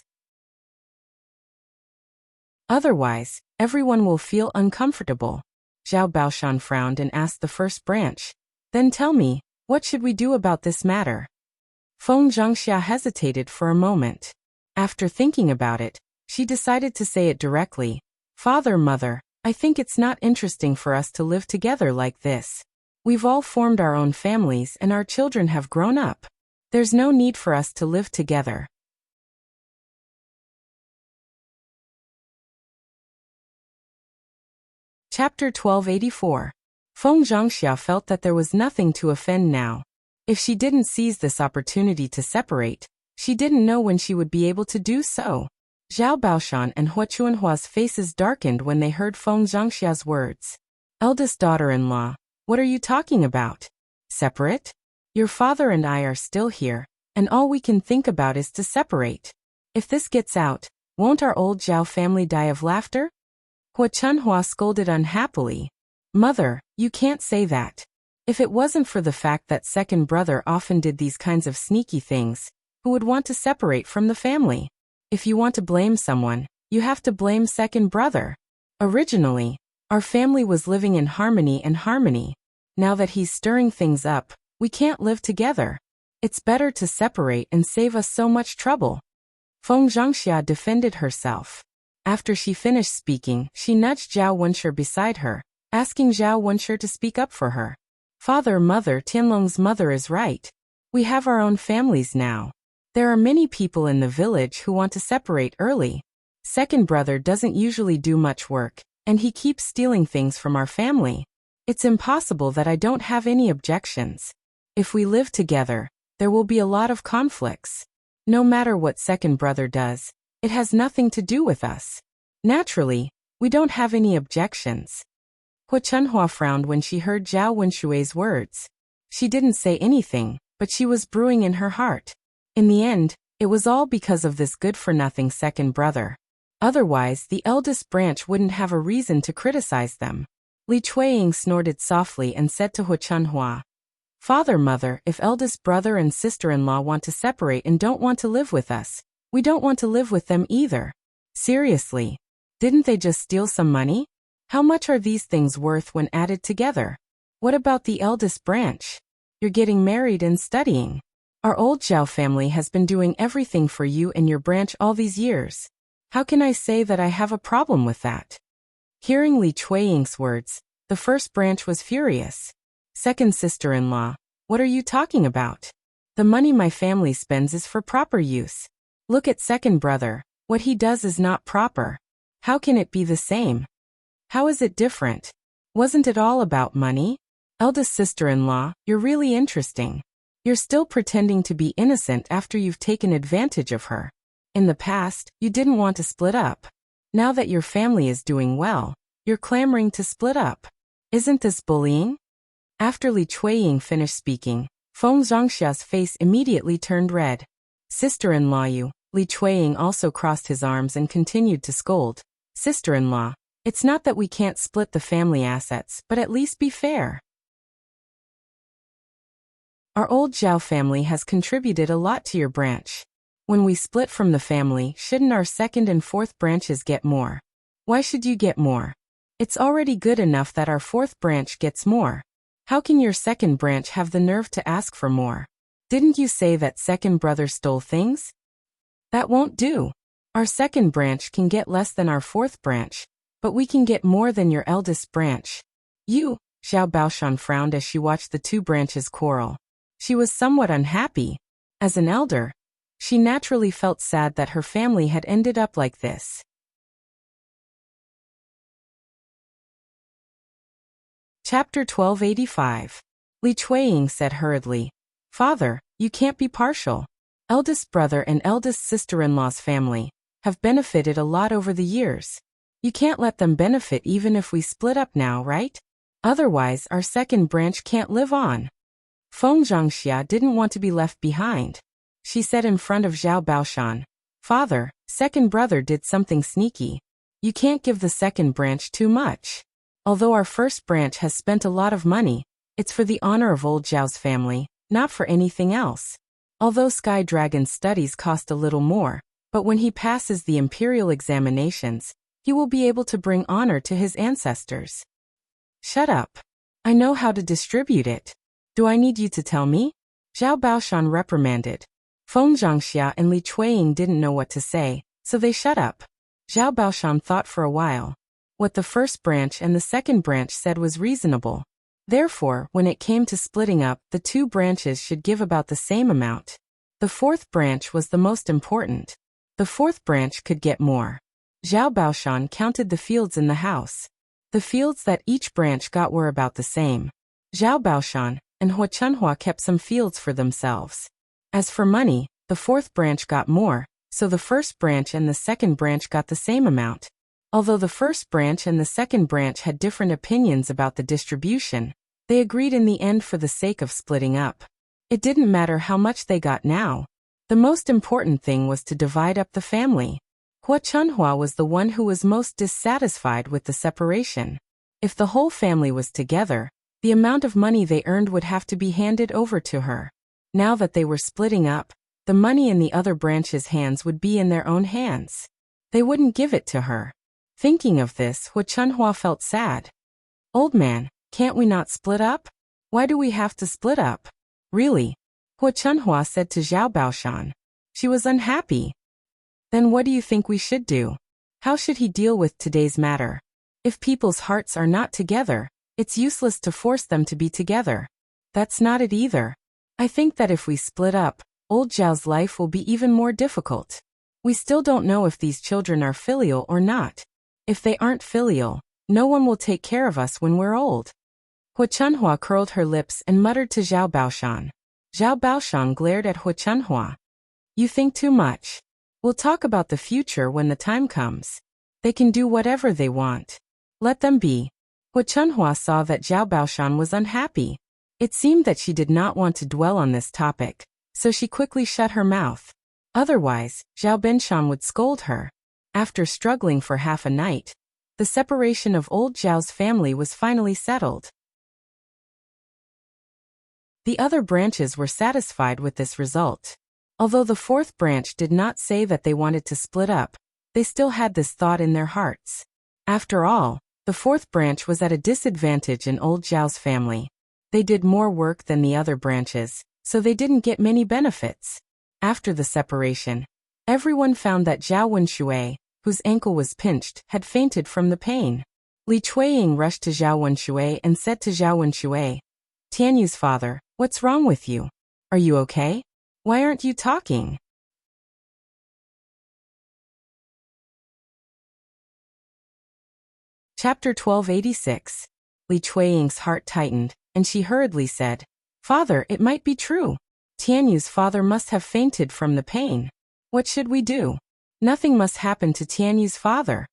Speaker 1: Otherwise, everyone will feel uncomfortable. Zhao Baoshan frowned and asked the first branch. Then tell me, what should we do about this matter? Feng Zhangxia hesitated for a moment. After thinking about it, she decided to say it directly. Father, mother, I think it's not interesting for us to live together like this. We've all formed our own families and our children have grown up. There's no need for us to live together. Chapter 1284. Feng Zhangxia felt that there was nothing to offend now. If she didn't seize this opportunity to separate, she didn't know when she would be able to do so. Zhao Baoshan and Hu Chunhua's faces darkened when they heard Feng Zhangxia's words. Eldest daughter-in-law, what are you talking about? Separate? Your father and I are still here, and all we can think about is to separate. If this gets out, won't our old Zhao family die of laughter? Hu Chunhua scolded unhappily. Mother, you can't say that. If it wasn't for the fact that second brother often did these kinds of sneaky things, who would want to separate from the family? If you want to blame someone, you have to blame second brother. Originally, our family was living in harmony and harmony. Now that he's stirring things up, we can't live together. It's better to separate and save us so much trouble. Feng Zhangxia defended herself. After she finished speaking, she nudged Zhao Wenshi beside her, asking Zhao Wenshi to speak up for her. Father, mother, Tianlong's mother is right. We have our own families now. There are many people in the village who want to separate early. Second brother doesn't usually do much work, and he keeps stealing things from our family. It's impossible that I don't have any objections. If we live together, there will be a lot of conflicts. No matter what second brother does, it has nothing to do with us. Naturally, we don't have any objections. Hu Chunhua frowned when she heard Zhao Wenshui's words. She didn't say anything, but she was brewing in her heart. In the end, it was all because of this good-for-nothing second brother. Otherwise, the eldest branch wouldn't have a reason to criticize them. Li Chuiying snorted softly and said to Hu Chunhua, Father, mother, if eldest brother and sister-in-law want to separate and don't want to live with us, we don't want to live with them either. Seriously, didn't they just steal some money? How much are these things worth when added together? What about the eldest branch? You're getting married and studying. Our old Zhao family has been doing everything for you and your branch all these years. How can I say that I have a problem with that? Hearing Li Chuiying's words, the first branch was furious. Second sister-in-law, what are you talking about? The money my family spends is for proper use. Look at second brother, what he does is not proper. How can it be the same? How is it different? Wasn't it all about money? Eldest sister-in-law, you're really interesting. You're still pretending to be innocent after you've taken advantage of her. In the past, you didn't want to split up. Now that your family is doing well, you're clamoring to split up. Isn't this bullying? After Li Chuiying finished speaking, Feng Zhangxia's face immediately turned red. Sister-in-law you, Li Chuiying also crossed his arms and continued to scold. Sister-in-law, it's not that we can't split the family assets, but at least be fair. Our old Zhao family has contributed a lot to your branch. When we split from the family, shouldn't our second and fourth branches get more? Why should you get more? It's already good enough that our fourth branch gets more. How can your second branch have the nerve to ask for more? Didn't you say that second brother stole things? That won't do. Our second branch can get less than our fourth branch, but we can get more than your eldest branch. You, Zhao Baoshan frowned as she watched the two branches quarrel. She was somewhat unhappy. As an elder, she naturally felt sad that her family had ended up like this. Chapter 1285. Li Chuiying said hurriedly, "Father, you can't be partial. Eldest brother and eldest sister-in-law's family have benefited a lot over the years. You can't let them benefit even if we split up now, right? Otherwise, our second branch can't live on." Feng Zhangxia didn't want to be left behind. She said in front of Zhao Baoshan, "Father, second brother did something sneaky. You can't give the second branch too much. Although our first branch has spent a lot of money, it's for the honor of old Zhao's family, not for anything else. Although Sky Dragon's studies cost a little more, but when he passes the imperial examinations, he will be able to bring honor to his ancestors." "Shut up. I know how to distribute it. Do I need you to tell me?" Zhao Baoshan reprimanded. Feng Zhangxia and Li Chuiying didn't know what to say, so they shut up. Zhao Baoshan thought for a while. What the first branch and the second branch said was reasonable. Therefore, when it came to splitting up, the two branches should give about the same amount. The fourth branch was the most important. The fourth branch could get more. Zhao Baoshan counted the fields in the house. The fields that each branch got were about the same. Zhao Baoshan and Hua Chunhua kept some fields for themselves. As for money, the fourth branch got more, so the first branch and the second branch got the same amount. Although the first branch and the second branch had different opinions about the distribution, they agreed in the end for the sake of splitting up. It didn't matter how much they got now. The most important thing was to divide up the family. Hua Chunhua was the one who was most dissatisfied with the separation. If the whole family was together, the amount of money they earned would have to be handed over to her. Now that they were splitting up, the money in the other branch's hands would be in their own hands. They wouldn't give it to her. Thinking of this, Hua Chunhua felt sad. "Old man, can't we not split up? Why do we have to split up?" "Really?" Hua Chunhua said to Zhao Baoshan. She was unhappy. "Then what do you think we should do? How should he deal with today's matter? If people's hearts are not together, it's useless to force them to be together." "That's not it either. I think that if we split up, old Zhao's life will be even more difficult. We still don't know if these children are filial or not. If they aren't filial, no one will take care of us when we're old." Hua Chunhua curled her lips and muttered to Zhao Baoshan. Zhao Baoshan glared at Hua Chunhua. "You think too much. We'll talk about the future when the time comes. They can do whatever they want. Let them be." Hua Chunhua saw that Zhao Baoshan was unhappy. It seemed that she did not want to dwell on this topic, so she quickly shut her mouth. Otherwise, Zhao Benshan would scold her. After struggling for half a night, the separation of old Zhao's family was finally settled. The other branches were satisfied with this result. Although the fourth branch did not say that they wanted to split up, they still had this thought in their hearts. After all, the fourth branch was at a disadvantage in old Zhao's family. They did more work than the other branches, so they didn't get many benefits. After the separation, everyone found that Zhao Wenshui, whose ankle was pinched, had fainted from the pain. Li Chuiying rushed to Zhao Wenshui and said to Zhao Wenshui, "Tianyu's father, what's wrong with you? Are you okay? Why aren't you talking?" Chapter 1286. Li Chuiying's heart tightened, and she hurriedly said, "Father, it might be true. Tianyu's father must have fainted from the pain. What should we do? Nothing must happen to Tianyu's father."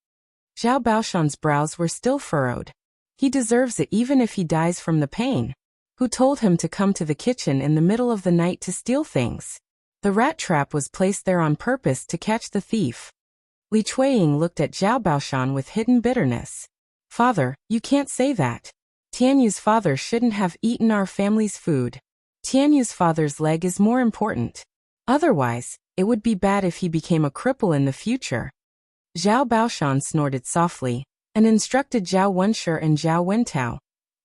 Speaker 1: Zhao Baoshan's brows were still furrowed. "He deserves it even if he dies from the pain. Who told him to come to the kitchen in the middle of the night to steal things? The rat trap was placed there on purpose to catch the thief." Li Chuiying looked at Zhao Baoshan with hidden bitterness. "Father, you can't say that. Tianyu's father shouldn't have eaten our family's food. Tianyu's father's leg is more important. Otherwise, it would be bad if he became a cripple in the future." Zhao Baoshan snorted softly and instructed Zhao Wenshi and Zhao Wentao,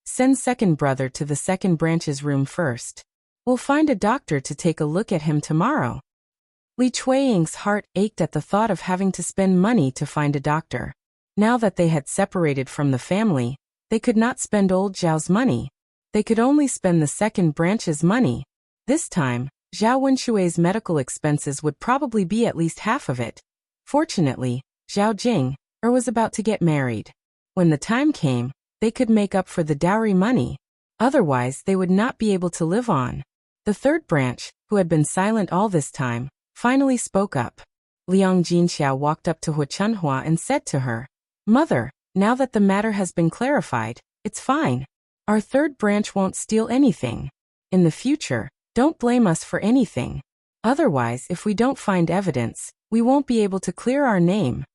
Speaker 1: "Send second brother to the second branch's room first. We'll find a doctor to take a look at him tomorrow." Li Chuiying's heart ached at the thought of having to spend money to find a doctor. Now that they had separated from the family, They could not spend old Zhao's money. They could only spend the second branch's money. This time, Zhao Wenshui's medical expenses would probably be at least half of it. Fortunately, Zhao Jing was about to get married. When the time came, they could make up for the dowry money. Otherwise, they would not be able to live on. The third branch, who had been silent all this time, finally spoke up. Liang Jinxiao walked up to Hu Chunhua and said to her, "Mother, now that the matter has been clarified, it's fine. Our third branch won't steal anything. In the future, don't blame us for anything. Otherwise, if we don't find evidence, we won't be able to clear our name."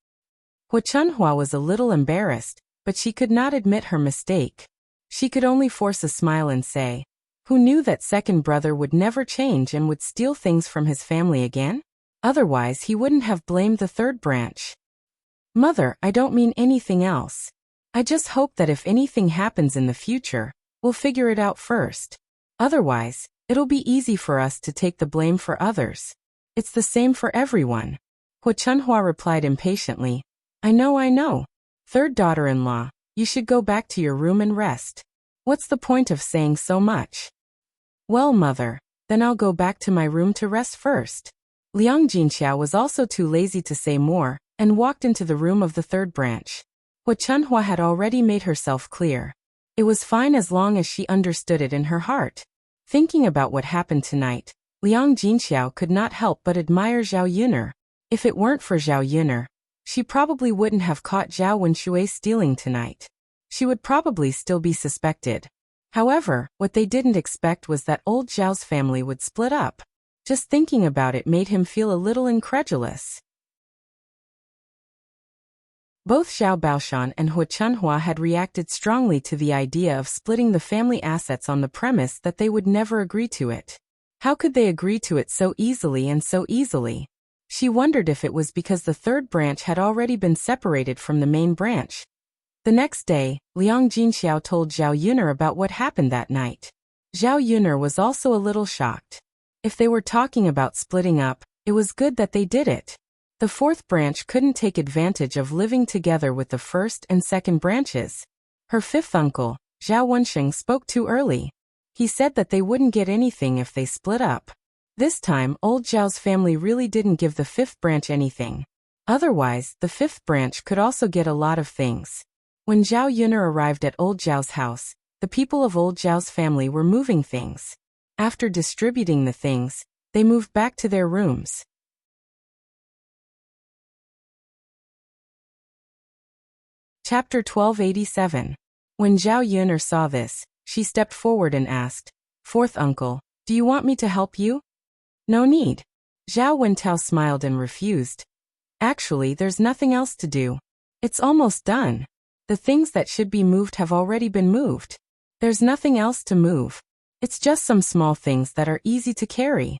Speaker 1: Hu Chunhua was a little embarrassed, but she could not admit her mistake. She could only force a smile and say, "Who knew that second brother would never change and would steal things from his family again? Otherwise, he wouldn't have blamed the third branch." "Mother, I don't mean anything else. I just hope that if anything happens in the future, we'll figure it out first. Otherwise, it'll be easy for us to take the blame for others. It's the same for everyone." Hu Chunhua replied impatiently, I know. Third daughter-in-law, you should go back to your room and rest. What's the point of saying so much?" "Well, mother, then I'll go back to my room to rest first." Liang Jinxiao was also too lazy to say more, and walked into the room of the third branch. Hu Chunhua had already made herself clear. It was fine as long as she understood it in her heart. Thinking about what happened tonight, Liang Jinxiao could not help but admire Zhao Yuner. If it weren't for Zhao Yuner, she probably wouldn't have caught Zhao Wenshui stealing tonight. She would probably still be suspected. However, what they didn't expect was that old Zhao's family would split up. Just thinking about it made him feel a little incredulous. Both Xiao Baoshan and Hu Chunhua had reacted strongly to the idea of splitting the family assets on the premise that they would never agree to it. How could they agree to it so easily? She wondered if it was because the third branch had already been separated from the main branch. The next day, Liang Jinxiao told Zhao Yuner about what happened that night. Zhao Yuner was also a little shocked. If they were talking about splitting up, it was good that they did it. The fourth branch couldn't take advantage of living together with the first and second branches. Her fifth uncle, Zhao Wensheng, spoke too early. He said that they wouldn't get anything if they split up. This time, old Zhao's family really didn't give the fifth branch anything. Otherwise, the fifth branch could also get a lot of things. When Zhao Yuner arrived at old Zhao's house, the people of old Zhao's family were moving things. After distributing the things, they moved back to their rooms. Chapter 1287. When Zhao Yuner saw this, she stepped forward and asked, "Fourth uncle, do you want me to help you?" "No need." Zhao Wentao smiled and refused. "Actually, there's nothing else to do. It's almost done. The things that should be moved have already been moved. There's nothing else to move. It's just some small things that are easy to carry."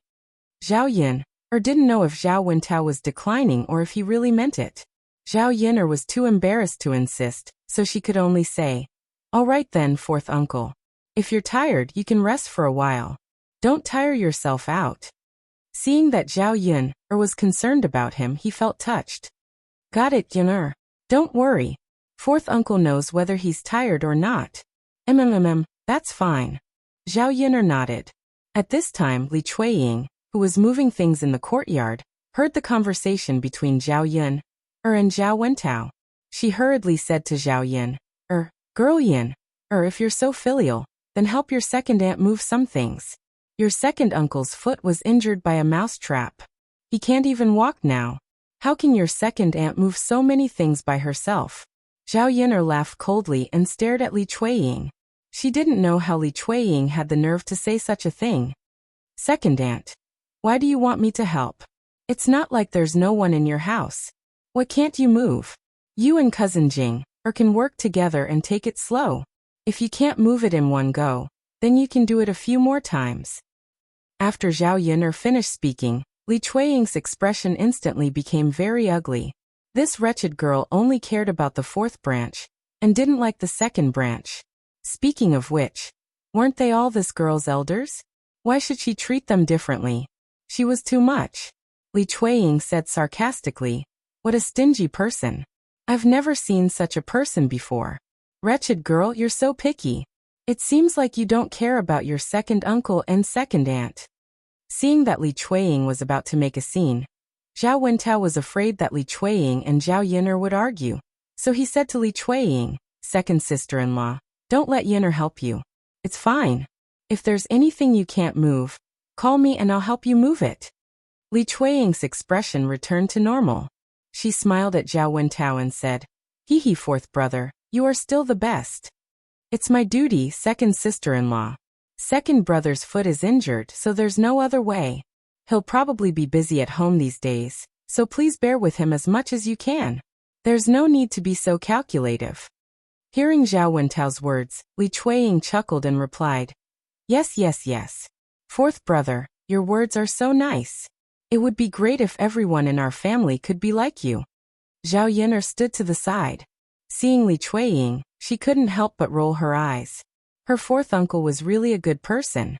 Speaker 1: Zhao Yun, didn't know if Zhao Wentao was declining or if he really meant it. Zhao Yuner was too embarrassed to insist, so she could only say, "All right then, fourth uncle. If you're tired, you can rest for a while. Don't tire yourself out." Seeing that Zhao Yun was concerned about him, he felt touched. "Got it, Yuner. Don't worry. Fourth uncle knows whether he's tired or not." That's fine." Zhao Yuner nodded. At this time, Li Chuiying, who was moving things in the courtyard, heard the conversation between Zhao Yun and Zhao Wentao. She hurriedly said to Zhao Yun, "Girl Yun, if you're so filial, then help your second aunt move some things. Your second uncle's foot was injured by a mouse trap. He can't even walk now. How can your second aunt move so many things by herself?" Zhao Yuner laughed coldly and stared at Li Chuiying. She didn't know how Li Chuiying had the nerve to say such a thing. "Second aunt, why do you want me to help? It's not like there's no one in your house. What can't you move? You and cousin Jing can work together and take it slow. If you can't move it in one go, then you can do it a few more times." After Zhao Yuner finished speaking, Li Chuiying's expression instantly became very ugly. This wretched girl only cared about the fourth branch, and didn't like the second branch. Speaking of which, weren't they all this girl's elders? Why should she treat them differently? She was too much. Li Chuiying said sarcastically, "What a stingy person. I've never seen such a person before." Wretched girl, you're so picky. It seems like you don't care about your second uncle and second aunt. Seeing that Li Chuiying was about to make a scene, Zhao Wentao was afraid that Li Chuiying and Zhao Yin'er would argue. So he said to Li Chuiying, second sister-in-law, don't let Yin'er help you. It's fine. If there's anything you can't move, call me and I'll help you move it. Li Chuiying's expression returned to normal. She smiled at Zhao Wentao and said, hee hee, fourth brother, you are still the best. It's my duty, second sister-in-law. Second brother's foot is injured, so there's no other way. He'll probably be busy at home these days, so please bear with him as much as you can. There's no need to be so calculative. Hearing Zhao Wentao's words, Li Chuiying chuckled and replied, yes, yes, yes. Fourth brother, your words are so nice. It would be great if everyone in our family could be like you. Zhao Yin'er stood to the side. Seeing Li Chuiying, she couldn't help but roll her eyes. Her fourth uncle was really a good person.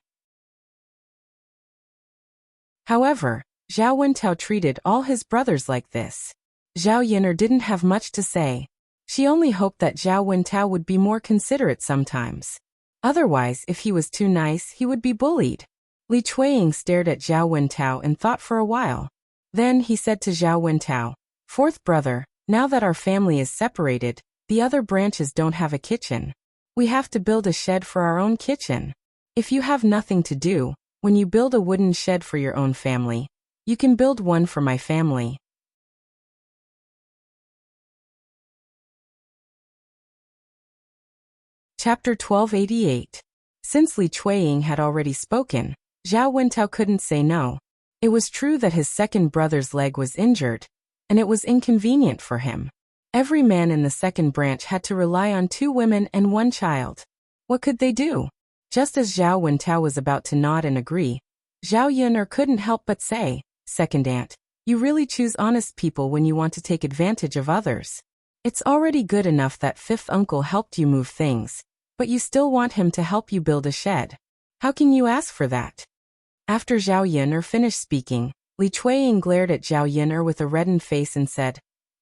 Speaker 1: However, Zhao Wentao treated all his brothers like this. Zhao Yin'er didn't have much to say. She only hoped that Zhao Wentao would be more considerate sometimes. Otherwise, if he was too nice, he would be bullied. Li Chuiying stared at Zhao Wentao and thought for a while. Then he said to Zhao Wentao, fourth brother, now that our family is separated, the other branches don't have a kitchen. We have to build a shed for our own kitchen. If you have nothing to do, when you build a wooden shed for your own family, you can build one for my family. Chapter 1288. Since Li Chuiying had already spoken, Zhao Wentao couldn't say no. It was true that his second brother's leg was injured, and it was inconvenient for him. Every man in the second branch had to rely on 2 women and 1 child. What could they do? Just as Zhao Wentao was about to nod and agree, Zhao Yin'er couldn't help but say, second aunt, you really choose honest people when you want to take advantage of others. It's already good enough that fifth uncle helped you move things, but you still want him to help you build a shed. How can you ask for that? After Zhao Yin'er finished speaking, Li Chuiying glared at Zhao Yin'er with a reddened face and said,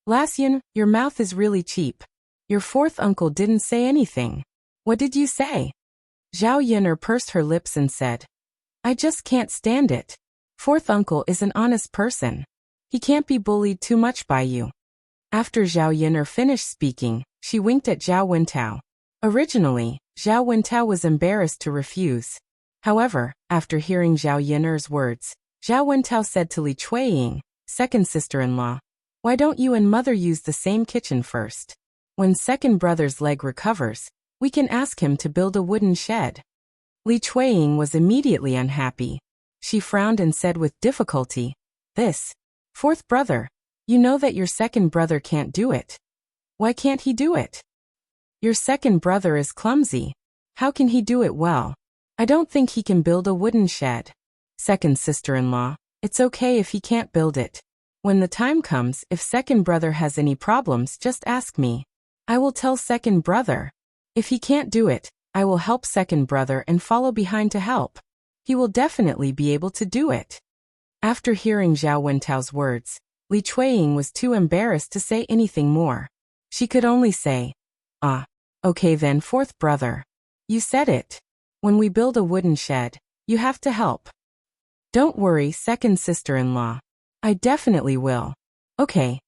Speaker 1: Las Yin, your mouth is really cheap. Your fourth uncle didn't say anything. What did you say? Zhao Yin'er pursed her lips and said, I just can't stand it. Fourth uncle is an honest person. He can't be bullied too much by you. After Zhao Yin'er finished speaking, she winked at Zhao Wentao. Originally, Zhao Wentao was embarrassed to refuse. However, after hearing Zhao Yin'er's words, Zhao Wentao said to Li Chuiying, second sister-in-law, why don't you and mother use the same kitchen first? When second brother's leg recovers, we can ask him to build a wooden shed. Li Chuiying was immediately unhappy. She frowned and said with difficulty, this, fourth brother, you know that your second brother can't do it. Why can't he do it? Your second brother is clumsy. How can he do it well? I don't think he can build a wooden shed. Second sister-in-law, it's okay if he can't build it. When the time comes, if second brother has any problems, just ask me. I will tell second brother. If he can't do it, I will help second brother and follow behind to help. He will definitely be able to do it. After hearing Zhao Wentao's words, Li Chuiying was too embarrassed to say anything more. She could only say, okay then, fourth brother. You said it. When we build a wooden shed, you have to help. Don't worry, second sister-in-law. I definitely will. Okay.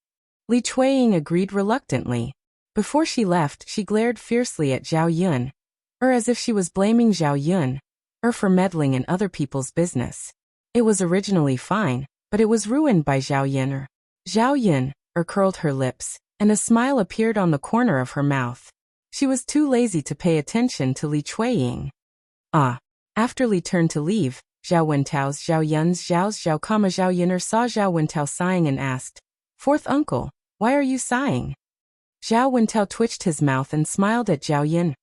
Speaker 1: Li Chuiying agreed reluctantly. Before she left, she glared fiercely at Zhao Yun, as if she was blaming Zhao Yun, for meddling in other people's business. It was originally fine, but it was ruined by Zhao Yun. Zhao Yun, curled her lips, and a smile appeared on the corner of her mouth. She was too lazy to pay attention to Li Chuiying. After Li turned to leave, Zhao Wentao's, Zhao Yun's, Zhao Yin'er saw Zhao Wentao sighing and asked, fourth uncle, why are you sighing? Zhao Wentao twitched his mouth and smiled at Zhao Yun.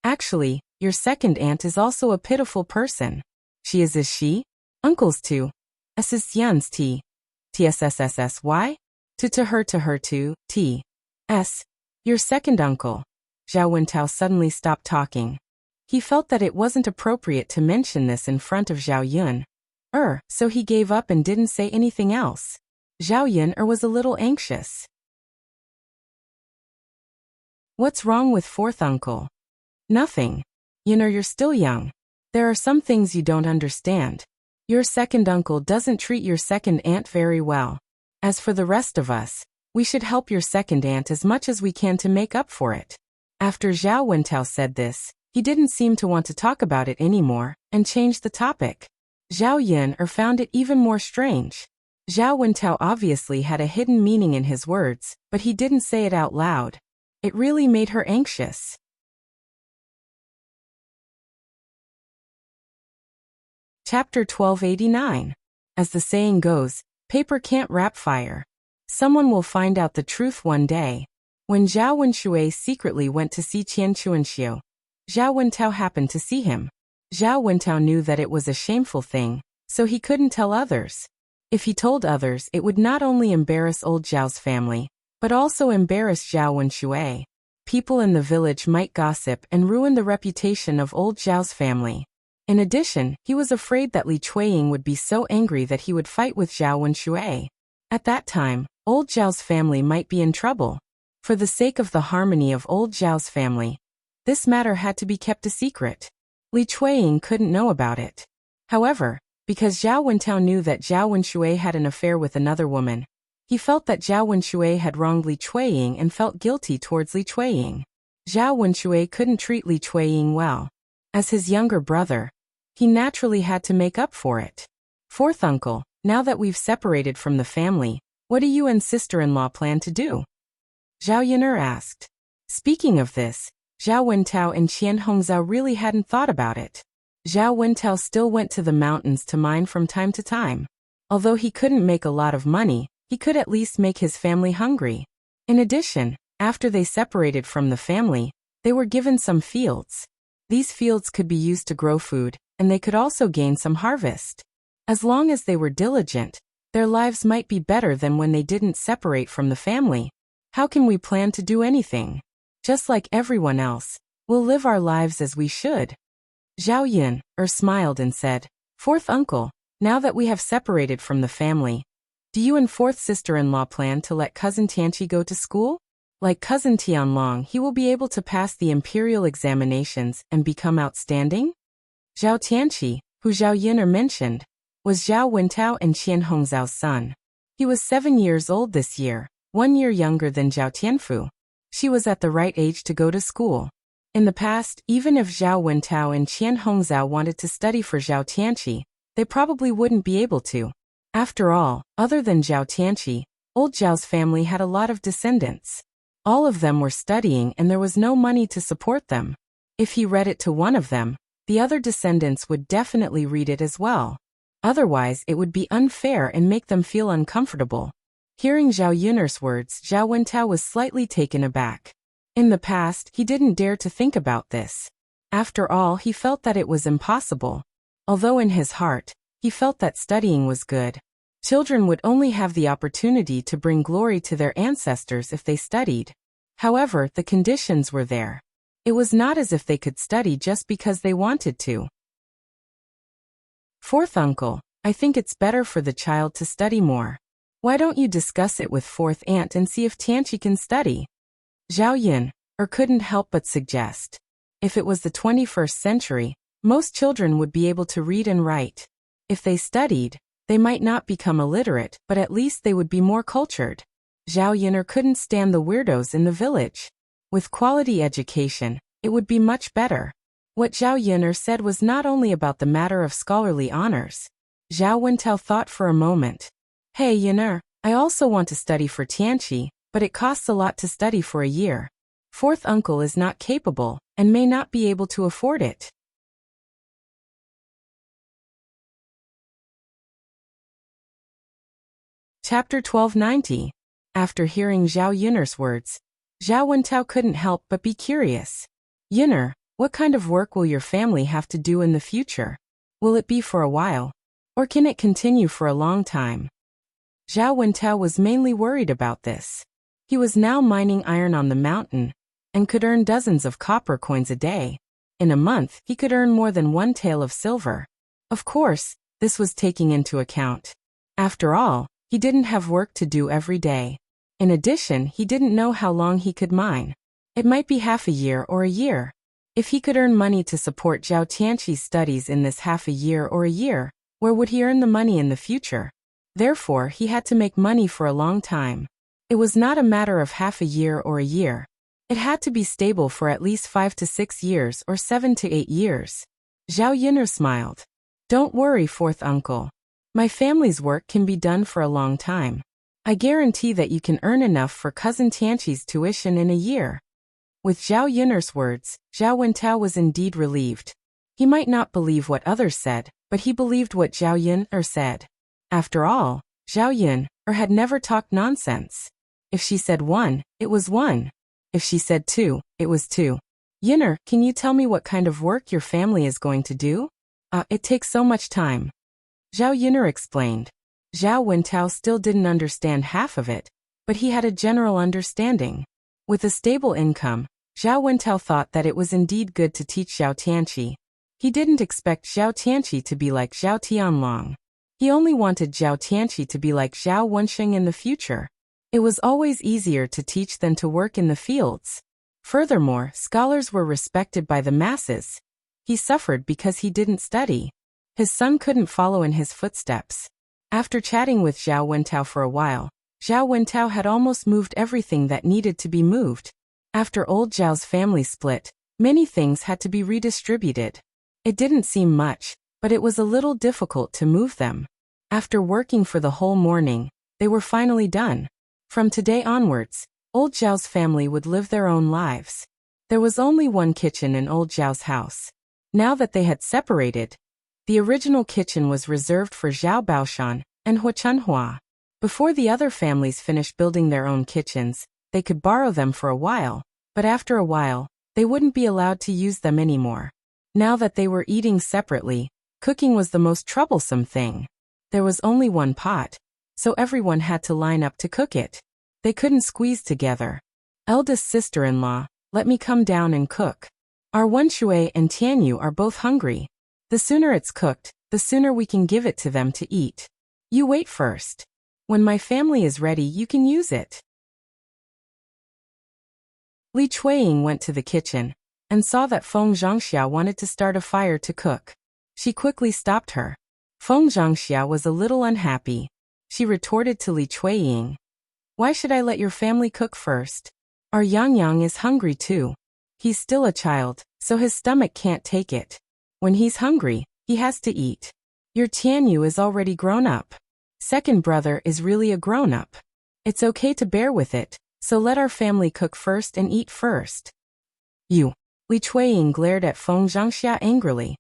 Speaker 1: Actually, your second aunt is also a pitiful person. She is she? Uncles too. Ssians t. Tsssssy? To her too, t. S. Your second uncle. Zhao Wentao suddenly stopped talking. He felt that it wasn't appropriate to mention this in front of Zhao Yun. So he gave up and didn't say anything else. Zhao Yun was a little anxious. What's wrong with fourth uncle? Nothing. You're still young. There are some things you don't understand. Your second uncle doesn't treat your second aunt very well. As for the rest of us, we should help your second aunt as much as we can to make up for it. After Zhao Wentao said this, he didn't seem to want to talk about it anymore, and changed the topic. Zhao Yun found it even more strange. Zhao Wentao obviously had a hidden meaning in his words, but he didn't say it out loud. It really made her anxious. Chapter 1289. As the saying goes, paper can't wrap fire. Someone will find out the truth one day. When Zhao Wenshui secretly went to see Qian Chuanxiu, Zhao Wentao happened to see him. Zhao Wentao knew that it was a shameful thing, so he couldn't tell others. If he told others, it would not only embarrass old Zhao's family, but also embarrass Zhao Wenshui. People in the village might gossip and ruin the reputation of old Zhao's family. In addition, he was afraid that Li Chuiying would be so angry that he would fight with Zhao Wenshui. At that time, old Zhao's family might be in trouble. For the sake of the harmony of old Zhao's family, this matter had to be kept a secret. Li Chuiying couldn't know about it. However, because Zhao Wentao knew that Zhao Wenshui had an affair with another woman, he felt that Zhao Wenshui had wronged Li Chuiying and felt guilty towards Li Chuiying. Zhao Wenshui couldn't treat Li Chuiying well. As his younger brother, he naturally had to make up for it. Fourth uncle, now that we've separated from the family, what do you and sister-in-law plan to do? Zhao Yun'er asked. Speaking of this, Zhao Wentao and Qian Hongzhao really hadn't thought about it. Zhao Wentao still went to the mountains to mine from time to time. Although he couldn't make a lot of money, he could at least make his family hungry. In addition, after they separated from the family, they were given some fields. These fields could be used to grow food, and they could also gain some harvest. As long as they were diligent, their lives might be better than when they didn't separate from the family. How can we plan to do anything? Just like everyone else, we'll live our lives as we should. Zhao Yun smiled and said, Fourth uncle, now that we have separated from the family, do you and fourth sister-in-law plan to let cousin Tianqi go to school? Like cousin Tianlong, he will be able to pass the imperial examinations and become outstanding? Zhao Tianqi, who Zhao Yun mentioned, was Zhao Wentao and Qian Hongzhao's son. He was 7 years old this year, 1 year younger than Zhao Tianfu. She was at the right age to go to school. In the past, even if Zhao Wentao and Qian Hongzhao wanted to study for Zhao Tianqi, they probably wouldn't be able to. After all, other than Zhao Tianqi, old Zhao's family had a lot of descendants. All of them were studying and there was no money to support them. If he read it to one of them, the other descendants would definitely read it as well. Otherwise, it would be unfair and make them feel uncomfortable. Hearing Zhao Yun'er's words, Zhao Wentao was slightly taken aback. In the past, he didn't dare to think about this. After all, he felt that it was impossible. Although in his heart, he felt that studying was good. Children would only have the opportunity to bring glory to their ancestors if they studied. However, the conditions were there. It was not as if they could study just because they wanted to. Fourth uncle, I think it's better for the child to study more. Why don't you discuss it with fourth aunt and see if Tianqi can study? Zhao Yun couldn't help but suggest. If it was the 21st century, most children would be able to read and write. If they studied, they might not become illiterate, but at least they would be more cultured. Zhao Yun couldn't stand the weirdos in the village. With quality education, it would be much better. What Zhao Yun said was not only about the matter of scholarly honors. Zhao Wentao thought for a moment. Hey Yun, I also want to study for Tianqi, but it costs a lot to study for a year. Fourth uncle is not capable, and may not be able to afford it. Chapter 1290. After hearing Zhao Yun'er's words, Zhao Wentao couldn't help but be curious. Yun'er, what kind of work will your family have to do in the future? Will it be for a while? Or can it continue for a long time? Zhao Wentao was mainly worried about this. He was now mining iron on the mountain, and could earn dozens of copper coins a day. In a month, he could earn more than 1 tael of silver. Of course, this was taking into account. After all, he didn't have work to do every day. In addition, he didn't know how long he could mine. It might be half a year or a year. If he could earn money to support Zhao Tianqi's studies in this half a year or a year, where would he earn the money in the future? Therefore, he had to make money for a long time. It was not a matter of half a year or a year. It had to be stable for at least 5 to 6 years or 7 to 8 years. Zhao Yun'er smiled. Don't worry, fourth uncle. My family's work can be done for a long time. I guarantee that you can earn enough for cousin Tianqi's tuition in a year. With Zhao Yun'er's words, Zhao Wentao was indeed relieved. He might not believe what others said, but he believed what Zhao Yun'er said. After all, Zhao Yun'er had never talked nonsense. If she said 1, it was 1. If she said 2, it was 2. Yun'er, can you tell me what kind of work your family is going to do? It takes so much time. Zhao Yun'er explained. Zhao Wentao still didn't understand half of it, but he had a general understanding. With a stable income, Zhao Wentao thought that it was indeed good to teach Zhao Tianqi. He didn't expect Zhao Tianqi to be like Zhao Tianlong. He only wanted Zhao Tianqi to be like Zhao Wensheng in the future. It was always easier to teach than to work in the fields. Furthermore, scholars were respected by the masses. He suffered because he didn't study. His son couldn't follow in his footsteps. After chatting with Zhao Wentao for a while, Zhao Wentao had almost moved everything that needed to be moved. After old Zhao's family split, many things had to be redistributed. It didn't seem much, but it was a little difficult to move them. After working for the whole morning, they were finally done. From today onwards, old Zhao's family would live their own lives. There was only one kitchen in old Zhao's house. Now that they had separated, the original kitchen was reserved for Zhao Baoshan and Hua Chunhua. Before the other families finished building their own kitchens, they could borrow them for a while, but after a while, they wouldn't be allowed to use them anymore. Now that they were eating separately, cooking was the most troublesome thing. There was only one pot, so everyone had to line up to cook it. They couldn't squeeze together. Eldest sister-in-law, let me come down and cook. Our Wenshui and Tianyu are both hungry. The sooner it's cooked, the sooner we can give it to them to eat. You wait first. When my family is ready, you can use it. Li Chuiying went to the kitchen and saw that Feng Zhangxia wanted to start a fire to cook. She quickly stopped her. Feng Zhangxia was a little unhappy. She retorted to Li Chuiying. Why should I let your family cook first? Our Yang Yang is hungry too. He's still a child, so his stomach can't take it. When he's hungry, he has to eat. Your Tianyu is already grown up. Second brother is really a grown-up. It's okay to bear with it, so let our family cook first and eat first. You. Li Chuiying glared at Feng Zhangxia angrily.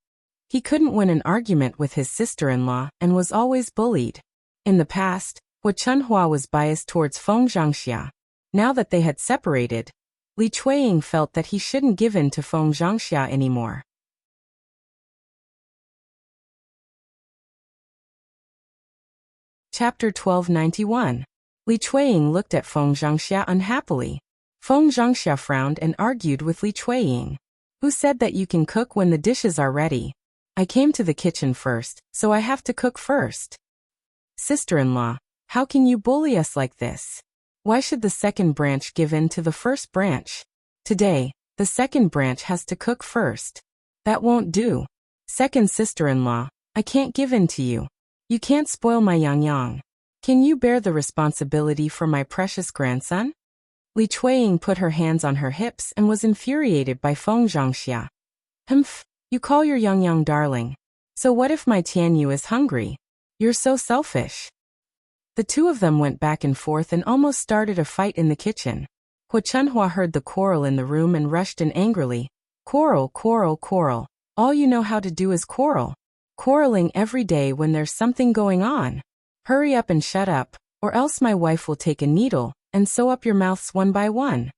Speaker 1: He couldn't win an argument with his sister-in-law and was always bullied. In the past, Hua Chunhua was biased towards Feng Zhangxia. Now that they had separated, Li Chuiying felt that he shouldn't give in to Feng Zhangxia anymore. Chapter 1291. Li Chuiying looked at Feng Zhangxia unhappily. Feng Zhangxia frowned and argued with Li Chuiying. Who said that you can cook when the dishes are ready? I came to the kitchen first, so I have to cook first. Sister-in-law, how can you bully us like this? Why should the second branch give in to the first branch? Today, the second branch has to cook first. That won't do. Second sister-in-law, I can't give in to you. You can't spoil my Yang Yang. Can you bear the responsibility for my precious grandson? Li Chuiying put her hands on her hips and was infuriated by Feng Zhangxia. Humph, you call your Yang Yang darling. So what if my Tianyu is hungry? You're so selfish. The two of them went back and forth and almost started a fight in the kitchen. Hua Chunhua heard the quarrel in the room and rushed in angrily. Quarrel, quarrel, quarrel. All you know how to do is quarrel. Quarreling every day when there's something going on. Hurry up and shut up, or else my wife will take a needle and sew up your mouths one by one.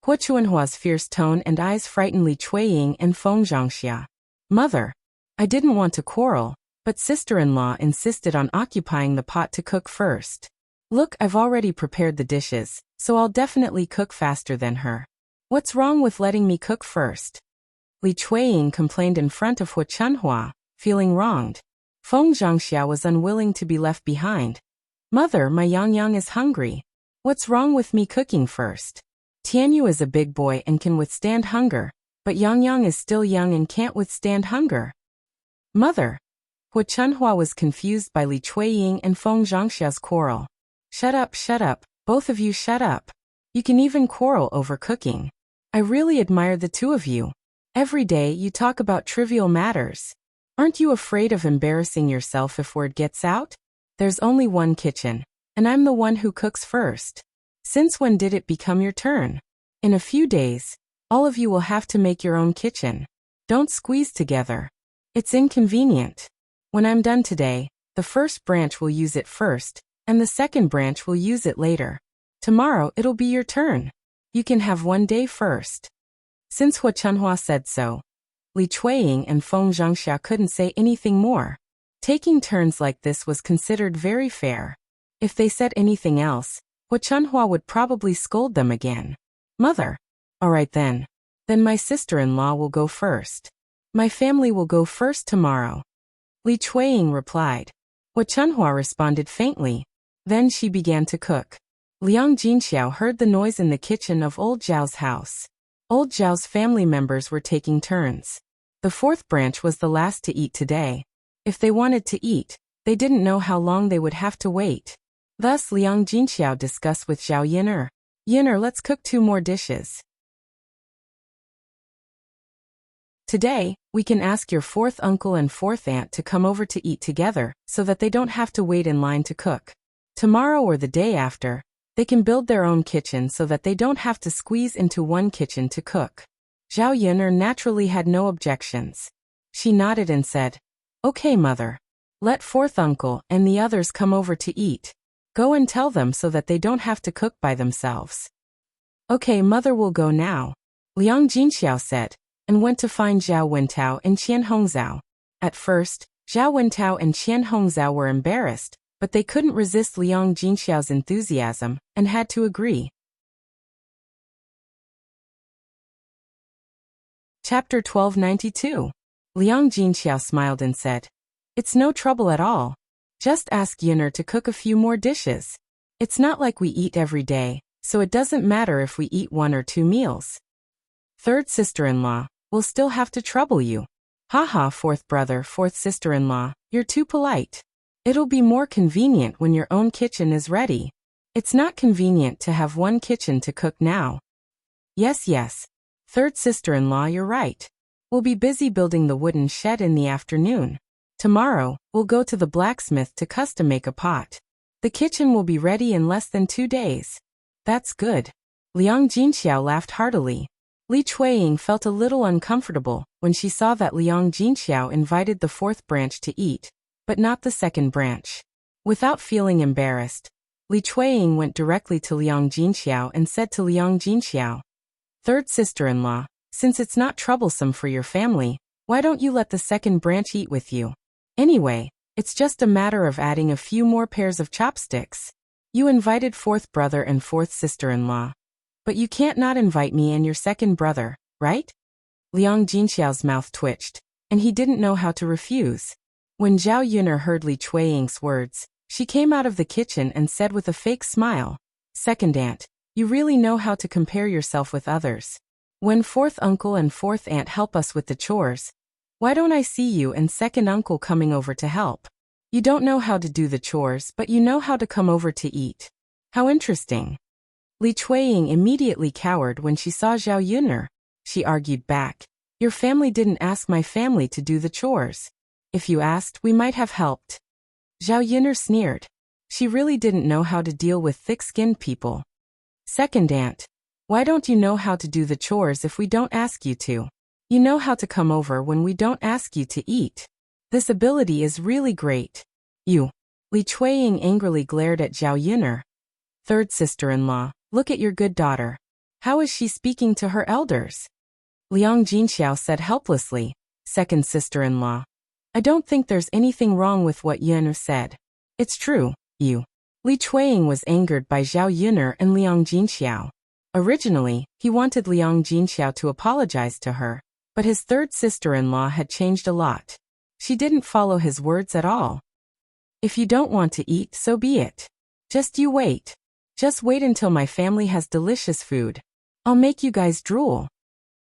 Speaker 1: Hua Chunhua's fierce tone and eyes frightened Li Chuiying and Feng Zhangxia. Mother, I didn't want to quarrel, but sister-in-law insisted on occupying the pot to cook first. Look, I've already prepared the dishes, so I'll definitely cook faster than her. What's wrong with letting me cook first? Li Chuiying complained in front of Hua Chunhua, feeling wronged. Feng Zhangxia was unwilling to be left behind. Mother, my Yang Yang is hungry. What's wrong with me cooking first? Tianyu is a big boy and can withstand hunger, but Yang is still young and can't withstand hunger. Mother. Hua Chunhua was confused by Li Chuiying and Feng Zhangxiao's quarrel. Shut up, both of you shut up. You can even quarrel over cooking. I really admire the two of you. Every day you talk about trivial matters. Aren't you afraid of embarrassing yourself if word gets out? There's only one kitchen, and I'm the one who cooks first. Since when did it become your turn? In a few days, all of you will have to make your own kitchen. Don't squeeze together. It's inconvenient. When I'm done today, the first branch will use it first, and the second branch will use it later. Tomorrow it'll be your turn. You can have one day first. Since Hua Chunhua said so, Li Chuiying and Feng Zhangxia couldn't say anything more. Taking turns like this was considered very fair. If they said anything else, Hua Chunhua would probably scold them again. Mother. All right then. Then my sister-in-law will go first. My family will go first tomorrow. Li Chuiying replied. Hua Chunhua responded faintly. Then she began to cook. Liang Jinxiao heard the noise in the kitchen of Old Zhao's house. Old Zhao's family members were taking turns. The fourth branch was the last to eat today. If they wanted to eat, they didn't know how long they would have to wait. Thus Liang Jinxiao discussed with Zhao Yin'er. Yin'er, let's cook 2 more dishes. Today, we can ask your fourth uncle and fourth aunt to come over to eat together, so that they don't have to wait in line to cook. Tomorrow or the day after, they can build their own kitchen so that they don't have to squeeze into one kitchen to cook. Zhao Yin'er naturally had no objections. She nodded and said, Okay, mother. Let fourth uncle and the others come over to eat. Go and tell them so that they don't have to cook by themselves. Okay, mother will go now, Liang Jinxiao said, and went to find Zhao Wentao and Qian Hongzhao. At first, Zhao Wentao and Qian Hongzhao were embarrassed, but they couldn't resist Liang Jinxiao's enthusiasm, and had to agree. Chapter 1292. Liang Jinxiao smiled and said, It's no trouble at all. Just ask Yin'er to cook a few more dishes. It's not like we eat every day, so it doesn't matter if we eat 1 or 2 meals. Third sister-in-law, we'll still have to trouble you. Haha, fourth brother, fourth sister-in-law, you're too polite. It'll be more convenient when your own kitchen is ready. It's not convenient to have one kitchen to cook now. Yes. Third sister-in-law, you're right. We'll be busy building the wooden shed in the afternoon. Tomorrow, we'll go to the blacksmith to custom make a pot. The kitchen will be ready in less than 2 days. That's good. Liang Jinxiao laughed heartily. Li Chuiying felt a little uncomfortable when she saw that Liang Jinxiao invited the fourth branch to eat, but not the second branch. Without feeling embarrassed, Li Chuiying went directly to Liang Jinxiao and said to Liang Jinxiao, Third sister-in-law, since it's not troublesome for your family, why don't you let the second branch eat with you? Anyway, it's just a matter of adding a few more pairs of chopsticks. You invited fourth brother and fourth sister-in-law. But you can't not invite me and your second brother, right? Liang Jinxiao's mouth twitched, and he didn't know how to refuse. When Zhao Yin'er heard Li Chuiying's words, she came out of the kitchen and said with a fake smile, Second aunt, you really know how to compare yourself with others. When fourth uncle and fourth aunt help us with the chores, why don't I see you and second uncle coming over to help? You don't know how to do the chores, but you know how to come over to eat. How interesting. Li Chuiying immediately cowered when she saw Zhao Yin'er. She argued back, Your family didn't ask my family to do the chores. If you asked, we might have helped. Zhao Yin'er sneered. She really didn't know how to deal with thick-skinned people. Second aunt, why don't you know how to do the chores if we don't ask you to? You know how to come over when we don't ask you to eat. This ability is really great. You. Li Chuiying angrily glared at Zhao Yin'er. Third sister-in-law, look at your good daughter. How is she speaking to her elders? Liang Jinxiao said helplessly. Second sister-in-law, I don't think there's anything wrong with what Yin'er said. It's true, you. Li Chuiying was angered by Zhao Yin'er and Liang Jinxiao. Originally, he wanted Liang Jinxiao to apologize to her, but his third sister-in-law had changed a lot. She didn't follow his words at all. If you don't want to eat, so be it. Just you wait. Just wait until my family has delicious food. I'll make you guys drool.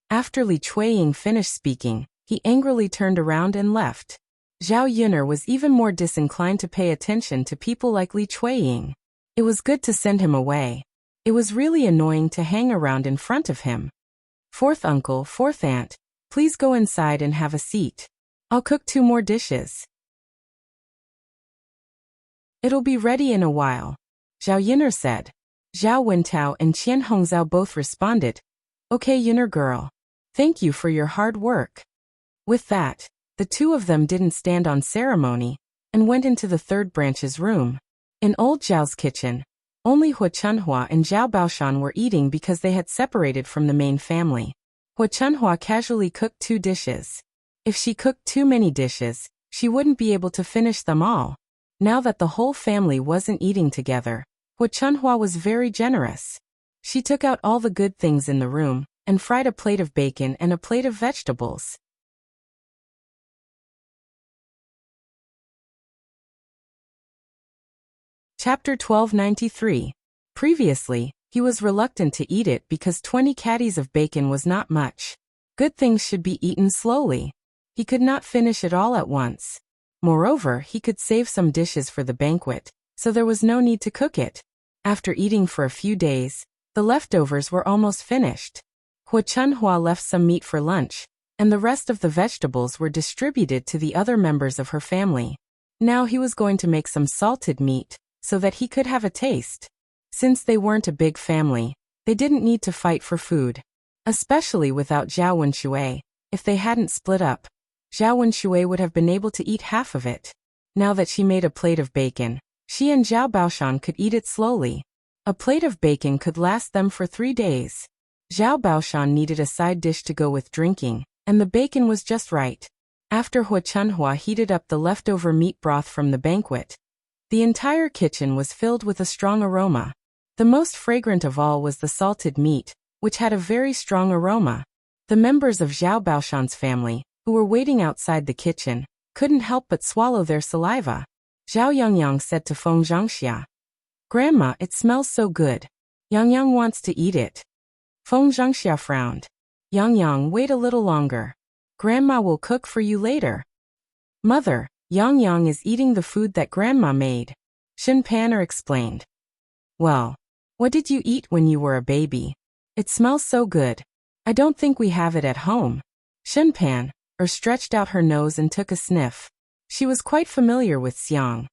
Speaker 1: After Li Chuiying finished speaking, he angrily turned around and left. Zhao Yun'er was even more disinclined to pay attention to people like Li Chuiying. It was good to send him away. It was really annoying to hang around in front of him. Fourth uncle, fourth aunt, please go inside and have a seat. I'll cook 2 more dishes. It'll be ready in a while, Zhao Yun'er said. Zhao Wentao and Qian Hongzhao both responded, okay Yun'er girl. Thank you for your hard work. With that, the 2 of them didn't stand on ceremony, and went into the 3rd branch's room. In old Zhao's kitchen, only Hua Chunhua and Zhao Baoshan were eating because they had separated from the main family. Hua Chunhua casually cooked 2 dishes. If she cooked too many dishes, she wouldn't be able to finish them all. Now that the whole family wasn't eating together, Hua Chunhua was very generous. She took out all the good things in the room, and fried a plate of bacon and a plate of vegetables. Chapter 1293. Previously, he was reluctant to eat it because 20 caddies of bacon was not much. Good things should be eaten slowly. He could not finish it all at once. Moreover, he could save some dishes for the banquet, so there was no need to cook it. After eating for a few days, the leftovers were almost finished. Hua Chunhua left some meat for lunch, and the rest of the vegetables were distributed to the other members of her family. Now he was going to make some salted meat, so that he could have a taste. Since they weren't a big family, they didn't need to fight for food. Especially without Zhao Wenshui. If they hadn't split up, Zhao Wenshui would have been able to eat half of it. Now that she made a plate of bacon, she and Zhao Baoshan could eat it slowly. A plate of bacon could last them for 3 days. Zhao Baoshan needed a side dish to go with drinking, and the bacon was just right. After Hua Chunhua heated up the leftover meat broth from the banquet, the entire kitchen was filled with a strong aroma. The most fragrant of all was the salted meat, which had a very strong aroma. The members of Zhao Baoshan's family, who were waiting outside the kitchen, couldn't help but swallow their saliva. Zhao Yangyang said to Feng Zhangxia, Grandma, it smells so good. Yangyang wants to eat it. Feng Zhangxia frowned. Yangyang, wait a little longer. Grandma will cook for you later. Mother, Yangyang is eating the food that Grandma made, Shen Pan'er explained. Well, what did you eat when you were a baby? It smells so good. I don't think we have it at home. Shen Pan'er stretched out her nose and took a sniff. She was quite familiar with Xiang.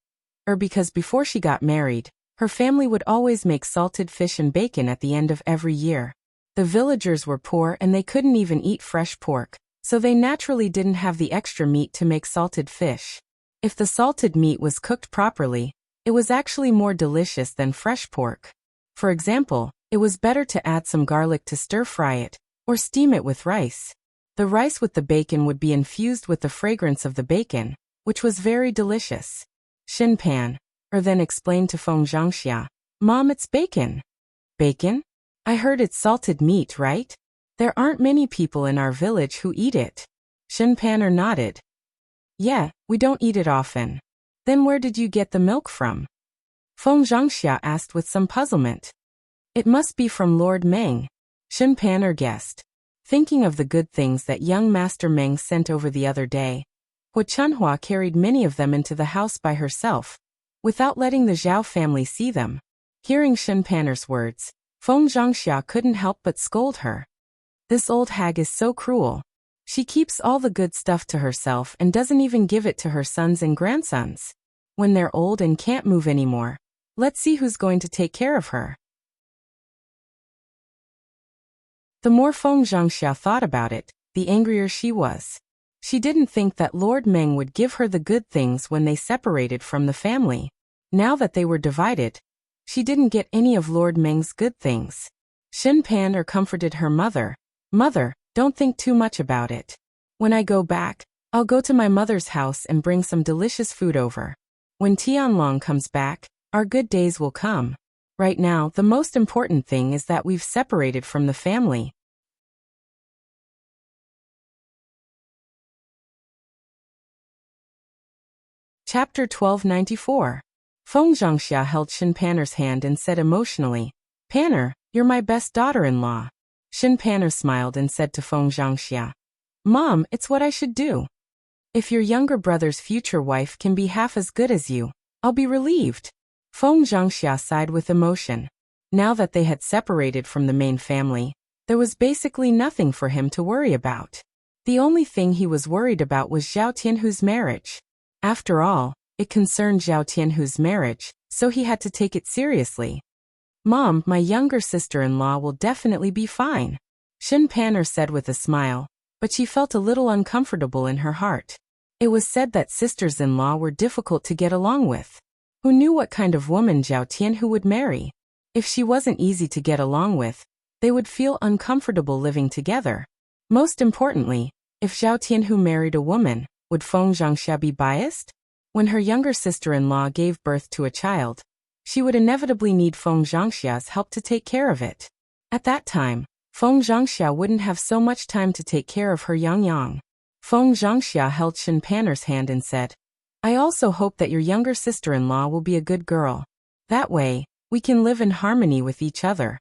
Speaker 1: Because before she got married, her family would always make salted fish and bacon at the end of every year. The villagers were poor and they couldn't even eat fresh pork, so they naturally didn't have the extra meat to make salted fish. If the salted meat was cooked properly, it was actually more delicious than fresh pork. For example, it was better to add some garlic to stir-fry it, or steam it with rice. The rice with the bacon would be infused with the fragrance of the bacon, which was very delicious. Shen Pan'er then explained to Feng Zhangxia, Mom, it's bacon. Bacon? I heard it's salted meat, right? There aren't many people in our village who eat it. Shen Pan'er nodded. Yeah, we don't eat it often. Then where did you get the milk from? Feng Zhangxia asked with some puzzlement. It must be from Lord Meng, Shen Pan'er guessed. Thinking of the good things that young Master Meng sent over the other day, Hua Chunhua carried many of them into the house by herself, without letting the Zhao family see them. Hearing Shen Pan'er's words, Feng Zhangxia couldn't help but scold her. This old hag is so cruel. She keeps all the good stuff to herself and doesn't even give it to her sons and grandsons. When they're old and can't move anymore, let's see who's going to take care of her. The more Feng Zhangxia thought about it, the angrier she was. She didn't think that Lord Meng would give her the good things when they separated from the family. Now that they were divided, she didn't get any of Lord Meng's good things. Shen Pan'er comforted her mother. Mother, don't think too much about it. When I go back, I'll go to my mother's house and bring some delicious food over. When Tianlong comes back, our good days will come. Right now, the most important thing is that we've separated from the family. Chapter 1294. Feng Zhangxia held Shen Pan'er's hand and said emotionally, Pan'er, you're my best daughter-in-law. Xin Pan'er smiled and said to Feng Zhangxia, Mom, it's what I should do. If your younger brother's future wife can be half as good as you, I'll be relieved. Feng Zhangxia sighed with emotion. Now that they had separated from the main family, there was basically nothing for him to worry about. The only thing he was worried about was Zhao Tianhu's marriage. After all, it concerned Zhao Tianhu's marriage, so he had to take it seriously. Mom, my younger sister-in-law will definitely be fine, Xin Pan'er said with a smile, but she felt a little uncomfortable in her heart. It was said that sisters-in-law were difficult to get along with. Who knew what kind of woman Zhao Tianhu would marry? If she wasn't easy to get along with, they would feel uncomfortable living together. Most importantly, if Zhao Tianhu married a woman, would Feng Zhangxia be biased? When her younger sister-in-law gave birth to a child, she would inevitably need Feng Zhangxia's help to take care of it. At that time, Feng Zhangxia wouldn't have so much time to take care of her young yang. Feng Zhangxia held Xin Pan'er's hand and said, I also hope that your younger sister-in-law will be a good girl. That way, we can live in harmony with each other.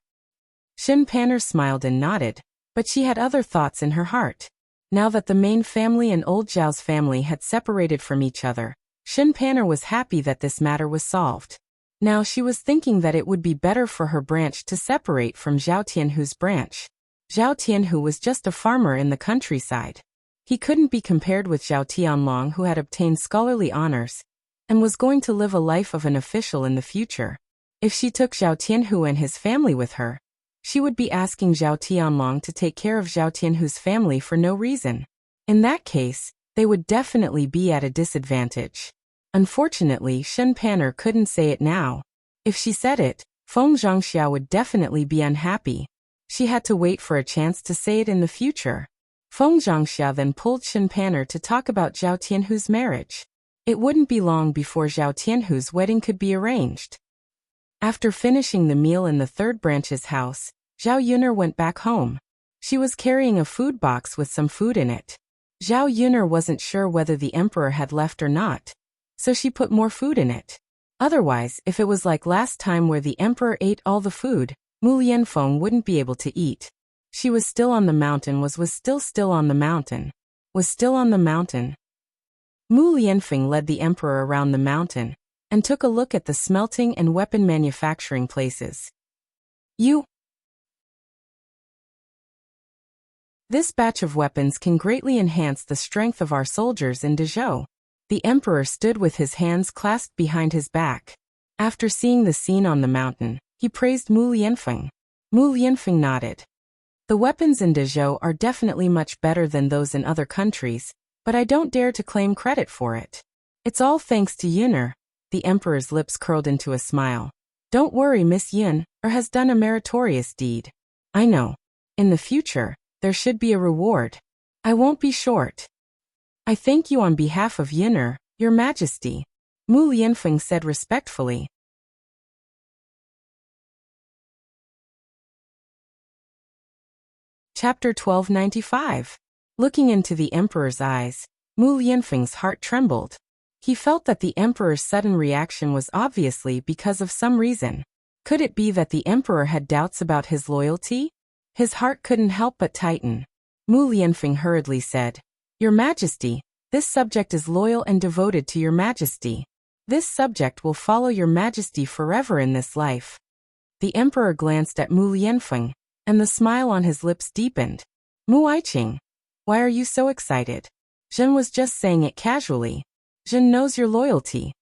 Speaker 1: Xin Pan'er smiled and nodded, but she had other thoughts in her heart. Now that the main family and old Zhao's family had separated from each other, Xin Pan'er was happy that this matter was solved. Now she was thinking that it would be better for her branch to separate from Zhao Tianhu's branch. Zhao Tianhu was just a farmer in the countryside. He couldn't be compared with Zhao Tianlong, who had obtained scholarly honors and was going to live a life of an official in the future. If she took Zhao Tianhu and his family with her, she would be asking Zhao Tianlong to take care of Zhao Tianhu's family for no reason. In that case, they would definitely be at a disadvantage. Unfortunately, Xin Pan'er couldn't say it now. If she said it, Feng Zhangxia would definitely be unhappy. She had to wait for a chance to say it in the future. Feng Zhangxia then pulled Xin Pan'er to talk about Zhao Tianhu's marriage. It wouldn't be long before Zhao Tianhu's wedding could be arranged. After finishing the meal in the third branch's house, Zhao Yuner went back home. She was carrying a food box with some food in it. Zhao Yuner wasn't sure whether the emperor had left or not, so she put more food in it. Otherwise, if it was like last time where the emperor ate all the food, Mu Lianfeng wouldn't be able to eat. She was still on the mountain, was still on the mountain. Was still on the mountain. Mu Lianfeng led the emperor around the mountain and took a look at the smelting and weapon manufacturing places. This batch of weapons can greatly enhance the strength of our soldiers in Dezhou. The emperor stood with his hands clasped behind his back. After seeing the scene on the mountain, he praised Mu Lianfeng. Mu Lianfeng nodded. The weapons in Dezhou are definitely much better than those in other countries, but I don't dare to claim credit for it. It's all thanks to Yuner. The emperor's lips curled into a smile. Don't worry, Miss Yun, has done a meritorious deed. I know. In the future, there should be a reward. I won't be short. I thank you on behalf of Yuner, Your Majesty, Mu Lianfeng said respectfully. Chapter 1295. Looking into the emperor's eyes, Mu Lianfeng's heart trembled. He felt that the emperor's sudden reaction was obviously because of some reason. Could it be that the emperor had doubts about his loyalty? His heart couldn't help but tighten. Mu Lianfeng hurriedly said, Your Majesty, this subject is loyal and devoted to Your Majesty. This subject will follow Your Majesty forever in this life. The emperor glanced at Mu Lianfeng, and the smile on his lips deepened. Mu Aiqing, why are you so excited? Zhen was just saying it casually. Zhen knows your loyalty.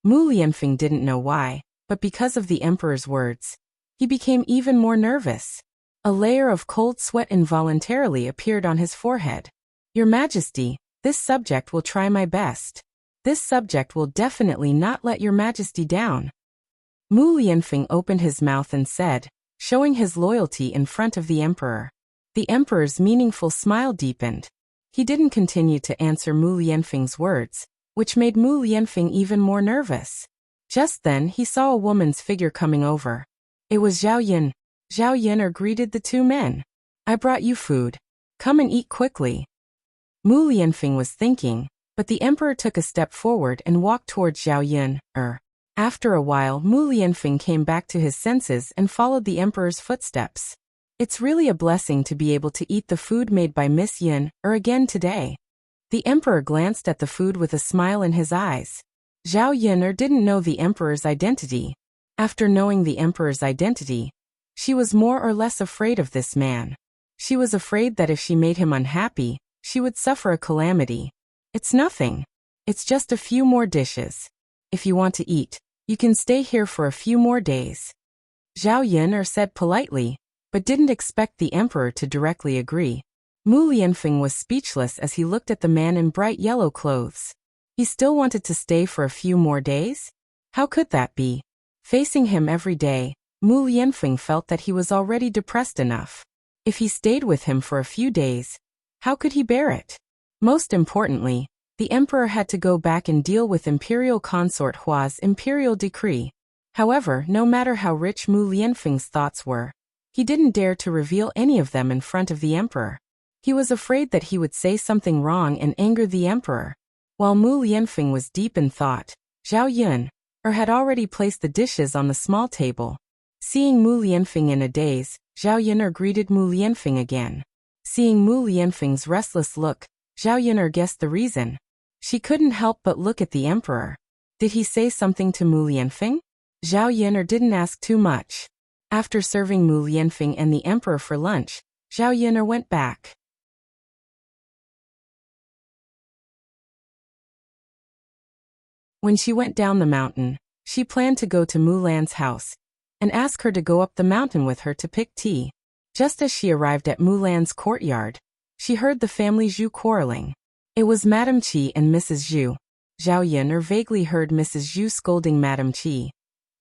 Speaker 1: Mu Lianfeng didn't know why, but because of the emperor's words, he became even more nervous. A layer of cold sweat involuntarily appeared on his forehead. Your Majesty, this subject will try my best. This subject will definitely not let Your Majesty down. Mu Lianfeng opened his mouth and said, showing his loyalty in front of the emperor. The emperor's meaningful smile deepened. He didn't continue to answer Mu Lianfeng's words, which made Mu Lianfeng even more nervous. Just then he saw a woman's figure coming over. It was Zhao Yun. Zhao Yuner greeted the two men. I brought you food. Come and eat quickly. Mu Lianfeng was thinking, but the emperor took a step forward and walked towards Zhao Yun. After a while, Mu Lianfeng came back to his senses and followed the emperor's footsteps. It's really a blessing to be able to eat the food made by Miss Yin, again today. The emperor glanced at the food with a smile in his eyes. Zhao Yun didn't know the emperor's identity. After knowing the emperor's identity, she was more or less afraid of this man. She was afraid that if she made him unhappy, she would suffer a calamity. It's nothing. It's just a few more dishes. If you want to eat, you can stay here for a few more days. Zhao Yun said politely, but didn't expect the emperor to directly agree. Mu Lianfeng was speechless as he looked at the man in bright yellow clothes. He still wanted to stay for a few more days? How could that be? Facing him every day, Mu Lianfeng felt that he was already depressed enough. If he stayed with him for a few days, how could he bear it? Most importantly, the emperor had to go back and deal with Imperial Consort Hua's imperial decree. However, no matter how rich Mu Lianfeng's thoughts were, he didn't dare to reveal any of them in front of the emperor. He was afraid that he would say something wrong and anger the emperor. While Mu Lianfeng was deep in thought, Zhao Yun had already placed the dishes on the small table. Seeing Mu Lianfeng in a daze, Zhao Yun greeted Mu Lianfeng again. Seeing Mu Lianfeng's restless look, Zhao Yun guessed the reason. She couldn't help but look at the emperor. Did he say something to Mu Lianfeng? Zhao Yun didn't ask too much. After serving Mu Lianfeng and the emperor for lunch, Zhao Yun went back. When she went down the mountain, she planned to go to Mulan's house and ask her to go up the mountain with her to pick tea. Just as she arrived at Mulan's courtyard, she heard the family Zhu quarreling. It was Madame Qi and Mrs. Zhu. Zhao Yun vaguely heard Mrs. Zhu scolding Madame Qi.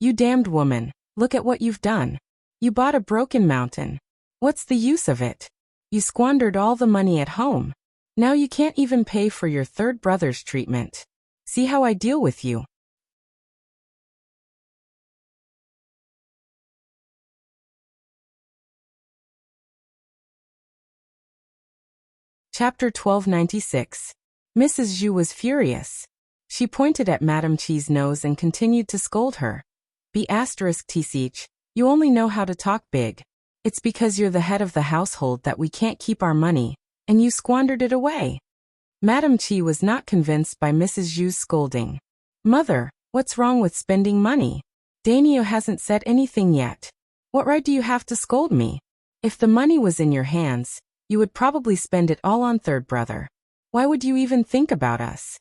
Speaker 1: "You damned woman, look at what you've done. You bought a broken mountain. What's the use of it? You squandered all the money at home. Now you can't even pay for your third brother's treatment. See how I deal with you." Chapter 1296. Mrs. Zhu was furious. She pointed at Madame Qi's nose and continued to scold her. "Tch, you only know how to talk big. It's because you're the head of the household that we can't keep our money, and you squandered it away." Madame Qi was not convinced by Mrs. Zhu's scolding. "Mother, what's wrong with spending money? Dainio hasn't said anything yet. What right do you have to scold me? If the money was in your hands, you would probably spend it all on third brother. Why would you even think about us?"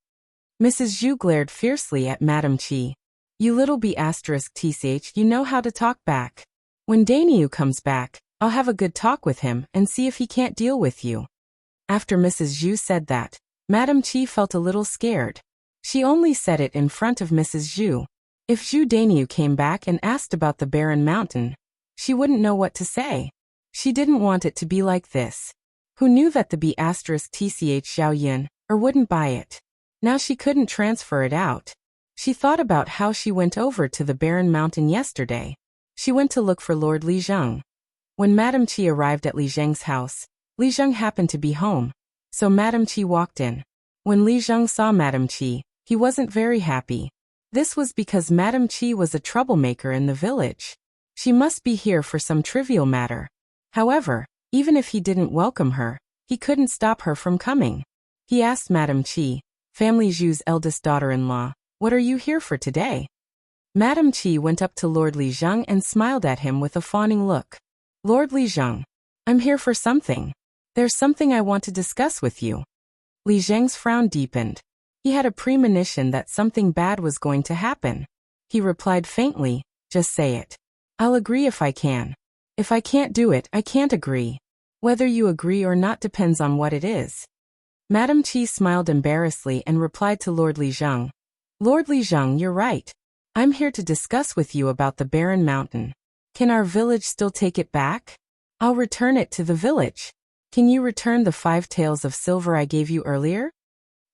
Speaker 1: Mrs. Zhu glared fiercely at Madame Qi. "You little tch, you know how to talk back. When Dainio comes back, I'll have a good talk with him and see if he can't deal with you." After Mrs. Zhu said that, Madame Qi felt a little scared. She only said it in front of Mrs. Zhu. If Zhu Dainio came back and asked about the barren mountain, she wouldn't know what to say. She didn't want it to be like this. Who knew that the tch Zhao Yun wouldn't buy it? Now she couldn't transfer it out. She thought about how she went over to the barren mountain yesterday. She went to look for Lord Li Zheng. When Madame Qi arrived at Li Zheng's house, Li Zheng happened to be home, so Madame Qi walked in. When Li Zheng saw Madame Qi, he wasn't very happy. This was because Madame Qi was a troublemaker in the village. She must be here for some trivial matter. However, even if he didn't welcome her, he couldn't stop her from coming. He asked Madame Qi, family Zhu's eldest daughter-in-law, "What are you here for today?" Madame Qi went up to Lord Li Zheng and smiled at him with a fawning look. "Lord Li Zheng, I'm here for something. There's something I want to discuss with you." Li Zheng's frown deepened. He had a premonition that something bad was going to happen. He replied faintly, "Just say it. I'll agree if I can. If I can't do it, I can't agree. Whether you agree or not depends on what it is." Madame Qi smiled embarrassedly and replied to Lord Li Zheng, "Lord Li Zheng, you're right. I'm here to discuss with you about the barren mountain. Can our village still take it back? I'll return it to the village. Can you return the 5 taels of silver I gave you earlier?"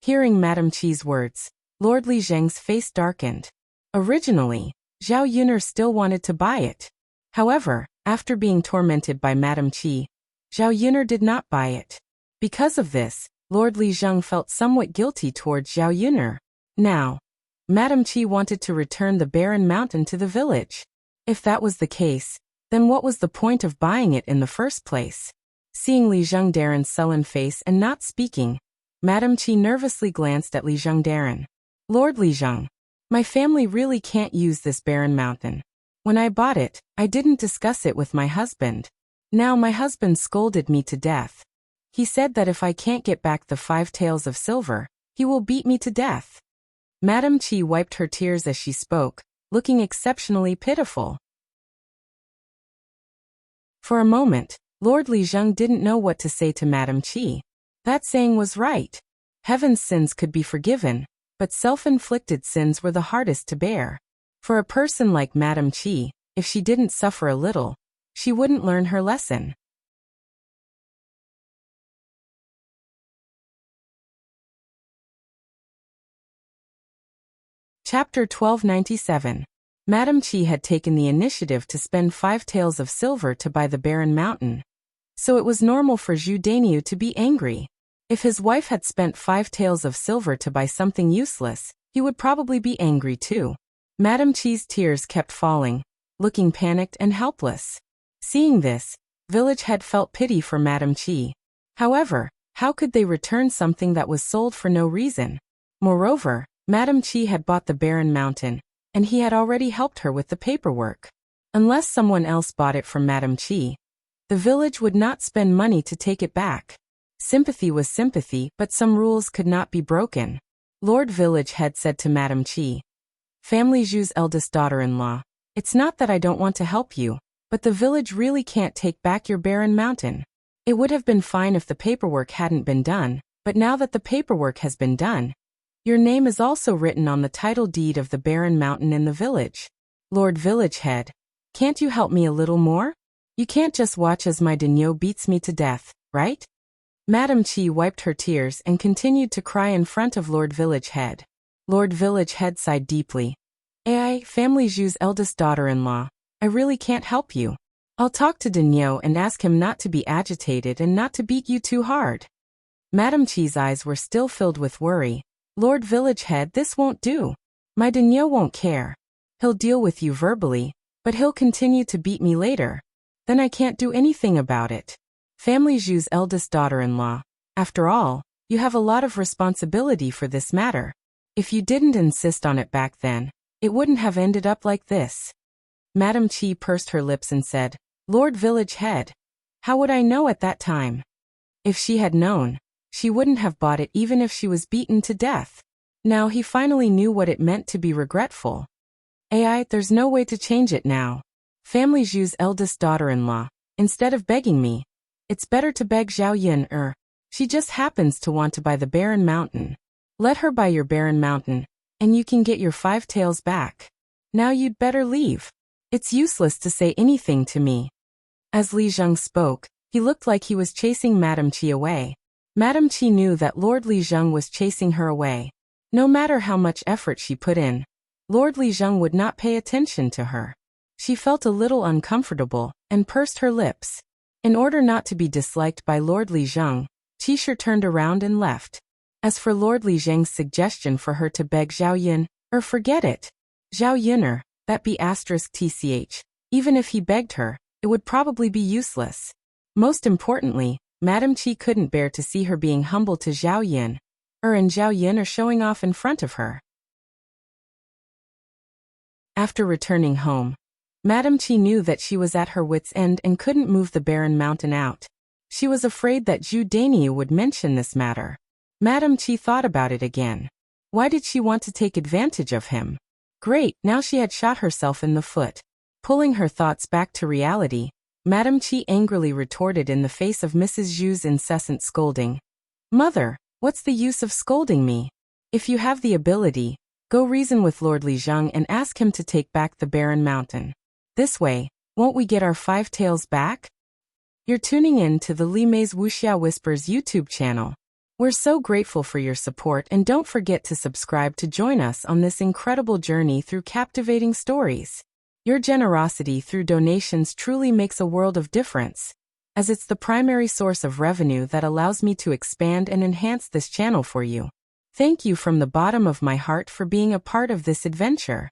Speaker 1: Hearing Madame Qi's words, Lord Li Zheng's face darkened. Originally, Zhao Yun still wanted to buy it. However, after being tormented by Madame Qi, Zhao Yun did not buy it. Because of this, Lord Li Zheng felt somewhat guilty towards Zhao Yun. Now, Madame Qi wanted to return the barren mountain to the village. If that was the case, Then what was the point of buying it in the first place? Seeing Li Zhengdaren's sullen face and not speaking, Madame Qi nervously glanced at Li Zhengdaren. Lord Li Zheng, my family really can't use this barren mountain. When I bought it, I didn't discuss it with my husband. Now my husband scolded me to death. He said that if I can't get back the 5 taels of silver, he will beat me to death. Madame Qi wiped her tears as she spoke, looking exceptionally pitiful. For a moment, Lord Li Zheng didn't know what to say to Madame Qi. That saying was right. Heaven's sins could be forgiven, but self-inflicted sins were the hardest to bear. For a person like Madame Qi, if she didn't suffer a little, she wouldn't learn her lesson. Chapter 1297. Madame Qi had taken the initiative to spend 5 taels of silver to buy the barren mountain. So it was normal for Zhu Dainiu to be angry. If his wife had spent 5 taels of silver to buy something useless, he would probably be angry too. Madame Qi's tears kept falling, looking panicked and helpless. Seeing this, village head felt pity for Madame Qi. However, how could they return something that was sold for no reason? Moreover, Madame Qi had bought the barren mountain, and he had already helped her with the paperwork. Unless someone else bought it from Madame Qi, the village would not spend money to take it back. Sympathy was sympathy, but some rules could not be broken. Lord Village Head said to Madame Qi, Family Zhu's eldest daughter-in-law, it's not that I don't want to help you, but the village really can't take back your barren mountain. It would have been fine if the paperwork hadn't been done, but now that the paperwork has been done, your name is also written on the title deed of the barren mountain in the village. Lord Village Head, can't you help me a little more? You can't just watch as my daimyo beats me to death, right? Madame Qi wiped her tears and continued to cry in front of Lord Village Head. Lord Village Head sighed deeply. Family Zhu's eldest daughter-in-law, I really can't help you. I'll talk to daimyo and ask him not to be agitated and not to beat you too hard. Madame Qi's eyes were still filled with worry. Lord Village Head, this won't do. My daimyo won't care. He'll deal with you verbally, but he'll continue to beat me later. Then I can't do anything about it. Family Zhu's eldest daughter-in-law, after all, you have a lot of responsibility for this matter. If you didn't insist on it back then, it wouldn't have ended up like this. Madame Qi pursed her lips and said, Lord Village Head, how would I know at that time? If she had known, she wouldn't have bought it even if she was beaten to death. Now he finally knew what it meant to be regretful. There's no way to change it now. Family Zhu's eldest daughter-in-law, instead of begging me, it's better to beg Zhao Yin. She just happens to want to buy the barren mountain. Let her buy your barren mountain, and you can get your 5 taels back. Now you'd better leave. It's useless to say anything to me. As Li Zheng spoke, he looked like he was chasing Madame Qi away. Madame Qi knew that Lord Li Zheng was chasing her away. No matter how much effort she put in, Lord Li Zheng would not pay attention to her. She felt a little uncomfortable, and pursed her lips. In order not to be disliked by Lord Li Zheng, Qisha turned around and left. As for Lord Li Zheng's suggestion for her to beg Zhao Yin, forget it. Zhao Yin'er, that be *tch. Even if he begged her, it would probably be useless. Most importantly, Madame Qi couldn't bear to see her being humble to Zhao Yin, and Zhao Yin showing off in front of her. After returning home, Madame Qi knew that she was at her wit's end and couldn't move the barren mountain out. She was afraid that Zhu Dainiu would mention this matter. Madame Qi thought about it again. Why did she want to take advantage of him? Great, now she had shot herself in the foot. Pulling her thoughts back to reality, Madame Qi angrily retorted in the face of Mrs. Zhu's incessant scolding. Mother, what's the use of scolding me? If you have the ability, go reason with Lord Li Zheng and ask him to take back the barren mountain. This way, won't we get our 5 taels back? You're tuning in to the Li Mei's Wuxia Whispers YouTube channel. We're so grateful for your support, and don't forget to subscribe to join us on this incredible journey through captivating stories. Your generosity through donations truly makes a world of difference, as it's the primary source of revenue that allows me to expand and enhance this channel for you. Thank you from the bottom of my heart for being a part of this adventure.